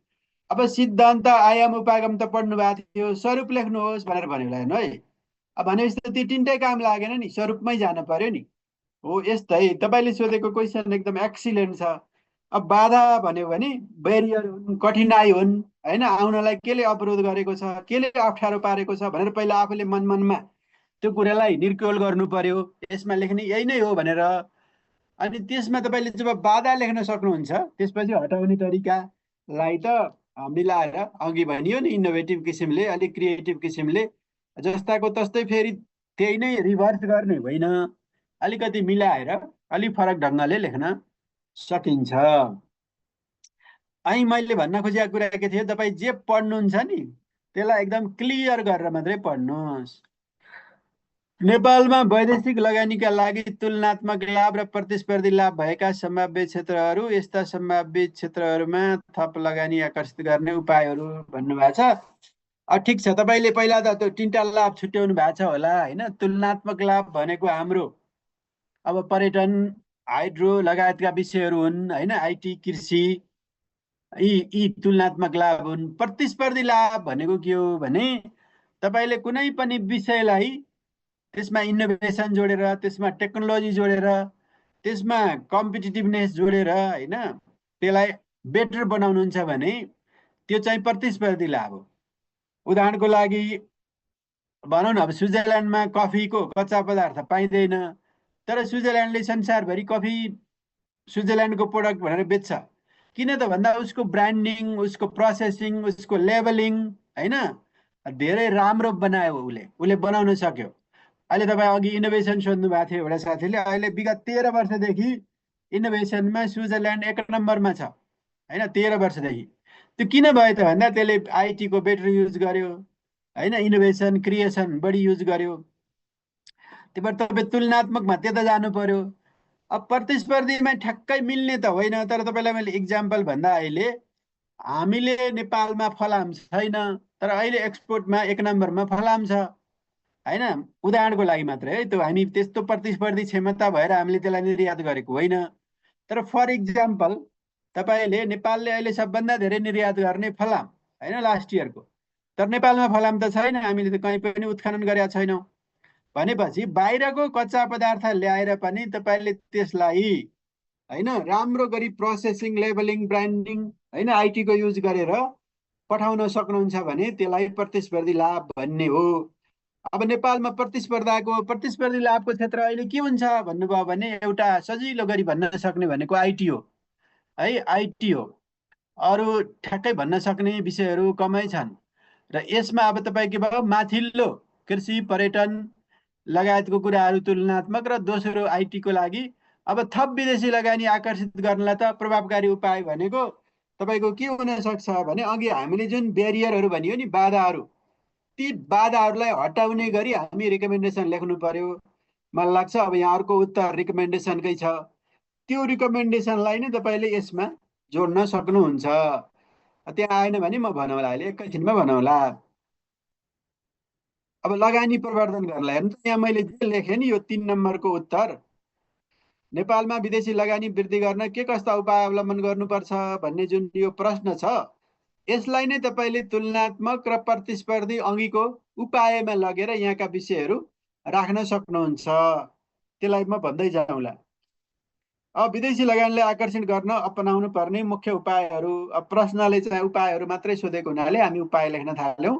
अब सिद्धान्त आयाम उपागम त पढ्नु भएको थियो, स्वरूप लेख्नुहोस् भनेर भन्यो होला हेर्नु है। अब भनेपछि त ती तिनटै काम लागेन नि, स्वरूपमै जानु पर्यो नि। हो यस्तै तपाईँले सोधेको क्वेसन एकदम एक्सिलेन्ट छ। अब बाधा भन्यो भने बेरियर हुन्, कठिनाइ हुन्, होइन, आउनलाई केले अवरोध गरेको छ, केले अप्ठ्यारो पारेको छ भनेर पहिला आफूले मनमा त्यो कुरालाई निर्क्योल गर्नु पर्यो, यसमा लेख्ने यही नै हो भनेर। अनि त्यसमा तपाईँले जब बाधा लेख्न सक्नुहुन्छ त्यसपछि हटाउने तरिकालाई त मिलाएर अघि भनियो नि, इनोभेटिभ किसिमले, अलिक क्रिएटिभ किसिमले, जस्ताको तस्तै फेरि त्यही नै रिभर्स गर्ने होइन, अलिकति मिलाएर अलिक फरक ढङ्गले लेख्न सकिन्छ। अनि मैले भन्न खोजेको कुरा के थियो, तपाईँ जे पढ्नुहुन्छ नि त्यसलाई एकदम क्लियर गरेर मात्रै पढ्नुहोस्। नेपालमा वैदेशिक लगानीका लागि तुलनात्मक लाभ र प्रतिस्पर्धी लाभ भएका सम्भाव्य क्षेत्रहरू, यस्ता सम्भावित क्षेत्रहरूमा थप लगानी आकर्षित गर्ने उपायहरू भन्नुभएको छ। ठिक छ, तपाईँले पहिला त त्यो तिनवटा लाभ छुट्याउनु भएको छ होला, होइन। तुलनात्मक लाभ भनेको हाम्रो अब पर्यटन, हाइड्रो लगायतका विषयहरू हुन्, होइन, आइटी, कृषि, यी तुलनात्मक लाभ हुन्। प्रतिस्पर्धी लाभ भनेको के हो भने तपाईँले कुनै पनि विषयलाई त्यसमा इनोभेसन जोडेर, त्यसमा टेक्नोलोजी जोडेर, त्यसमा कम्पिटिटिभनेस जोडेर, होइन, त्यसलाई बेटर बनाउनुहुन्छ भने त्यो चाहिँ प्रतिस्पर्धी लाभ हो। उदाहरणको लागि भनौँ न, अब स्विजरल्यान्डमा कफीको कच्चा पदार्थ पाइँदैन, तर स्विजरल्यान्डले संसारभरि कफी स्विजरल्यान्डको प्रोडक्ट भनेर बेच्छ। किन त भन्दा उसको ब्रान्डिङ, उसको प्रोसेसिङ, उसको लेबलिङ, होइन, धेरै राम्रो बनायो, उसले बनाउन सक्यो। अहिले तपाईँ अघि इनोभेसन सोध्नु भएको थियो एउटा साथीले, अहिले विगत 13 वर्षदेखि इनोभेसनमा स्विजरल्यान्ड 1 नम्बरमा छ, होइन, 13 वर्षदेखि। त्यो किन भयो त भन्दा त्यसले आइटीको बेटर युज गर्यो, होइन, इनोभेसन क्रिएसन बढी युज गर्यो। त्यही भएर तपाईँ तुलनात्मकमा त्यता जानु पर्यो। अब प्रतिस्पर्धीमा ठ्याक्कै मिल्ने त होइन, तर तपाईँलाई मैले इक्जाम्पल भन्दा अहिले हामीले नेपालमा फलाम छैन, तर अहिले एक्सपोर्टमा 1 नम्बरमा फलाम छ, होइन, उदाहरणको लागि मात्रै है। त्यो हामी त्यस्तो प्रतिस्पर्धी क्षमता भएर हामीले त्यसलाई निर्यात गरेको होइन। तर फर इक्जाम्पल तपाईँले नेपालले अहिले सबभन्दा धेरै निर्यात गर्ने फलाम, होइन, लास्ट इयरको, तर नेपालमा फलाम त छैन, हामीले त कहीँ पनि उत्खनन गरेका छैनौँ। भनेपछि बाहिरको कच्चा पदार्थ ल्याएर पनि तपाईँले त्यसलाई, होइन, राम्रो गरी प्रोसेसिङ, लेबलिङ, ब्रान्डिङ, होइन, आइटीको युज गरेर पठाउन सक्नुहुन्छ भने त्यसलाई प्रतिस्पर्धी लाभ भन्ने हो। अब नेपालमा प्रतिस्पर्धी लाभको क्षेत्र अहिले के हुन्छ भन्नुभयो भने एउटा सजिलो गरी भन्न सक्ने भनेको आइटी हो, है, आइटी हो। अरू ठ्याक्कै भन्न सक्ने विषयहरू कमै छन्। र यसमा अब तपाईँ के भयो, माथिल्लो कृषि, पर्यटन लगायतको कुराहरू तुलनात्मक, र दोस्रो आइटीको लागि अब थप विदेशी लगानी आकर्षित गर्नलाई त प्रभावकारी उपाय भनेको तपाईँको के हुन सक्छ भने अघि हामीले जुन ब्यारियरहरू भनियो नि, बाधाहरू, ती बाधाहरूलाई हटाउने गरी हामी रिकमेन्डेसन लेख्नु पर्यो। मलाई लाग्छ अब यहाँ अर्को उत्तर रिकमेन्डेसनकै छ। त्यो रिकमेन्डेसनलाई नै तपाईँले यसमा जोड्न सक्नुहुन्छ। त्यहाँ आएन भने म भनौँला, अहिले एकैछिनमा भनौँला। अब लगानी प्रवर्धन गर्नलाई हेर्नु त, यहाँ मैले जे लेखेँ नि यो 3 नम्बरको उत्तर, नेपालमा विदेशी लगानी वृद्धि गर्न के कस्ता उपाय अवलम्बन गर्नुपर्छ भन्ने जुन यो प्रश्न छ, यसलाई नै तपाईँले तुलनात्मक र प्रतिस्पर्धी अघिको उपायमा लगेर यहाँका विषयहरू राख्न सक्नुहुन्छ। त्यसलाई म भन्दै जाउँला। अब विदेशी लगानीलाई आकर्षण गर्न अपनाउनु पर्ने मुख्य उपायहरू। अब प्रश्नले चाहिँ उपायहरू मात्रै सोधेको हुनाले हामी उपाय लेख्न थाल्यौँ।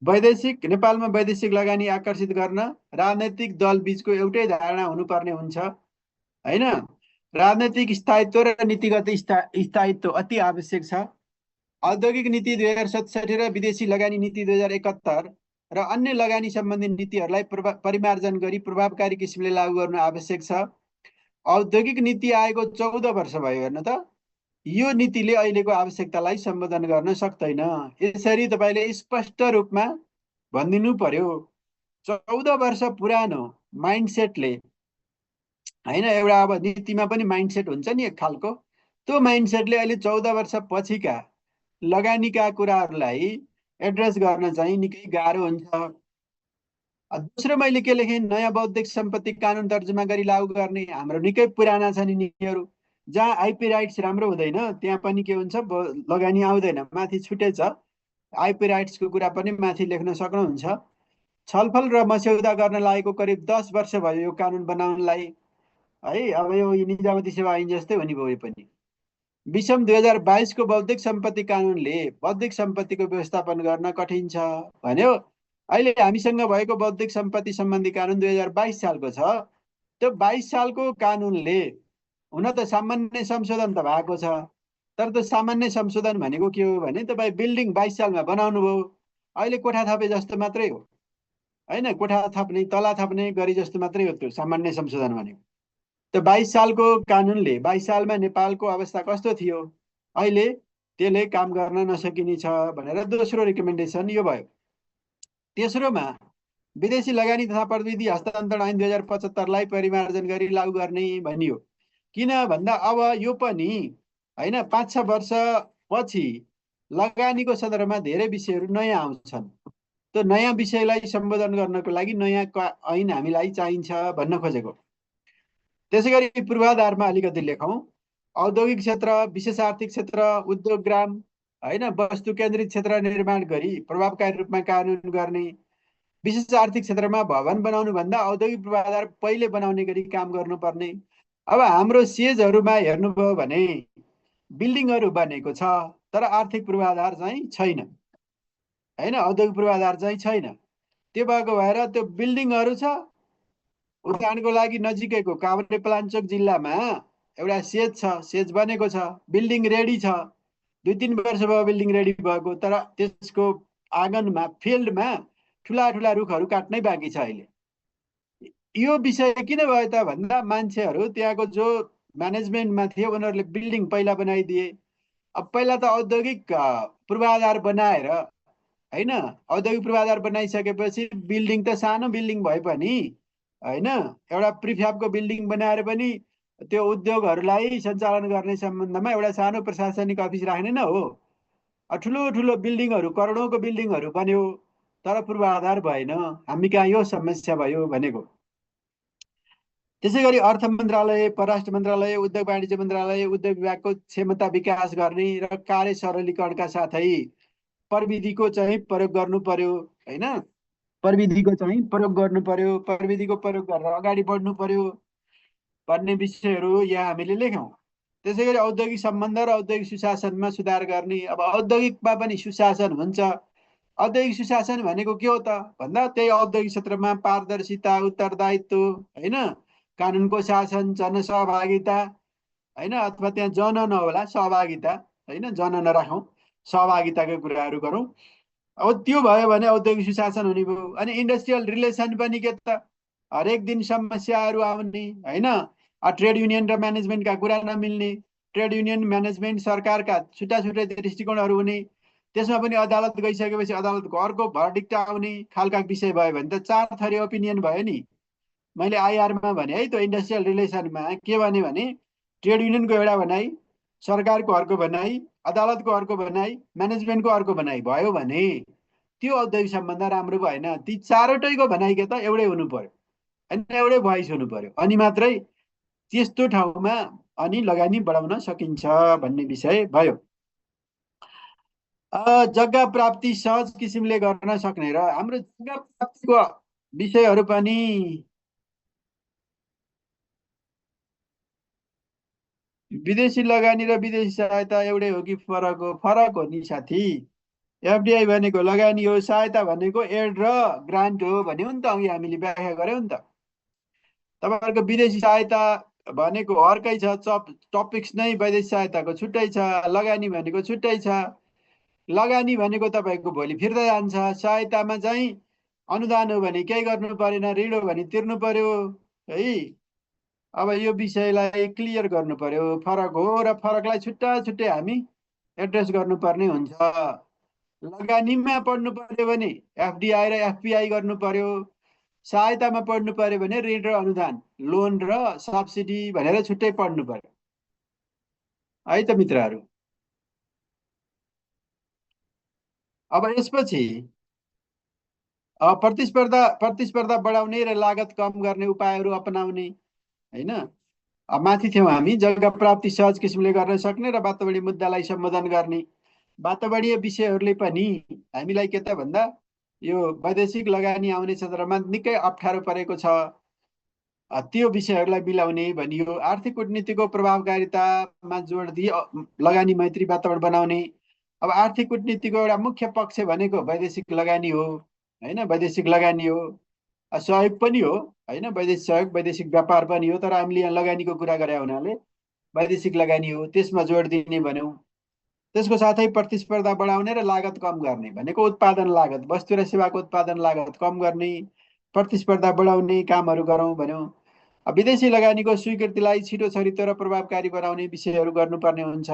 नेपालमा वैदेशिक लगानी आकर्षित गर्न राजनैतिक दल बीचको एउटै धारणा हुनुपर्ने हुन्छ, होइन? राजनैतिक स्थायित्व र नीतिगत स्थायित्व अति आवश्यक छ। औद्योगिक नीति 2067 र विदेशी लगानी नीति 2071 र अन्य लगानी सम्बन्धी नीतिहरूलाई परिमार्जन गरी प्रभावकारी किसिमले लागू गर्नु आवश्यक छ। औद्योगिक नीति आएको 14 वर्ष भयो हेर्नु त। यो नीतिले अहिलेको आवश्यकतालाई सम्बोधन गर्न सक्दैन। यसरी तपाईँले स्पष्ट रूपमा भनिदिनु पर्यो। 14 वर्ष पुरानो माइन्डसेटले, होइन, एउटा अब नीतिमा पनि माइन्डसेट हुन्छ नि एक खालको, त्यो माइन्डसेटले अहिले 14 वर्ष पछिका लगानीका कुराहरूलाई एड्रेस गर्न चाहिँ निकै गाह्रो हुन्छ। दोस्रो मैले के लेखेँ, नयाँ बौद्धिक सम्पत्ति कानुन तर्जुमा गरी लागू गर्ने। हाम्रो निकै पुराना छन् यिनीहरू, जहाँ आइपी राइट्स राम्रो हुँदैन त्यहाँ पनि के हुन्छ, लगानी आउँदैन, माथि छुटेछ। आइपी राइट्सको कुरा पनि माथि लेख्न सक्नुहुन्छ। छलफल र मस्यौदा गर्न लागेको करिब 10 वर्ष भयो यो कानुन बनाउनलाई, है। अब यो निजामती सेवा ऐन जस्तै हो नि भयो पनि। विषम 2022 को बौद्धिक सम्पत्ति कानुनले बौद्धिक सम्पत्तिको व्यवस्थापन गर्न कठिन छ भन्यो। अहिले हामीसँग भएको बौद्धिक सम्पत्ति सम्बन्धी कानुन 2022 सालको छ। त्यो 22 सालको कानुनले हुन त सामान्य संशोधन त भएको छ, तर त्यो सामान्य संशोधन भनेको के हो भने तपाईँ बिल्डिङ 22 सालमा बनाउनु भयो, अहिले कोठा थपे जस्तो मात्रै हो, होइन? कोठा थप्ने, तला थप्ने गरी जस्तो मात्रै हो त्यो सामान्य संशोधन भनेको। त्यो 22 सालको कानुनले 22 सालमा नेपालको अवस्था कस्तो थियो, अहिले त्यसले काम गर्न नसकिने छ भनेर दोस्रो रिकमेन्डेसन यो भयो। तेस्रोमा विदेशी लगानी तथा प्रविधि हस्तान्तरण ऐन 2075लाई परिमार्जन गरी लागू गर्ने भनियो। किन भन्दा अब यो पनि, होइन, 5-6 वर्ष पछि लगानीको सन्दर्भमा धेरै विषयहरू नयाँ आउँछन्। त्यो नयाँ विषयलाई सम्बोधन गर्नको लागि नयाँ ऐन हामीलाई चाहिन्छ भन्न खोजेको। त्यसै गरी पूर्वाधारमा अलिकति लेखौँ। औद्योगिक क्षेत्र, विशेष आर्थिक क्षेत्र, उद्योग ग्राम, होइन, वस्तु केन्द्रित क्षेत्र निर्माण गरी प्रभावकारी रूपमा कानुन गर्ने। विशेष आर्थिक क्षेत्रमा भवन बनाउनु भन्दा औद्योगिक पूर्वाधार पहिले बनाउने गरी काम गर्नुपर्ने। अब हाम्रो सेजहरूमा हेर्नुभयो भने बिल्डिङहरू बनेको छ तर आर्थिक पूर्वाधार चाहिँ छैन, होइन, औद्योगिक पूर्वाधार चाहिँ छैन। त्यो भएको भएर त्यो बिल्डिङहरू छ। उदाहरणको लागि नजिकैको काभ्रेपलाञ्चोक जिल्लामा एउटा सेज छ, सेज बनेको छ, बिल्डिङ रेडी छ, 2-3 वर्ष भयो बिल्डिङ रेडी भएको, तर त्यसको आँगनमा, फिल्डमा ठुला ठुला रुखहरू काट्नै बाँकी छ अहिले। यो विषय किन भयो त भन्दा मान्छेहरू त्यहाँको जो म्यानेजमेन्टमा थिए उनीहरूले बिल्डिङ पहिला बनाइदिए। अब पहिला त औद्योगिक पूर्वाधार बनाएर, होइन, औद्योगिक पूर्वाधार बनाइसकेपछि बिल्डिङ त सानो बिल्डिङ भए पनि, होइन, एउटा प्रिफ्याबको बिल्डिङ बनाएर पनि त्यो उद्योगहरूलाई सञ्चालन गर्ने सम्बन्धमा एउटा सानो प्रशासनिक अफिस राख्ने न हो। ठुलो ठुलो बिल्डिङहरू, करोडौँको बिल्डिङहरू बन्यो तर पूर्वाधार भएन। हामी कहाँ यो समस्या भयो भनेको। त्यसै गरी अर्थ मन्त्रालय, परराष्ट्र मन्त्रालय, उद्योग वाणिज्य मन्त्रालय, उद्योग विभागको क्षमता विकास गर्ने र कार्य सरलीकरणका साथै प्रविधिको चाहिँ प्रयोग गर्नु पर्यो, होइन, प्रविधिको चाहिँ प्रयोग गर्नु पर्यो, प्रविधिको प्रयोग गरेर अगाडि बढ्नु पर्यो भन्ने विषयहरू यहाँ हामीले लेख्यौँ। त्यसै गरी औद्योगिक सम्बन्ध र औद्योगिक सुशासनमा सुधार गर्ने। अब औद्योगिकमा पनि सुशासन हुन्छ। औद्योगिक सुशासन भनेको के हो त भन्दा त्यही औद्योगिक क्षेत्रमा पारदर्शिता, उत्तरदायित्व, होइन, कानुनको शासन, जनसहभागिता, होइन, अथवा त्यहाँ जन नहोला, सहभागिता, होइन, जन नराखौँ, सहभागिताको कुराहरू गरौँ। अब त्यो भयो भने औद्योगिक सुशासन हुने भयो। अनि इन्डस्ट्रियल रिलेसन पनि के त, हरेक दिन समस्याहरू आउने, होइन, ट्रेड युनियन र म्यानेजमेन्टका कुरा नमिल्ने, ट्रेड युनियन, म्यानेजमेन्ट, सरकारका छुट्टा छुट्टै दृष्टिकोणहरू हुने, त्यसमा पनि अदालत गइसकेपछि अदालतको अर्को भर्डिक्ट आउने खालका विषय भयो भने त 4 थरी ओपिनियन भयो नि। मैले आइआरमा भने है, त्यो इन्डस्ट्रियल रिलेसनमा के भने ट्रेड युनियनको एउटा भनाइ, सरकारको अर्को भनाइ, अदालतको अर्को भनाइ, म्यानेजमेन्टको अर्को भनाइ भयो भने त्यो औद्योगिक सम्बन्ध राम्रो भएन। ती 4वटैको भनाइ के त एउटै हुनु पर्यो, अनि एउटै भोइस हुनु पर्यो, अनि मात्रै त्यस्तो ठाउँमा अनि लगानी बढाउन सकिन्छ भन्ने विषय भयो। जग्गा प्राप्ति सहज किसिमले गर्न सक्ने र हाम्रो जग्गा प्राप्तिको विषयहरू पनि विदेशी लगानी र विदेशी सहायता एउटै हो कि फरक हो? फरक हो नि साथी। एफडिआई भनेको लगानी हो, सहायता भनेको एड र ग्रान्ट हो भन्यो नि त, अघि हामीले व्याख्या गर्यौँ नि त। तपाईँहरूको विदेशी सहायता भनेको अर्कै छ, टपिक्स नै विदेशी सहायताको छुट्टै छ, लगानी भनेको छुट्टै छ। लगानी भनेको तपाईँको भोलि फिर्दै जान्छ, सहायतामा चाहिँ अनुदान हो भने केही गर्नु परेन, ऋण हो भने तिर्नु पर्यो है। अब यो विषयलाई क्लियर गर्नु पर्यो, फरक हो र फरकलाई छुट्टा छुट्टै हामी एड्रेस गर्नुपर्ने हुन्छ। लगानीमा पढ्नु पर्यो भने एफडिआई र एफपिआई गर्नु पर्यो, सहायतामा पढ्नु पर्यो भने ऋण र अनुदान, लोन र सब्सिडी भनेर छुट्टै पढ्नु पर्यो है त मित्रहरू। अब यसपछि प्रतिस्पर्धा बढाउने र लागत कम गर्ने उपायहरू अपनाउने होइन। अब माथि थियौँ हामी, जग्गा प्राप्ति सहज किसिमले गर्न सक्ने र वातावरणीय मुद्दालाई सम्बोधन गर्ने। वातावरणीय विषयहरूले पनि हामीलाई के त भन्दा यो वैदेशिक लगानी आउने क्षेत्रमा निकै अप्ठ्यारो परेको छ, त्यो विषयहरूलाई मिलाउने भनियो। आर्थिक कूटनीतिको प्रभावकारितामा जोड दिए लगानी मैत्री वातावरण बनाउने। अब आर्थिक कूटनीतिको एउटा मुख्य पक्ष भनेको वैदेशिक लगानी हो होइन, वैदेशिक लगानी हो, सहयोग पनि हो होइन, वैदेशिक सहयोग वैदेशिक व्यापार पनि हो। तर हामीले यहाँ लगानीको कुरा गरे हुनाले वैदेशिक लगानी हो, त्यसमा जोड दिने भन्यौँ। त्यसको साथै प्रतिस्पर्धा बढाउने र लागत कम गर्ने भनेको उत्पादन लागत, वस्तु र सेवाको उत्पादन लागत कम गर्ने, प्रतिस्पर्धा बढाउने कामहरू गरौँ भन्यौँ। विदेशी लगानीको स्वीकृतिलाई छिटो छरितो र प्रभावकारी बनाउने विषयहरू गर्नुपर्ने हुन्छ।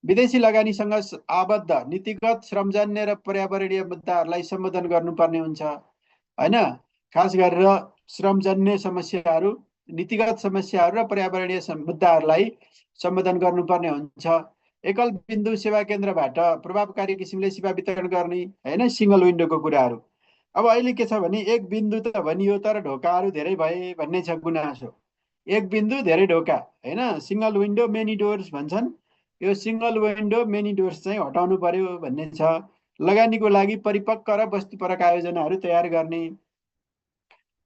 विदेशी लगानीसँग आबद्ध नीतिगत, श्रमजन्य र पर्यावरणीय मुद्दाहरूलाई सम्बोधन गर्नुपर्ने हुन्छ होइन। खास गरेर श्रमजन्य समस्याहरू, नीतिगत समस्याहरू र पर्यावरणीय मुद्दाहरूलाई सम्बोधन गर्नुपर्ने हुन्छ। एकल बिन्दु सेवा केन्द्रबाट प्रभावकारी किसिमले सेवा वितरण गर्ने होइन, सिङ्गल विन्डोको कुराहरू। अब अहिले के छ भने एक बिन्दु त भनियो तर ढोकाहरू धेरै भए भन्ने छ गुनासो। एक बिन्दु धेरै ढोका होइन, सिङ्गल विन्डो मेनी डोर्स भन्छन्। यो सिङ्गल विन्डो मेनी डोर्स चाहिँ हटाउनु पर्यो भन्ने छ। लगानीको लागि परिपक्व र वस्तुपरक आयोजनाहरू तयार गर्ने।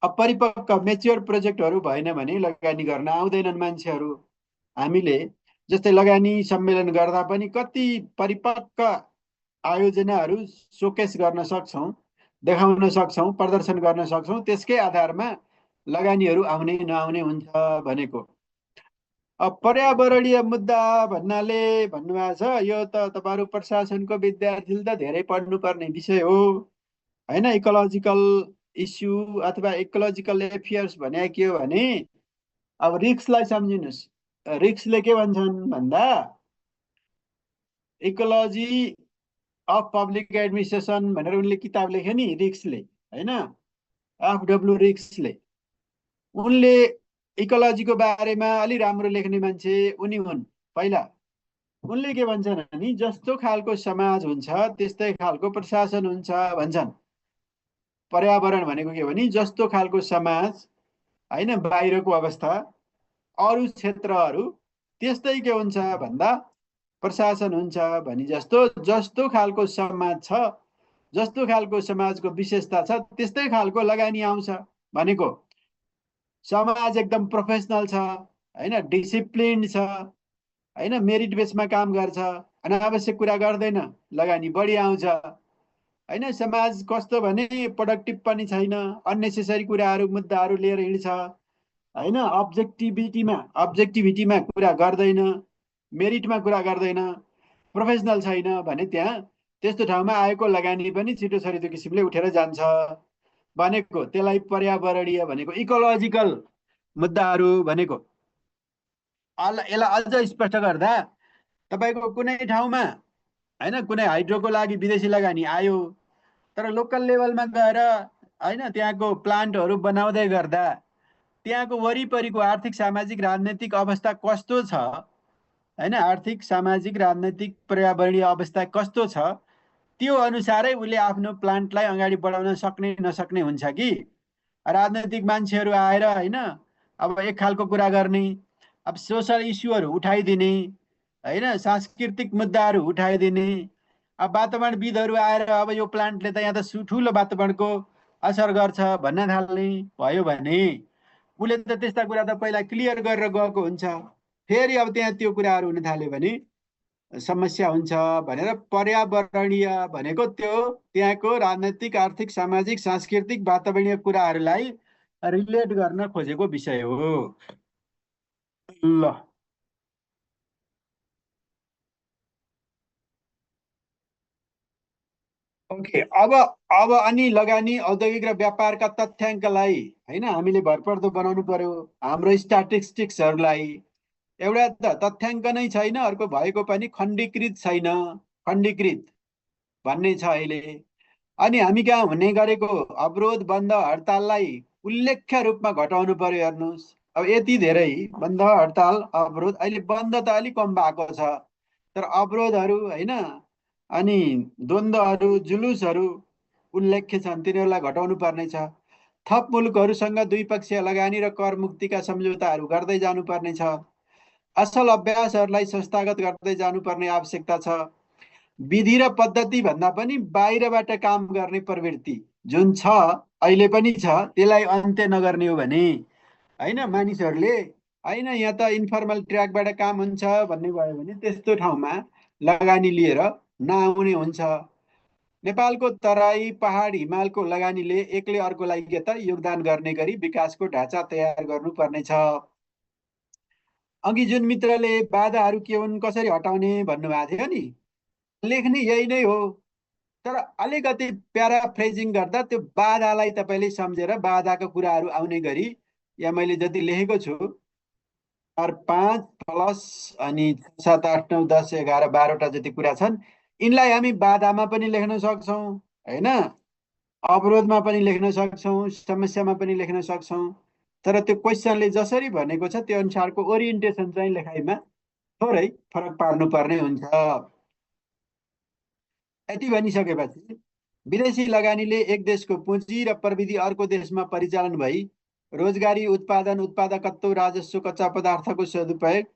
अब परिपक्व मेच्योर प्रोजेक्टहरू भएन भने लगानी गर्न आउँदैनन् मान्छेहरू। हामीले जस्तै लगानी सम्मेलन गर्दा पनि कति परिपक्व आयोजनाहरू सोकेस गर्न सक्छौँ, देखाउन सक्छौँ, प्रदर्शन गर्न सक्छौँ, त्यसकै आधारमा लगानीहरू आउने नआउने हुन्छ भनेको। अब पर्यावरणीय मुद्दा भन्नाले भन्नुभएको छ, यो त तपाईँहरू प्रशासनको विद्यार्थीले त धेरै पढ्नुपर्ने विषय हो होइन। इकोलोजिकल इस्यु अथवा इकोलोजिकल एफेयर्स भने के हो भने, अब रिक्सलाई सम्झिनुहोस्। रिक्सले के भन्छन् भन्दा इकोलोजी अफ पब्लिक एडमिनिस्ट्रेसन भनेर उनले किताब लेख्यो नि रिक्सले होइन, एफडब्ल्यू रिक्सले। उनले इकोलोजीको बारेमा अलि राम्रो लेख्ने मान्छे उनी हुन् पहिला। उनले के भन्छन् भने जस्तो खालको समाज हुन्छ त्यस्तै खालको प्रशासन हुन्छ भन्छन्। पर्यावरण भनेको के भने जस्तो खालको समाज होइन, बाहिरको अवस्था, अरू क्षेत्रहरू त्यस्तै के हुन्छ भन्दा प्रशासन हुन्छ भने जस्तो जस्तो खालको समाज छ, जस्तो खालको समाजको विशेषता छ त्यस्तै खालको लगानी आउँछ भनेको। समाज एकदम प्रोफेसनल छ होइन, डिसिप्लिन छ होइन, मेरिट बेसमा काम गर्छ, अनावश्यक कुरा गर्दैन, लगानी बढी आउँछ होइन। समाज कस्तो भने प्रोडक्टिभ पनि छैन, अन्नेसेसरी कुराहरू मुद्दाहरू लिएर हिँड्छ होइन, अब्जेक्टिभिटीमा कुरा गर्दैन, मेरिटमा कुरा गर्दैन, प्रोफेसनल छैन भने त्यहाँ त्यस्तो ठाउँमा आएको लगानी पनि छिटो छरितो किसिमले उठेर जान्छ भनेको। त्यसलाई पर्यावरणीय भनेको, इकोलोजिकल मुद्दाहरू भनेको। यसलाई अझ स्पष्ट गर्दा तपाईँको कुनै ठाउँमा होइन, कुनै हाइड्रोको लागि विदेशी लगानी आयो, तर लोकल लेभलमा गएर होइन त्यहाँको प्लान्टहरू बनाउँदै गर्दा त्यहाँको वरिपरिको आर्थिक सामाजिक राजनैतिक अवस्था कस्तो छ होइन, आर्थिक सामाजिक राजनैतिक पर्यावरणीय अवस्था कस्तो छ, त्यो अनुसारै उसले आफ्नो प्लान्टलाई अगाडि बढाउन सक्ने नसक्ने हुन्छ कि। राजनैतिक मान्छेहरू आएर होइन अब एक खालको कुरा गर्ने, अब सोसल इस्युहरू उठाइदिने होइन, सांस्कृतिक मुद्दाहरू उठाइदिने, अब वातावरणविदहरू आएर अब यो प्लान्टले त यहाँ त ठुलो वातावरणको असर गर्छ भन्न थाल्ने भयो भने उसले त त्यस्ता कुरा त पहिला क्लियर गरेर गएको हुन्छ। फेरि अब त्यहाँ त्यो कुराहरू हुन थाल्यो भने समस्या हुन्छ भनेर पर्यावरणीय भनेको त्यो त्यहाँको राजनैतिक आर्थिक सामाजिक सांस्कृतिक वातावरणीय कुराहरूलाई रिलेट गर्न खोजेको विषय हो। ल ओके, अब अनि लगानी औद्योगिक र व्यापारका तथ्याङ्कलाई होइन हामीले भरपर्दो बनाउनु पर्यो। हाम्रो स्ट्याटिस्टिक्सहरूलाई एउटा त तथ्याङ्क नै छैन, अर्को भएको पनि खण्डीकृत छैन, खण्डीकृत भन्ने छ अहिले। अनि हामी कहाँ हुने गरेको अवरोध बन्द हडताललाई उल्लेख्य रूपमा घटाउनु पर्यो। हेर्नुहोस्, अब यति धेरै बन्द हडताल अवरोध, अहिले बन्द त अलिक कम भएको छ, तर अवरोधहरू होइन अनि द्वन्द्वहरू जुलुसहरू उल्लेख्य छन्, तिनीहरूलाई घटाउनु पर्नेछ। थप मुलुकहरूसँग द्विपक्षीय लगानी र कर मुक्तिका सम्झौताहरू गर्दै जानुपर्नेछ। असल अभ्यासहरूलाई संस्थागत गर्दै जानुपर्ने आवश्यकता छ। विधि र पद्धति भन्दा पनि बाहिरबाट काम गर्ने प्रवृत्ति जुन छ अहिले पनि छ, त्यसलाई अन्त्य नगर्ने हो भने होइन मानिसहरूले होइन यहाँ त इन्फर्मल ट्र्याकबाट काम हुन्छ भन्ने भयो भने त्यस्तो ठाउँमा लगानी लिएर नआउने हुन्छ। नेपालको तराई पहाड हिमालको लगानीले एकले अर्कोलाई के त योगदान गर्ने गरी विकासको ढाँचा तयार गर्नुपर्नेछ। अघि जुन मित्रले बाधाहरू के हुन् कसरी हटाउने भन्नुभएको थियो नि, लेख्ने यही नै हो। तर अलिकति प्याराफ्रेजिङ गर्दा त्यो बाधालाई तपाईँले सम्झेर बाधाका कुराहरू आउने गरी यहाँ मैले जति लेखेको छु 4 5 प्लस अनि 7 8 9 10 11 12वटा जति कुरा छन्, यिनलाई हामी बाधामा पनि लेख्न सक्छौँ होइन, अवरोधमा पनि लेख्न सक्छौँ, समस्यामा पनि लेख्न सक्छौँ। तर त्यो क्वेसनले जसरी भनेको छ त्यो अनुसारको ओरिएन्टेसन चाहिँ लेखाइमा थोरै फरक पार्नुपर्ने हुन्छ। यति भनिसकेपछि विदेशी लगानीले एक देशको पुँजी र प्रविधि अर्को देशमा परिचालन भई रोजगारी उत्पादन उत्पादकत्व राजस्व कच्चा पदार्थको सदुपयोग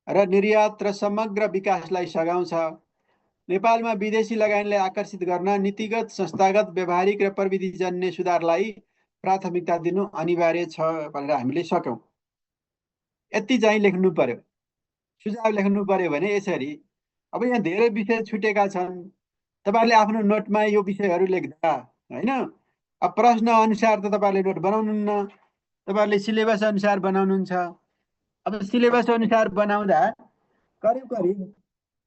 र निर्यात र समग्र विकासलाई सघाउँछ। नेपालमा विदेशी लगानीलाई आकर्षित गर्न नीतिगत संस्थागत व्यावहारिक र प्रविधिजन्य सुधारलाई प्राथमिकता दिनु अनिवार्य छ भनेर हामीले सक्यौँ। यति चाहिँ लेख्नु पर्यो। सुझाव लेख्नु पर्यो भने यसरी, अब यहाँ धेरै विषय छुटेका छन्, तपाईँहरूले आफ्नो नोटमा यो विषयहरू लेख्दा होइन, अब प्रश्न अनुसार त तपाईँहरूले नोट बनाउनुहुन्न, तपाईँहरूले सिलेबस अनुसार बनाउनुहुन्छ। अब सिलेबस अनुसार बनाउँदा करिब करिब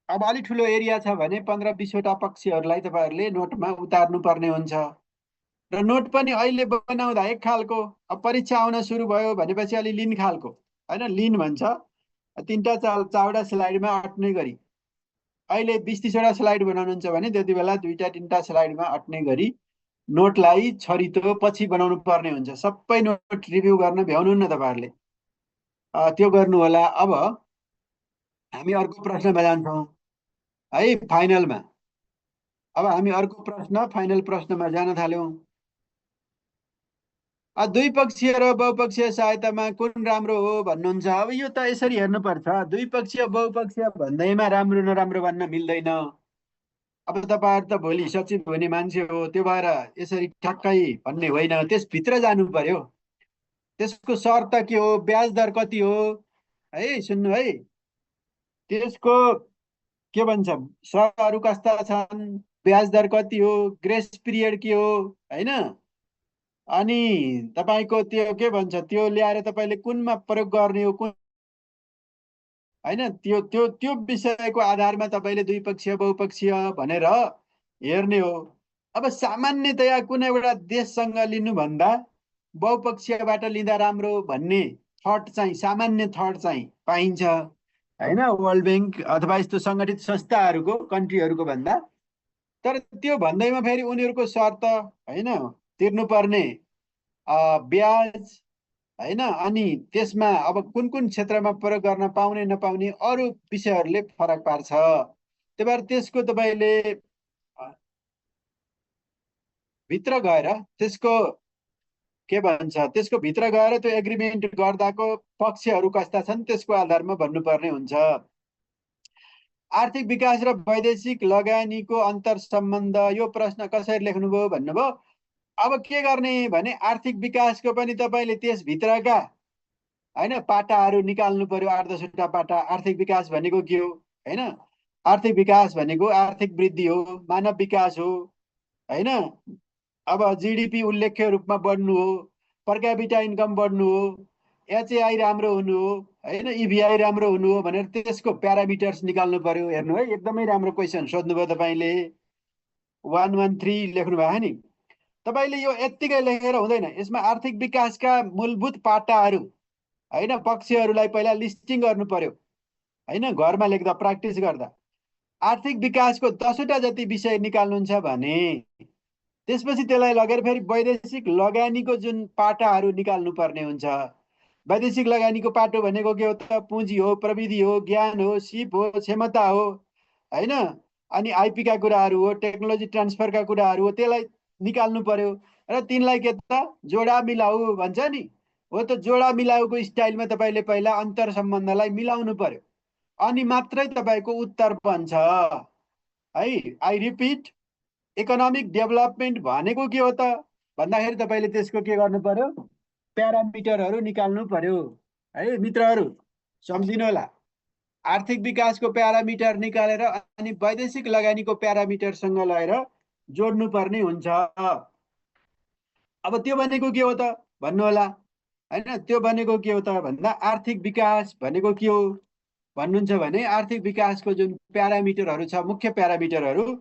अब अलिक ठुलो एरिया छ भने 15-20वटा पक्षहरूलाई तपाईँहरूले नोटमा उतार्नु पर्ने हुन्छ। र नोट पनि अहिले बनाउँदा एक खालको, अब परीक्षा आउन सुरु भयो भनेपछि अलि लिन खालको होइन, लिन भन्छ 3टा 4वटा स्लाइडमा अट्ने गरी। अहिले 20-30वटा स्लाइड बनाउनुहुन्छ भने त्यति बेला 2टा 3टा स्लाइडमा अट्ने गरी नोटलाई छरितो पछि बनाउनु पर्ने हुन्छ। सबै नोट रिभ्यू गर्न भ्याउनुहुन्न तपाईँहरूले, त्यो गर्नु होला। अब हामी अर्को प्रश्नमा जान्छौँ है, फाइनलमा। अब हामी अर्को प्रश्न फाइनल प्रश्नमा जान थाल्यौँ। द्विपक्षीय र बहुपक्षीय सहायतामा कुन राम्रो हो भन्नुहुन्छ। अब यो त यसरी हेर्नुपर्छ, द्विपक्षीय बहुपक्षीय भन्दैमा राम्रो नराम्रो भन्न मिल्दैन। अब तपाईँहरू त भोलि सचिव हुने मान्छे हो, त्यो भएर यसरी ठ्याक्कै भन्ने होइन, त्यसभित्र जानु पर्यो। त्यसको शर्त के हो, ब्याज दर कति हो है, सुन्नु है, त्यसको के भन्छ शर्तहरू कस्ता छन्, ब्याज दर कति हो, ग्रेस पिरियड के हो होइन, अनि तपाईँको त्यो के भन्छ त्यो ल्याएर तपाईँले कुनमा प्रयोग गर्ने हो कुन होइन, त्यो त्यो त्यो विषयको आधारमा तपाईँले द्विपक्षीय बहुपक्षीय भनेर हेर्ने हो। अब सामान्यतया कुनै एउटा देशसँग लिनुभन्दा बहुपक्षीयबाट लिँदा राम्रो भन्ने थट चाहिँ, सामान्य थट चाहिँ पाइन्छ होइन, वर्ल्ड ब्याङ्क अथवा यस्तो सङ्गठित संस्थाहरूको कन्ट्रीहरूको भन्दा। तर त्यो भन्दैमा फेरि उनीहरूको शर्त होइन, तिर्नुपर्ने ब्याज होइन, अनि त्यसमा अब कुन कुन क्षेत्रमा प्रयोग गर्न पाउने नपाउने अरू विषयहरूले फरक पार्छ। त्यही भएर त्यसको तपाईँले भित्र गएर त्यसको के भन्छ त्यसको भित्र गएर त्यो एग्रिमेन्ट गर्दाको पक्षहरू कस्ता छन् त्यसको आधारमा भन्नुपर्ने हुन्छ। आर्थिक विकास र वैदेशिक लगानीको अन्तर सम्बन्ध यो प्रश्न कसरी लेख्नुभयो भन्नुभयो। अब के गर्ने भने आर्थिक विकासको पनि तपाईँले त्यसभित्रका होइन पाटाहरू निकाल्नु पर्यो। 8-10वटा पाटा। आर्थिक विकास भनेको के हो होइन? आर्थिक विकास भनेको आर्थिक वृद्धि हो, मानव विकास हो होइन? अब जिडिपी उल्लेख्य रूपमा बढ्नु हो, पर क्यापिटा इन्कम बढ्नु हो, एचएआई राम्रो हुनु हो होइन, इभिआई राम्रो हुनु हो भनेर त्यसको प्यारामिटर्स निकाल्नु पर्यो। हेर्नु है, एकदमै राम्रो क्वेसन सोध्नुभयो तपाईँले। 113 लेख्नु भएको नि। तपाईँले यो यत्तिकै लेखेर हुँदैन। यसमा आर्थिक विकासका मूलभूत पाटाहरू होइन पक्षहरूलाई पहिला लिस्टिङ गर्नु पर्यो होइन, घरमा लेख्दा प्र्याक्टिस गर्दा। आर्थिक विकासको 10वटा जति विषय निकाल्नुहुन्छ भने त्यसपछि त्यसलाई लगेर फेरि वैदेशिक लगानीको जुन पाटाहरू निकाल्नु पर्ने हुन्छ। वैदेशिक लगानीको पाटो भनेको के हो त? पुँजी हो, प्रविधि हो, ज्ञान हो, सिप हो, क्षमता हो होइन, अनि आइपीका कुराहरू हो, टेक्नोलोजी ट्रान्सफरका कुराहरू हो। त्यसलाई निकाल्नु पर्यो र तिनलाई के त जोडा मिलाऊ भन्छ नि हो। त जोडा मिलाऊको स्टाइलमा तपाईँले पहिला अन्तर सम्बन्धलाई मिलाउनु पर्यो, अनि मात्रै तपाईँको उत्तर बन्छ है। आई रिपिट, इकोनोमिक डेभलपमेन्ट भनेको के हो त भन्दाखेरि तपाईँले त्यसको के गर्नु पर्यो? प्यारामिटरहरू निकाल्नु पर्यो है मित्रहरू, सम्झिनु होला। आर्थिक विकासको प्यारामिटर निकालेर अनि वैदेशिक लगानीको प्यारामिटरसँग लगाएर जोड्नु पर्ने हुन्छ। अब त्यो भनेको के हो त भन्नु होला होइन? त्यो भनेको के हो त भन्दा आर्थिक विकास भनेको के हो भन्नुहुन्छ भने आर्थिक विकासको जुन प्यारामिटरहरू छ, मुख्य प्यारामिटरहरू,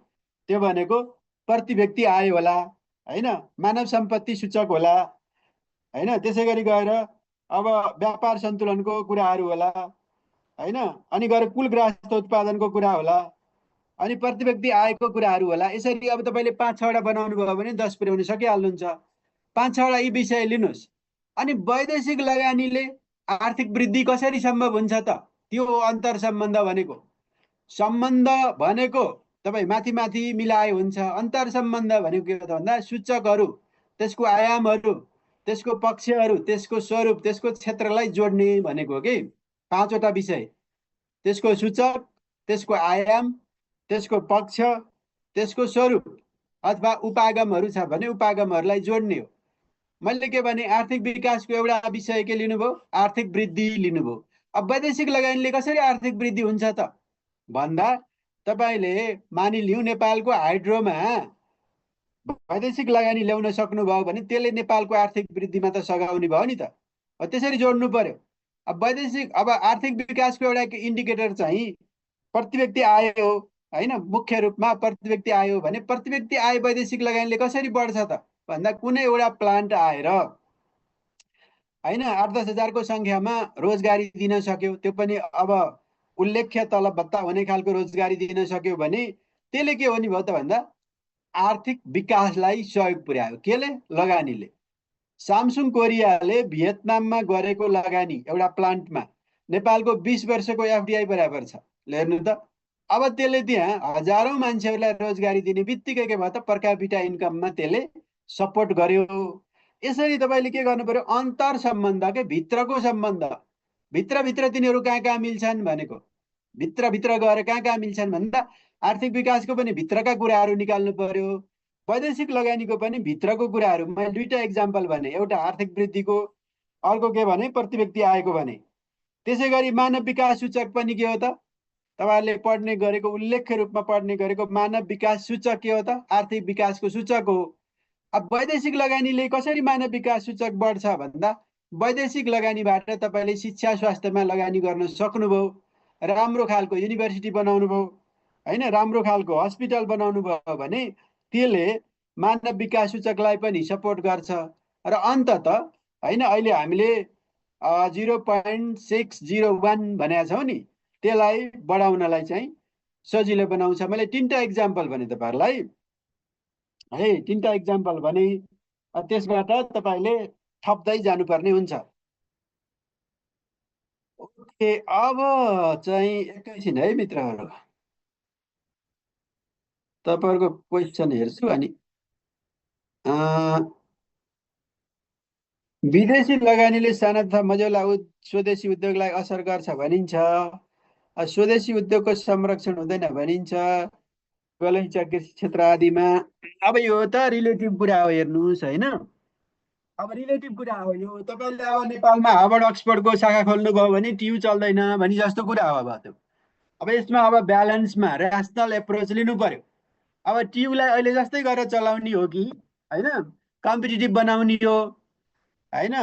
त्यो भनेको प्रति व्यक्ति आय होला होइन, मानव सम्पत्ति सूचक होला होइन, त्यसै गरी गएर अब व्यापार सन्तुलनको कुराहरू होला होइन, अनि गएर कुल ग्राहस्थ उत्पादनको कुरा होला, अनि प्रति व्यक्ति आयको कुराहरू होला। यसरी अब तपाईँले 5-6वटा बनाउनु भयो भने 10 पुर्याउन सकिहाल्नुहुन्छ। 5-6वटा यी विषय लिनुहोस्। अनि वैदेशिक लगानीले आर्थिक वृद्धि कसरी सम्भव हुन्छ त? त्यो हो अन्तर सम्बन्ध भनेको। सम्बन्ध भनेको तपाईँ माथि माथि मिलाए हुन्छ। अन्तर सम्बन्ध भनेको के हो त भन्दा सूचकहरू, त्यसको आयामहरू, त्यसको पक्षहरू, त्यसको स्वरूप, त्यसको क्षेत्रलाई जोड्ने भनेको हो कि। 5वटा विषय, त्यसको सूचक, त्यसको आयाम, त्यसको पक्ष, त्यसको स्वरूप अथवा उपागमहरू छ भने उपागमहरूलाई जोड्ने हो। मैले के भने आर्थिक विकासको एउटा विषय के लिनुभयो? आर्थिक वृद्धि लिनुभयो। अब वैदेशिक लगानीले कसरी आर्थिक वृद्धि हुन्छ त भन्दा तपाईँले मानिलिउँ नेपालको हाइड्रोमा वैदेशिक लगानी ल्याउन सक्नुभयो भने त्यसले नेपालको आर्थिक वृद्धिमा त सघाउने भयो नि त। त्यसरी जोड्नु पर्यो। अब वैदेशिक अब आर्थिक विकासको एउटा इन्डिकेटर चाहिँ प्रति व्यक्ति आय हो होइन, मुख्य रूपमा प्रति व्यक्ति आय हो भने प्रति व्यक्ति आय वैदेशिक लगानीले कसरी बढ्छ त भन्दा कुनै एउटा प्लान्ट आएर होइन 8-10 हजारको सङ्ख्यामा रोजगारी दिन सक्यो, त्यो पनि अब उल्लेख्य तलब भत्ता हुने खालको रोजगारी दिन सक्यो भने त्यसले के हो नि भयो त भन्दा आर्थिक विकासलाई सहयोग पुर्यायो। केले? लगानीले। सामसुङ कोरियाले भियतनाममा गरेको लगानी एउटा प्लान्टमा नेपालको 20 वर्षको एफडिआई बराबर छ। हेर्नु त। अब त्यसले त्यहाँ हजारौँ मान्छेहरूलाई रोजगारी दिने बित्तिकै के भयो त पर क्यापिटा इन्कममा त्यसले सपोर्ट गर्यो। यसरी तपाईँले के गर्नु पर्यो? अन्तर सम्बन्ध के भित्रको सम्बन्ध, भित्रभित्र तिनीहरू कहाँ कहाँ मिल्छन् भनेको, भित्रभित्र गएर कहाँ कहाँ मिल्छन् भन्दा आर्थिक विकासको पनि भित्रका कुराहरू निकाल्नु पर्यो, वैदेशिक लगानीको पनि भित्रको कुराहरू। मैले 2टा इक्जाम्पल भने, एउटा आर्थिक वृद्धिको, अर्को के भने प्रति व्यक्ति आएको भने। त्यसै गरी मानव विकास सूचक पनि के हो त? तपाईँहरूले पढ्ने गरेको, उल्लेख्य रूपमा पढ्ने गरेको मानव विकास सूचक के हो त? आर्थिक विकासको सूचक हो। अब वैदेशिक लगानीले कसरी मानव विकास सूचक बढ्छ भन्दा वैदेशिक लगानीबाट तपाईँले शिक्षा स्वास्थ्यमा लगानी गर्न सक्नुभयो, राम्रो खालको युनिभर्सिटी बनाउनु भयो होइन, राम्रो खालको हस्पिटल बनाउनु भयो भने त्यसले मानव विकास सूचकलाई पनि सपोर्ट गर्छ। र अन्तत होइन अहिले हामीले 0.601 भनेका छौँ नि, त्यसलाई बढाउनलाई चाहिँ सजिलो बनाउँछ। मैले 3टा इक्जाम्पल भने तपाईँहरूलाई है, 3टा इक्जाम्पल भने त्यसबाट तपाईँले थप्दै जानुपर्ने हुन्छ। ओके, अब चाहिँ एकैछिन है मित्रहरू, तपाईँहरूको क्वेसन हेर्छु। अनि विदेशी लगानीले साना तथा मझौला स्वदेशी उद्योगलाई असर गर्छ भनिन्छ स्वदेशी उद्योगको संरक्षण हुँदैन भनिन्छ गलैँचा कृषि क्षेत्र आदिमा। अब यो त रिलेटिभ कुरा हो, हेर्नुहोस् होइन। अब रिलेटिभ कुरा हो यो। तपाईँले अब नेपालमा हार्वर्ड अक्सफोर्डको शाखा खोल्नुभयो भने टियु चल्दैन भनी जस्तो कुरा हो। अब त्यो अब यसमा अब ब्यालेन्समा ऱ्यासनल एप्रोच लिनु पर्यो। अब टियुलाई अहिले जस्तै गरेर चलाउने हो कि होइन, कम्पिटिटिभ बनाउने हो होइन,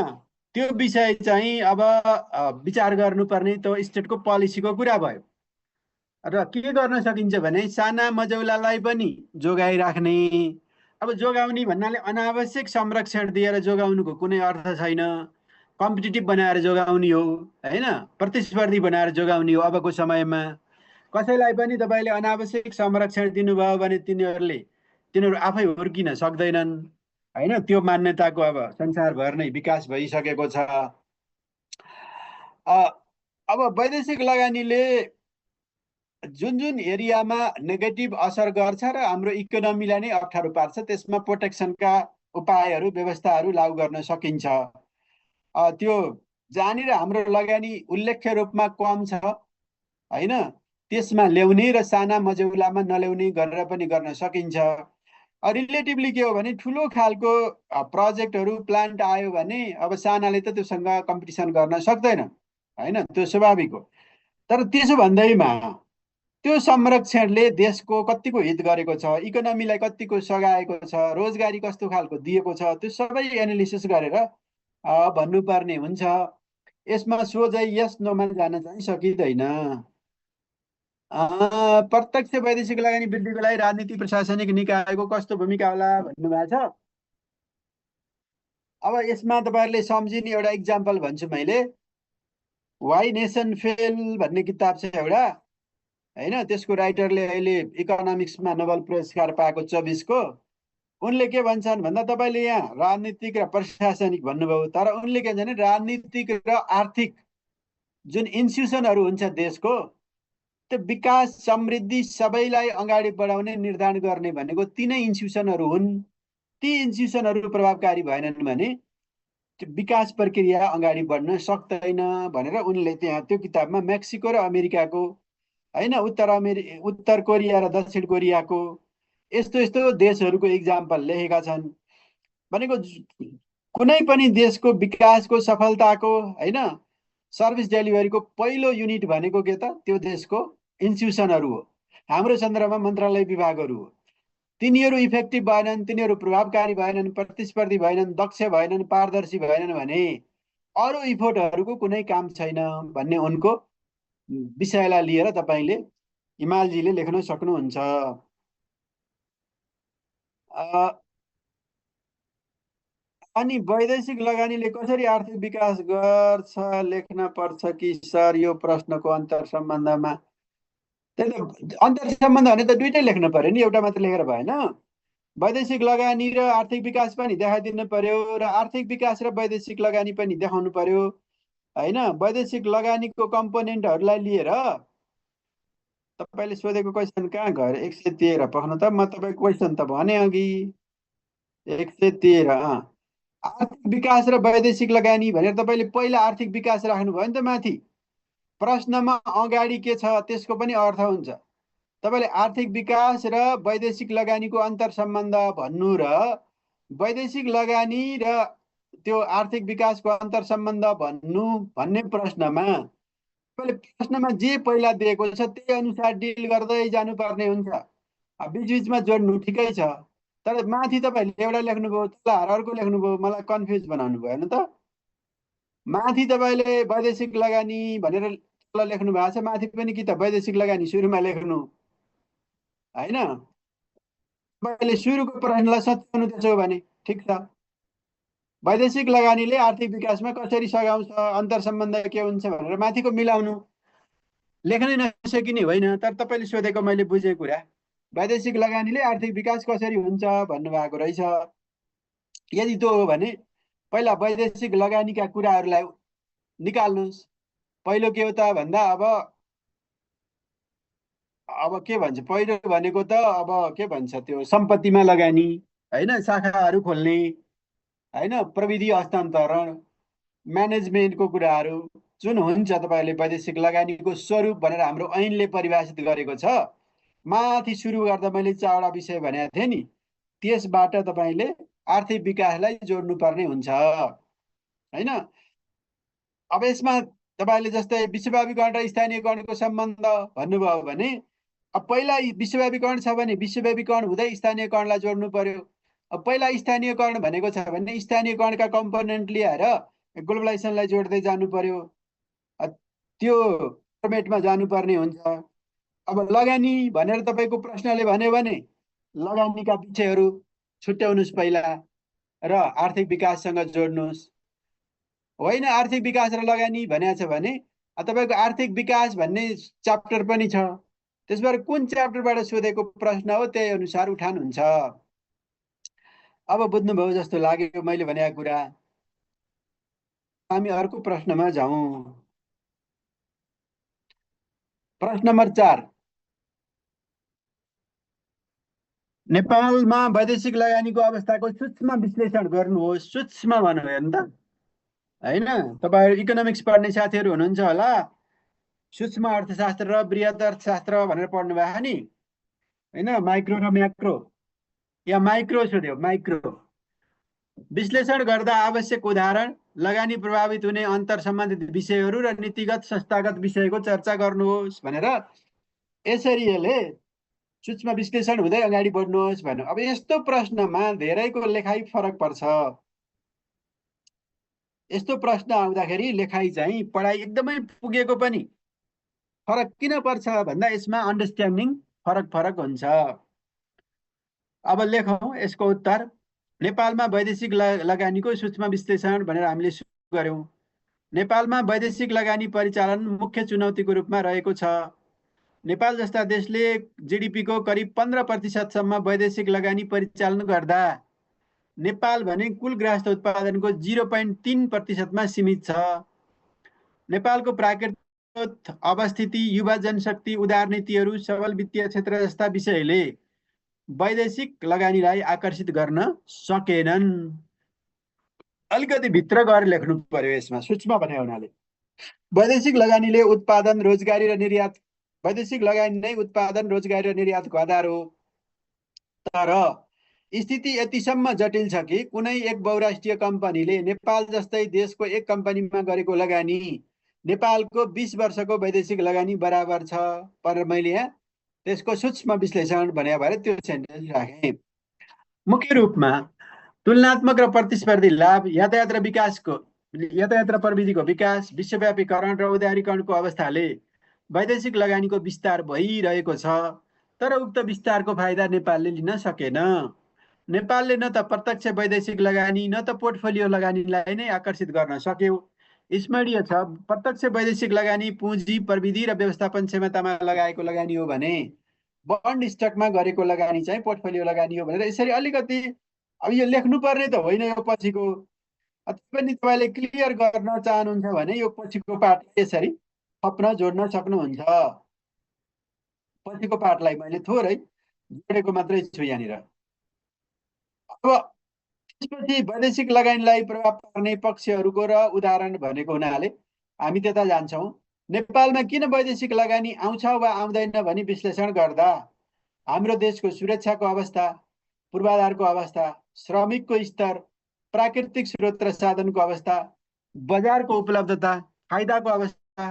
त्यो विषय चाहिँ अब विचार गर्नुपर्ने त्यो स्टेटको पोलिसीको कुरा भयो। र के गर्न सकिन्छ भने साना मजौलालाई पनि जोगाइराख्ने। अब जोगाउने भन्नाले अनावश्यक संरक्षण दिएर जोगाउनुको कुनै अर्थ छैन। कम्पिटिटिभ बनाएर जोगाउने हो होइन, प्रतिस्पर्धी बनाएर जोगाउने हो। अबको समयमा कसैलाई पनि तपाईँले अनावश्यक संरक्षण दिनुभयो भने तिनीहरू आफै हुर्किन सक्दैनन् होइन। त्यो मान्यताको अब संसारभर नै विकास भइसकेको छ। अब वैदेशिक लगानीले जुन जुन एरियामा नेगेटिभ असर गर्छ र हाम्रो इकोनोमीलाई नै अप्ठ्यारो पार्छ त्यसमा प्रोटेक्सनका उपायहरू व्यवस्थाहरू लागू गर्न सकिन्छ। त्यो जहाँनिर हाम्रो लगानी उल्लेख्य रूपमा कम छ होइन, त्यसमा ल्याउने र साना मजौलामा नल्याउने गरेर पनि गर्न सकिन्छ। रिलेटिभली के हो भने ठुलो खालको प्रोजेक्टहरू प्लान्ट आयो भने अब सानाले त त्योसँग कम्पिटिसन गर्न सक्दैन होइन, त्यो स्वाभाविक हो। तर त्यसो भन्दैमा त्यो संरक्षणले देशको कतिको हित गरेको छ, इकोनोमीलाई कतिको सघाएको छ, रोजगारी कस्तो खालको दिएको छ, त्यो सबै एनालिसिस गरेर भन्नुपर्ने हुन्छ। यसमा सोझै यस नोमा जान चाहिँ सकिँदैन। प्रत्यक्ष वैदेशिक लगानी वृद्धिको लागि राजनीति प्रशासनिक निकायको कस्तो भूमिका होला भन्नुभएको छ। अब यसमा तपाईँहरूले सम्झिने एउटा इक्जाम्पल भन्छु मैले। वाइ नेसन फेल भन्ने किताब छ एउटा होइन, त्यसको राइटरले अहिले इकोनोमिक्समा नोबेल पुरस्कार पाएको 24को। उनले के भन्छन् भन्दा तपाईँले यहाँ राजनीतिक र प्रशासनिक भन्नुभयो, तर उनले के भन्छन् राजनीतिक र आर्थिक जुन इन्स्टिट्युसनहरू हुन्छ देशको, त्यो विकास समृद्धि सबैलाई अगाडि बढाउने निर्धारण गर्ने भनेको तिनै इन्स्टिट्युसनहरू हुन्। ती इन्स्टिट्युसनहरू प्रभावकारी भएनन् भने त्यो विकास प्रक्रिया अगाडि बढ्न सक्दैन भनेर उनले त्यहाँ त्यो किताबमा मेक्सिको र अमेरिकाको होइन, उत्तर कोरिया र दक्षिण कोरियाको यस्तो यस्तो देशहरूको इक्जाम्पल लेखेका छन्। भनेको कुनै पनि देशको विकासको सफलताको होइन सर्भिस डेलिभरीको पहिलो युनिट भनेको के त त्यो देशको इन्स्टिट्युसनहरू हो। हाम्रो सन्दर्भमा मन्त्रालय विभागहरू हो। तिनीहरू इफेक्टिभ भएनन्, तिनीहरू प्रभावकारी भएनन्, प्रतिस्पर्धी भएनन्, दक्ष भएनन्, पारदर्शी भएनन् भने अरू इफोर्टहरूको कुनै काम छैन भन्ने उनको विषयलाई लिएर तपाईँले हिमालजीले लेख्न सक्नुहुन्छ। अनि वैदेशिक लगानीले कसरी आर्थिक विकास गर्छ लेख्न पर्छ कि सर यो प्रश्नको अन्तर सम्बन्धमा? त्यही त अन्तर सम्बन्ध भने त दुइटै लेख्नु पर्यो नि, एउटा मात्र लेखेर भएन। वैदेशिक लगानी र आर्थिक विकास पनि देखाइदिनु पर्यो र आर्थिक विकास र वैदेशिक लगानी पनि देखाउनु पर्यो होइन। वैदेशिक लगानीको कम्पोनेन्टहरूलाई लिएर तपाईँले सोधेको क्वेसन कहाँ गएर 113 पख्नु त, म तपाईँको क्वेसन त भने अघि 113 आर्थिक विकास र वैदेशिक लगानी भनेर तपाईँले पहिला आर्थिक विकास राख्नुभयो नि त माथि। प्रश्नमा अगाडि के छ त्यसको पनि अर्थ हुन्छ। तपाईँले आर्थिक विकास र वैदेशिक लगानीको अन्तर सम्बन्ध भन्नु र वैदेशिक लगानी र त्यो आर्थिक विकासको अन्तर सम्बन्ध भन्नु भन्ने प्रश्नमा तपाईँले प्रश्नमा जे पहिला दिएको छ त्यही अनुसार डिल गर्दै जानुपर्ने हुन्छ। बिच बिचमा जोड्नु ठिकै छ, तर माथि तपाईँहरूले एउटा लेख्नुभयो तल अर्को लेख्नुभयो, मलाई कन्फ्युज बनाउनु भयो होइन त। माथि तपाईँले वैदेशिक लगानी भनेर तल लेख्नु भएको छ, माथि पनि कि त वैदेशिक लगानी सुरुमा लेख्नु होइन। तपाईँले सुरुको प्रश्नलाई सच्याउनु त्यसो भने ठिक छ। वैदेशिक लगानीले आर्थिक विकासमा कसरी सघाउँछ, अन्तर सम्बन्ध के हुन्छ भनेर माथिको मिलाउनु। लेख्नै नसकिने होइन, तर तपाईँले सोधेको मैले बुझेको कुरा वैदेशिक लगानीले आर्थिक विकास कसरी हुन्छ भन्नुभएको रहेछ। यदि त्यो हो भने पहिला वैदेशिक लगानीका कुराहरूलाई निकाल्नुहोस्। पहिलो के हो त भन्दा अब के भन्छ, पहिलो भनेको त अब के भन्छ त्यो सम्पत्तिमा लगानी होइन, शाखाहरू खोल्ने होइन, प्रविधि हस्तान्तरण, म्यानेजमेन्टको कुराहरू जुन हुन्छ तपाईँले वैदेशिक लगानीको स्वरूप भनेर हाम्रो ऐनले परिभाषित गरेको छ, माथि सुरु गर्दा मैले 4वटा विषय भनेको थिएँ नि, त्यसबाट तपाईँले आर्थिक विकासलाई जोड्नुपर्ने हुन्छ होइन। अब यसमा तपाईँले जस्तै विश्वव्यापीकरण र स्थानीयकरणको सम्बन्ध भन्नुभयो भने, अब पहिला विश्वव्यापीकरण छ भने विश्वव्यापीकरण हुँदै स्थानीयकरणलाई जोड्नु पर्यो। अब पहिला स्थानीयकरण भनेको छ भने स्थानीयकरणका कम्पोनेन्ट ल्याएर ग्लोबलाइजेसनलाई जोड्दै जानु पर्यो, त्यो फर्मेटमा जानुपर्ने हुन्छ। अब लगानी भनेर तपाईँको प्रश्नले भन्यो भने लगानीका विषयहरू छुट्याउनुहोस् पहिला र आर्थिक विकाससँग जोड्नुहोस्। होइन आर्थिक विकास र लगानी भनेको छ भने तपाईँको आर्थिक विकास भन्ने च्याप्टर पनि छ, त्यसबाट कुन च्याप्टरबाट सोधेको प्रश्न हो त्यही अनुसार उठान हुन्छ। अब बुझ्नुभयो जस्तो लाग्यो मैले भनेको कुरा। हामी अर्को प्रश्नमा जाउँ। प्रश्न नम्बर 4, नेपालमा वैदेशिक लगानीको अवस्थाको सूक्ष्म विश्लेषण गर्नुहोस्। सूक्ष्म भन्नुभयो नि त होइन। तपाईँहरू इकोनोमिक्स पढ्ने साथीहरू हुनुहुन्छ होला, सूक्ष्म अर्थशास्त्र र बृहत अर्थशास्त्र भनेर पढ्नुभयो नि होइन, माइक्रो र म्याक्रो। या माइक्रो सोध्यो, माइक्रो विश्लेषण गर्दा आवश्यक उदाहरण, लगानी प्रभावित हुने अन्तर सम्बन्धित विषयहरू र नीतिगत संस्थागत विषयको चर्चा गर्नुहोस् भनेर यसरी यसले सूक्ष्म विश्लेषण हुँदै अगाडि बढ्नुहोस् भन्नु। अब यस्तो प्रश्नमा धेरैको लेखाइ फरक पर्छ। यस्तो प्रश्न आउँदाखेरि लेखाइ चाहिँ पढाइ एकदमै पुगेको पनि फरक किन पर्छ भन्दा यसमा अन्डरस्ट्यान्डिङ फरक फरक हुन्छ। अब लेखौँ यसको उत्तर। नेपालमा वैदेशिक लगानीको सूक्ष्म विश्लेषण भनेर हामीले सुरु गर्यौँ। नेपालमा वैदेशिक लगानी परिचालन मुख्य चुनौतीको रूपमा रहेको छ। नेपाल जस्ता देशले जिडिपीको करिब 15% वैदेशिक लगानी परिचालन गर्दा नेपाल भने कुल गृहस्थ उत्पादनको 0.3% सीमित छ। नेपालको प्राकृतिक अवस्थिति, युवा जनशक्ति, उदार नीतिहरू, सबल वित्तीय क्षेत्र जस्ता विषयले वैदेशिक लगानीलाई आकर्षित गर्न सकेनन्। अलिकति भित्र गएर लेख्नु पर्यो यसमा, सूक्ष्म भन्ने हुनाले। वैदेशिक लगानीले उत्पादन, रोजगारी र निर्यात, वैदेशिक लगानी नै उत्पादन, रोजगारी र निर्यातको आधार हो। तर स्थिति यतिसम्म जटिल छ कि कुनै एक बहुराष्ट्रिय कम्पनीले नेपाल जस्तै देशको एक कम्पनीमा गरेको लगानी नेपालको 20 वर्षको वैदेशिक लगानी बराबर छ। पर मैले यहाँ त्यसको सूक्ष्म विश्लेषण भने भएर त्यो सेन्टेन्स राखेँ। मुख्य रूपमा तुलनात्मक र प्रतिस्पर्धी लाभ, यातायात र विकासको, यातायात र प्रविधिको विकास, विश्वव्यापीकरण र उदारीकरणको अवस्थाले वैदेशिक लगानीको विस्तार भइरहेको छ। तर उक्त विस्तारको फाइदा नेपालले लिन सकेन। नेपालले न त प्रत्यक्ष वैदेशिक लगानी न त पोर्टफोलियो लगानीलाई नै आकर्षित गर्न सक्यो। स्मरणीय छ, प्रत्यक्ष वैदेशिक लगानी पुँजी, प्रविधि र व्यवस्थापन क्षमतामा लगाएको लगानी हो भने बन्ड स्टकमा गरेको लगानी चाहिँ पोर्टफोलियो लगानी हो भनेर यसरी अलिकति अब यो लेख्नुपर्ने त होइन यो पछिको। पनि तपाईँले क्लियर गर्न चाहनुहुन्छ भने यो पछिको पार्टलाई यसरी थप्न जोड्न सक्नुहुन्छ। पछिको पार्टलाई मैले थोरै जोडेको मात्रै छु यहाँनिर। अब त्यसपछि वैदेशिक लगानीलाई प्रभाव पार्ने पक्षहरूको र उदाहरण भनेको हुनाले हामी त्यता जान्छौँ। नेपालमा किन वैदेशिक लगानी आउँछ वा आउँदैन भनी विश्लेषण गर्दा हाम्रो देशको सुरक्षाको अवस्था, पूर्वाधारको अवस्था, श्रमिकको स्तर, प्राकृतिक स्रोत र साधनको अवस्था, बजारको उपलब्धता, फाइदाको अवस्था,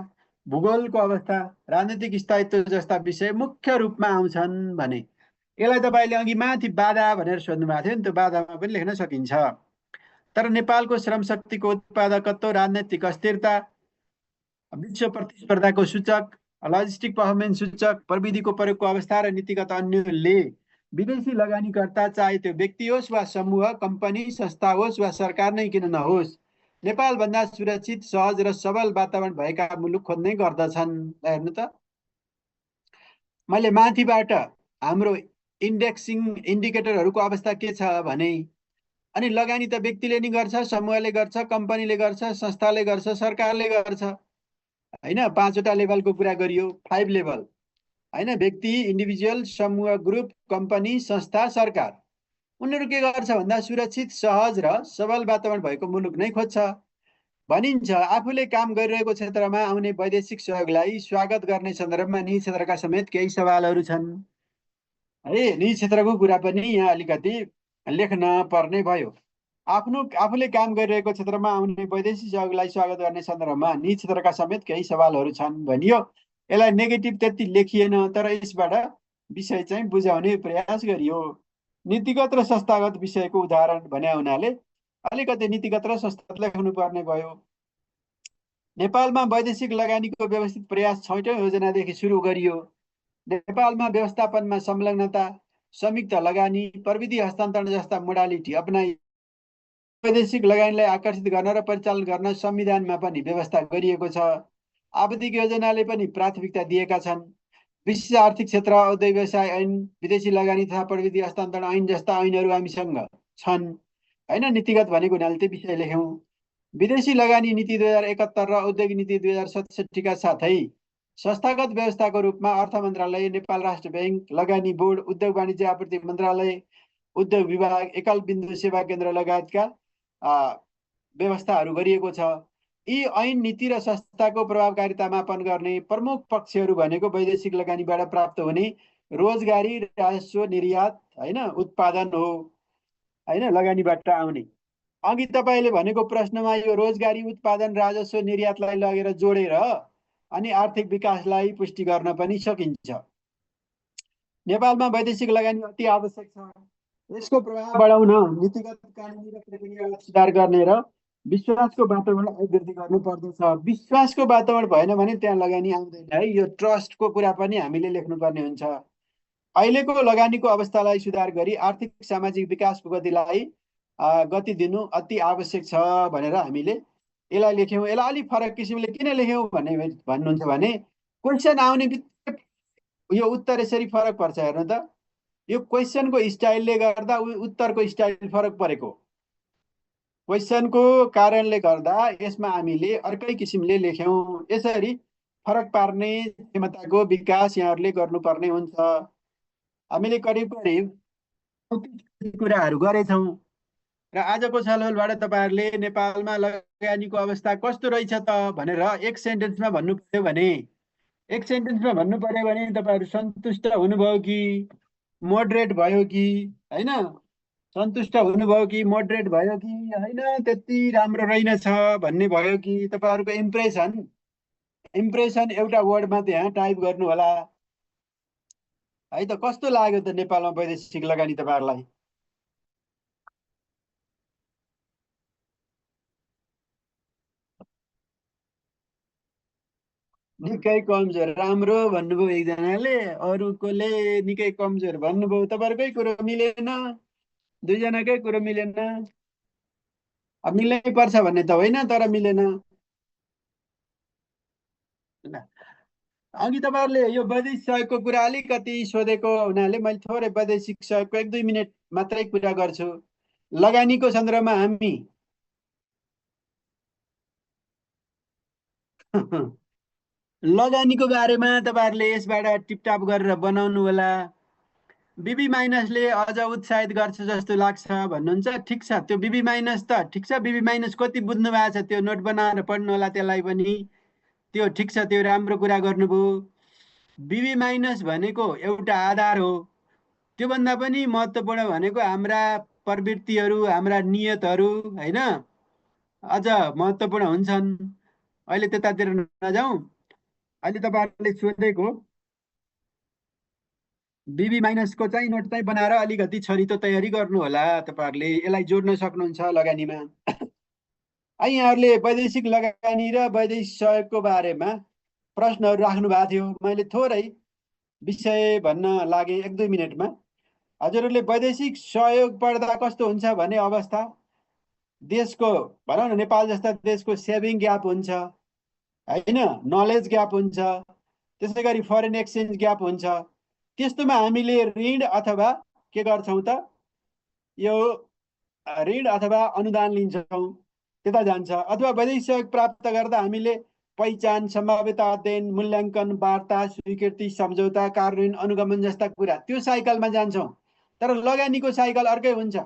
भूगोलको अवस्था, राजनीतिक स्थायित्व जस्ता विषय मुख्य रूपमा आउँछन् भने यसलाई तपाईँले अघि माथि बाधा भनेर सोध्नु भएको थियो नि, त्यो बाधामा पनि लेख्न सकिन्छ। तर नेपालको श्रम शक्तिको उत्पादकत्व, राजनैतिक अस्थिरता, विश्व प्रतिस्पर्धाको सूचक, लजिस्टिक पर्फर्मेन्स सूचक, प्रविधिको प्रयोगको अवस्था र नीतिगत अन्यले विदेशी लगानीकर्ता, चाहे त्यो व्यक्ति होस् वा समूह, कम्पनी, संस्था होस् वा सरकार नै किन नहोस्, नेपालभन्दा सुरक्षित, सहज र सबल वातावरण भएका मुलुक खोज्ने गर्दछन्। हेर्नु त, मैले माथिबाट हाम्रो इन्डेक्सिङ इन्डिकेटरहरूको अवस्था के छ भने, अनि लगानी त व्यक्तिले नि गर्छ, समूहले गर्छ, कम्पनीले गर्छ, संस्थाले गर्छ, सरकारले गर्छ होइन। 5वटा लेभलको कुरा गरियो, 5 लेभल होइन। व्यक्ति, इन्डिभिजुअल, समूह, ग्रुप, कम्पनी, संस्था, सरकार। उनीहरू के गर्छ भन्दा सुरक्षित, सहज र सबल वातावरण भएको मुलुक नै खोज्छ। भनिन्छ आफूले काम गरिरहेको क्षेत्रमा आउने वैदेशिक सहयोगलाई स्वागत गर्ने सन्दर्भमा निजी क्षेत्रका समेत केही सवालहरू छन्। है निजी क्षेत्रको कुरा पनि यहाँ अलिकति लेख्न पर्ने भयो। आफूले काम गरिरहेको क्षेत्रमा आउने वैदेशिक सहयोगलाई स्वागत गर्ने सन्दर्भमा निजी क्षेत्रका समेत केही सवालहरू छन् भनियो। यसलाई नेगेटिभ त्यति लेखिएन, तर यसबाट विषय चाहिँ बुझाउने प्रयास गरियो। नीतिगत र संस्थागत विषयको उदाहरण भने हुनाले अलिकति नीतिगत र संस्थागत लेख्नु पर्ने भयो। नेपालमा वैदेशिक लगानीको व्यवस्थित प्रयास 6औं योजनादेखि सुरु गरियो। नेपालमा व्यवस्थापनमा संलग्नता, संयुक्त लगानी, प्रविधि हस्तान्तरण जस्ता मोडालिटी अपनाइ वैदेशिक लगानीलाई आकर्षित गर्न र परिचालन गर्न संविधानमा पनि व्यवस्था गरिएको छ। आवधिक योजनाले पनि प्राथमिकता दिएका छन्। विशेष आर्थिक क्षेत्र, औद्योगिक व्यवसाय ऐन, विदेशी लगानी तथा प्रविधि हस्तान्तरण ऐन जस्ता ऐनहरू हामीसँग छन्। होइन, नीतिगत भनेको हुनाले त्यो विषय लेख्यौँ। विदेशी लगानी नीति 2071 र औद्योगिक नीति 2067 का साथै संस्थागत व्यवस्थाको रूपमा अर्थ मन्त्रालय, नेपाल राष्ट्र ब्याङ्क, लगानी बोर्ड, उद्योग वाणिज्य आपूर्ति मन्त्रालय, उद्योग विभाग, एकल बिन्दु सेवा केन्द्र लगायतका व्यवस्थाहरू गरिएको छ। यी ऐन, नीति र संस्थाको प्रभावकारिता मापन गर्ने प्रमुख पक्षहरू भनेको वैदेशिक लगानीबाट प्राप्त हुने रोजगारी, राजस्व, निर्यात, होइन, उत्पादन हो। होइन, लगानीबाट आउने। अघि तपाईँले भनेको प्रश्नमा यो रोजगारी, उत्पादन, राजस्व, निर्यातलाई लगेर जोडेर अनि आर्थिक विकासलाई पुष्टि गर्न पनि सकिन्छ। नेपालमा वैदेशिक लगानी अति आवश्यक छ। यसको प्रभाव बढाउन नीतिगत, कानुनी र प्रक्रियागत सुधार गर्ने र विश्वासको वातावरण अभिवृद्धि गर्नुपर्दछ। विश्वासको वातावरण भएन भने त्यहाँ लगानी आउँदैन। है, यो ट्रस्टको कुरा पनि हामीले लेख्नुपर्ने हुन्छ। अहिलेको लगानीको अवस्थालाई सुधार गरी आर्थिक सामाजिक विकासको गतिलाई गति दिनु अति आवश्यक छ भनेर हामीले यसलाई लेख्यौँ। यसलाई अलिक फरक किसिमले किन लेख्यौँ भन्नुहुन्छ भने क्वेसन आउने बित्तिकै यो उत्तर यसरी फरक पर्छ। हेर्नु त, यो क्वेसनको स्टाइलले गर्दा उत्तरको स्टाइल फरक परेको। क्वेसनको कारणले गर्दा यसमा हामीले अर्कै किसिमले लेख्यौँ। यसरी फरक पार्ने क्षमताको विकास यहाँहरूले गर्नुपर्ने हुन्छ। हामीले करिब कुराहरू गरेछौँ र आजको छलफलबाट तपाईँहरूले नेपालमा लगानीको अवस्था कस्तो रहेछ त भनेर एक सेन्टेन्समा भन्नु पर्यो भने तपाईँहरू सन्तुष्ट हुनुभयो कि मोडरेट भयो कि होइन, सन्तुष्ट हुनुभयो कि मोडरेट भयो कि होइन, त्यति राम्रो रहेनछ भन्ने भयो कि तपाईँहरूको इम्प्रेसन एउटा वर्डमा त्यहाँ टाइप गर्नु होला। है त, कस्तो लाग्यो त नेपालमा वैदेशिक लगानी तपाईँहरूलाई? निकै कमजोर। राम्रो भन्नुभयो एकजनाले, अरूकोले निकै कमजोर भन्नुभयो। तपाईँहरूकै कुरो मिलेन, दुईजनाकै कुरो मिलेन। अब मिल्नै पर्छ भन्ने त होइन, तर मिलेन। अघि तपाईँहरूले यो वैदेशिक सहयोगको कुरा अलिकति सोधेको हुनाले मैले थोरै वैदेशिक सहयोगको 1-2 मिनट मात्रै कुरा गर्छु। लगानीको सन्दर्भमा हामी लगानीको बारेमा तपाईँहरूले यसबाट टिपटाप गरेर बनाउनु होला। बिबी माइनसले अझ उत्साहित गर्छ जस्तो लाग्छ भन्नुहुन्छ। ठिक छ, त्यो बिबी माइनस त ठिक छ। बिबी माइनस कति बुझ्नु भएको छ त्यो नोट बनाएर पढ्नु होला त्यसलाई पनि। त्यो ठिक छ, त्यो राम्रो कुरा गर्नुभयो। बिबी माइनस भनेको एउटा आधार हो। त्योभन्दा पनि महत्त्वपूर्ण भनेको हाम्रा प्रवृत्तिहरू, हाम्रा नियतहरू, होइन, अझ महत्त्वपूर्ण हुन्छन्। अहिले त्यतातिर नजाउँ। अहिले तपाईँहरूले सोधेको बिबी माइनसको चाहिँ नोट चाहिँ बनाएर अलिकति छरितो तयारी गर्नु होला। तपाईँहरूले यसलाई जोड्न सक्नुहुन्छ लगानीमा। यहाँहरूले वैदेशिक लगानी र वैदेशिक सहयोगको बारेमा प्रश्नहरू राख्नु भएको थियो। मैले थोरै विषय भन्न लागेँ 1-2 मिनटमा। हजुरहरूले वैदेशिक सहयोग पढ्दा कस्तो हुन्छ भने अवस्था, देशको भनौँ न, नेपाल जस्ता देशको सेभिङ ग्याप हुन्छ, होइन, नलेज ग्याप हुन्छ, त्यसै गरी फरेन एक्सचेन्ज ग्याप हुन्छ। त्यस्तोमा हामीले ऋण अथवा के गर्छौँ त, यो ऋण अथवा अनुदान लिन्छौँ, त्यता जान्छ। अथवा वैदेशिक सहयोग प्राप्त गर्दा हामीले पहिचान, सम्भाव्यता अध्ययन, मूल्याङ्कन, वार्ता, स्वीकृति, सम्झौता, कार्यान्वयन, अनुगमन जस्ता कुरा त्यो साइकलमा जान्छौँ। तर लगानीको साइकल अर्कै हुन्छ।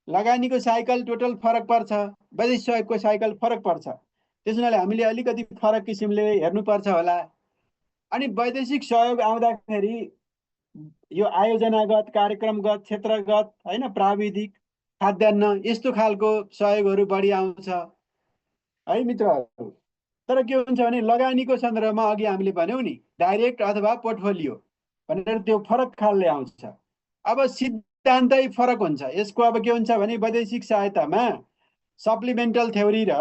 लगानीको साइकल टोटल फरक पर्छ, वैदेशिक सहयोगको साइकल फरक पर्छ। त्यस हुनाले हामीले अलिकति फरक किसिमले हेर्नुपर्छ होला। अनि वैदेशिक सहयोग आउँदाखेरि यो आयोजनागत, कार्यक्रमगत, क्षेत्रगत, होइन, प्राविधिक, खाद्यान्न, यस्तो खालको सहयोगहरू बढी आउँछ है मित्रहरू। तर के हुन्छ भने लगानीको सन्दर्भमा अघि हामीले भन्यौँ नि, डाइरेक्ट अथवा पोर्टफोलियो भनेर त्यो फरक खालले आउँछ। अब सिद्धान्तै फरक हुन्छ यसको। अब के हुन्छ भने वैदेशिक सहायतामा सप्लिमेन्टल थ्योरी र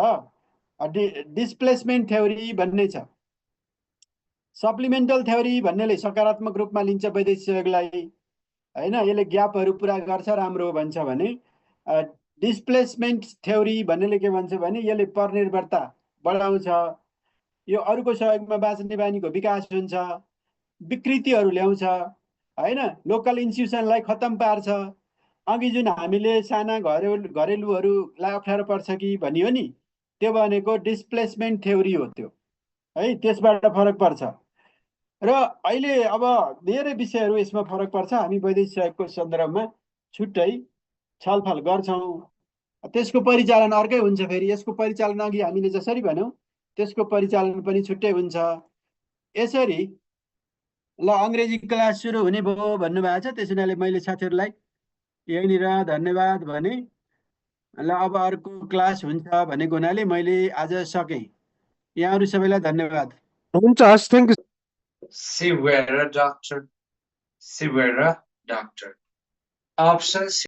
डिस्प्लेसमेन्ट थ्योरी भन्ने छ। सप्लिमेन्टल थ्योरी भन्नेले सकारात्मक रूपमा लिन्छ वैदेशिक सहयोगलाई, होइन, यसले ग्यापहरू पुरा गर्छ, राम्रो हो भन्छ भने डिस्प्लेसमेन्ट थ्योरी भन्नेले के भन्छ भने यसले परनिर्भरता बढाउँछ, यो अरूको सहयोगमा बाँच्ने बानीको विकास हुन्छ, विकृतिहरू ल्याउँछ, होइन, लोकल इन्स्टिट्युसनलाई खत्तम पार्छ। अघि जुन हामीले साना घरेलुहरूलाई अप्ठ्यारो पर्छ कि भनियो नि, त्यो भनेको डिस्प्लेसमेन्ट थ्योरी हो त्यो है, त्यसबाट फरक पर्छ। र अहिले अब धेरै विषयहरू यसमा फरक पर्छ। हामी वैदेशिक सहयोगको सन्दर्भमा छुट्टै छलफल गर्छौँ। त्यसको परिचालन अर्कै हुन्छ फेरि। यसको परिचालन अघि हामीले जसरी भन्यौँ त्यसको परिचालन पनि छुट्टै हुन्छ। यसरी ल, अङ्ग्रेजी क्लास सुरु हुने भयो भन्नुभएको छ। त्यस हुनाले मैले साथीहरूलाई यहीँनिर धन्यवाद भने। ल, अब अर्को क्लास हुन्छ भनेको हुनाले मैले आज सकेँ। यहाँहरू सबैलाई धन्यवाद। हुन्छ, हस्, thank you. Severa doctor. Severa doctor. Option C.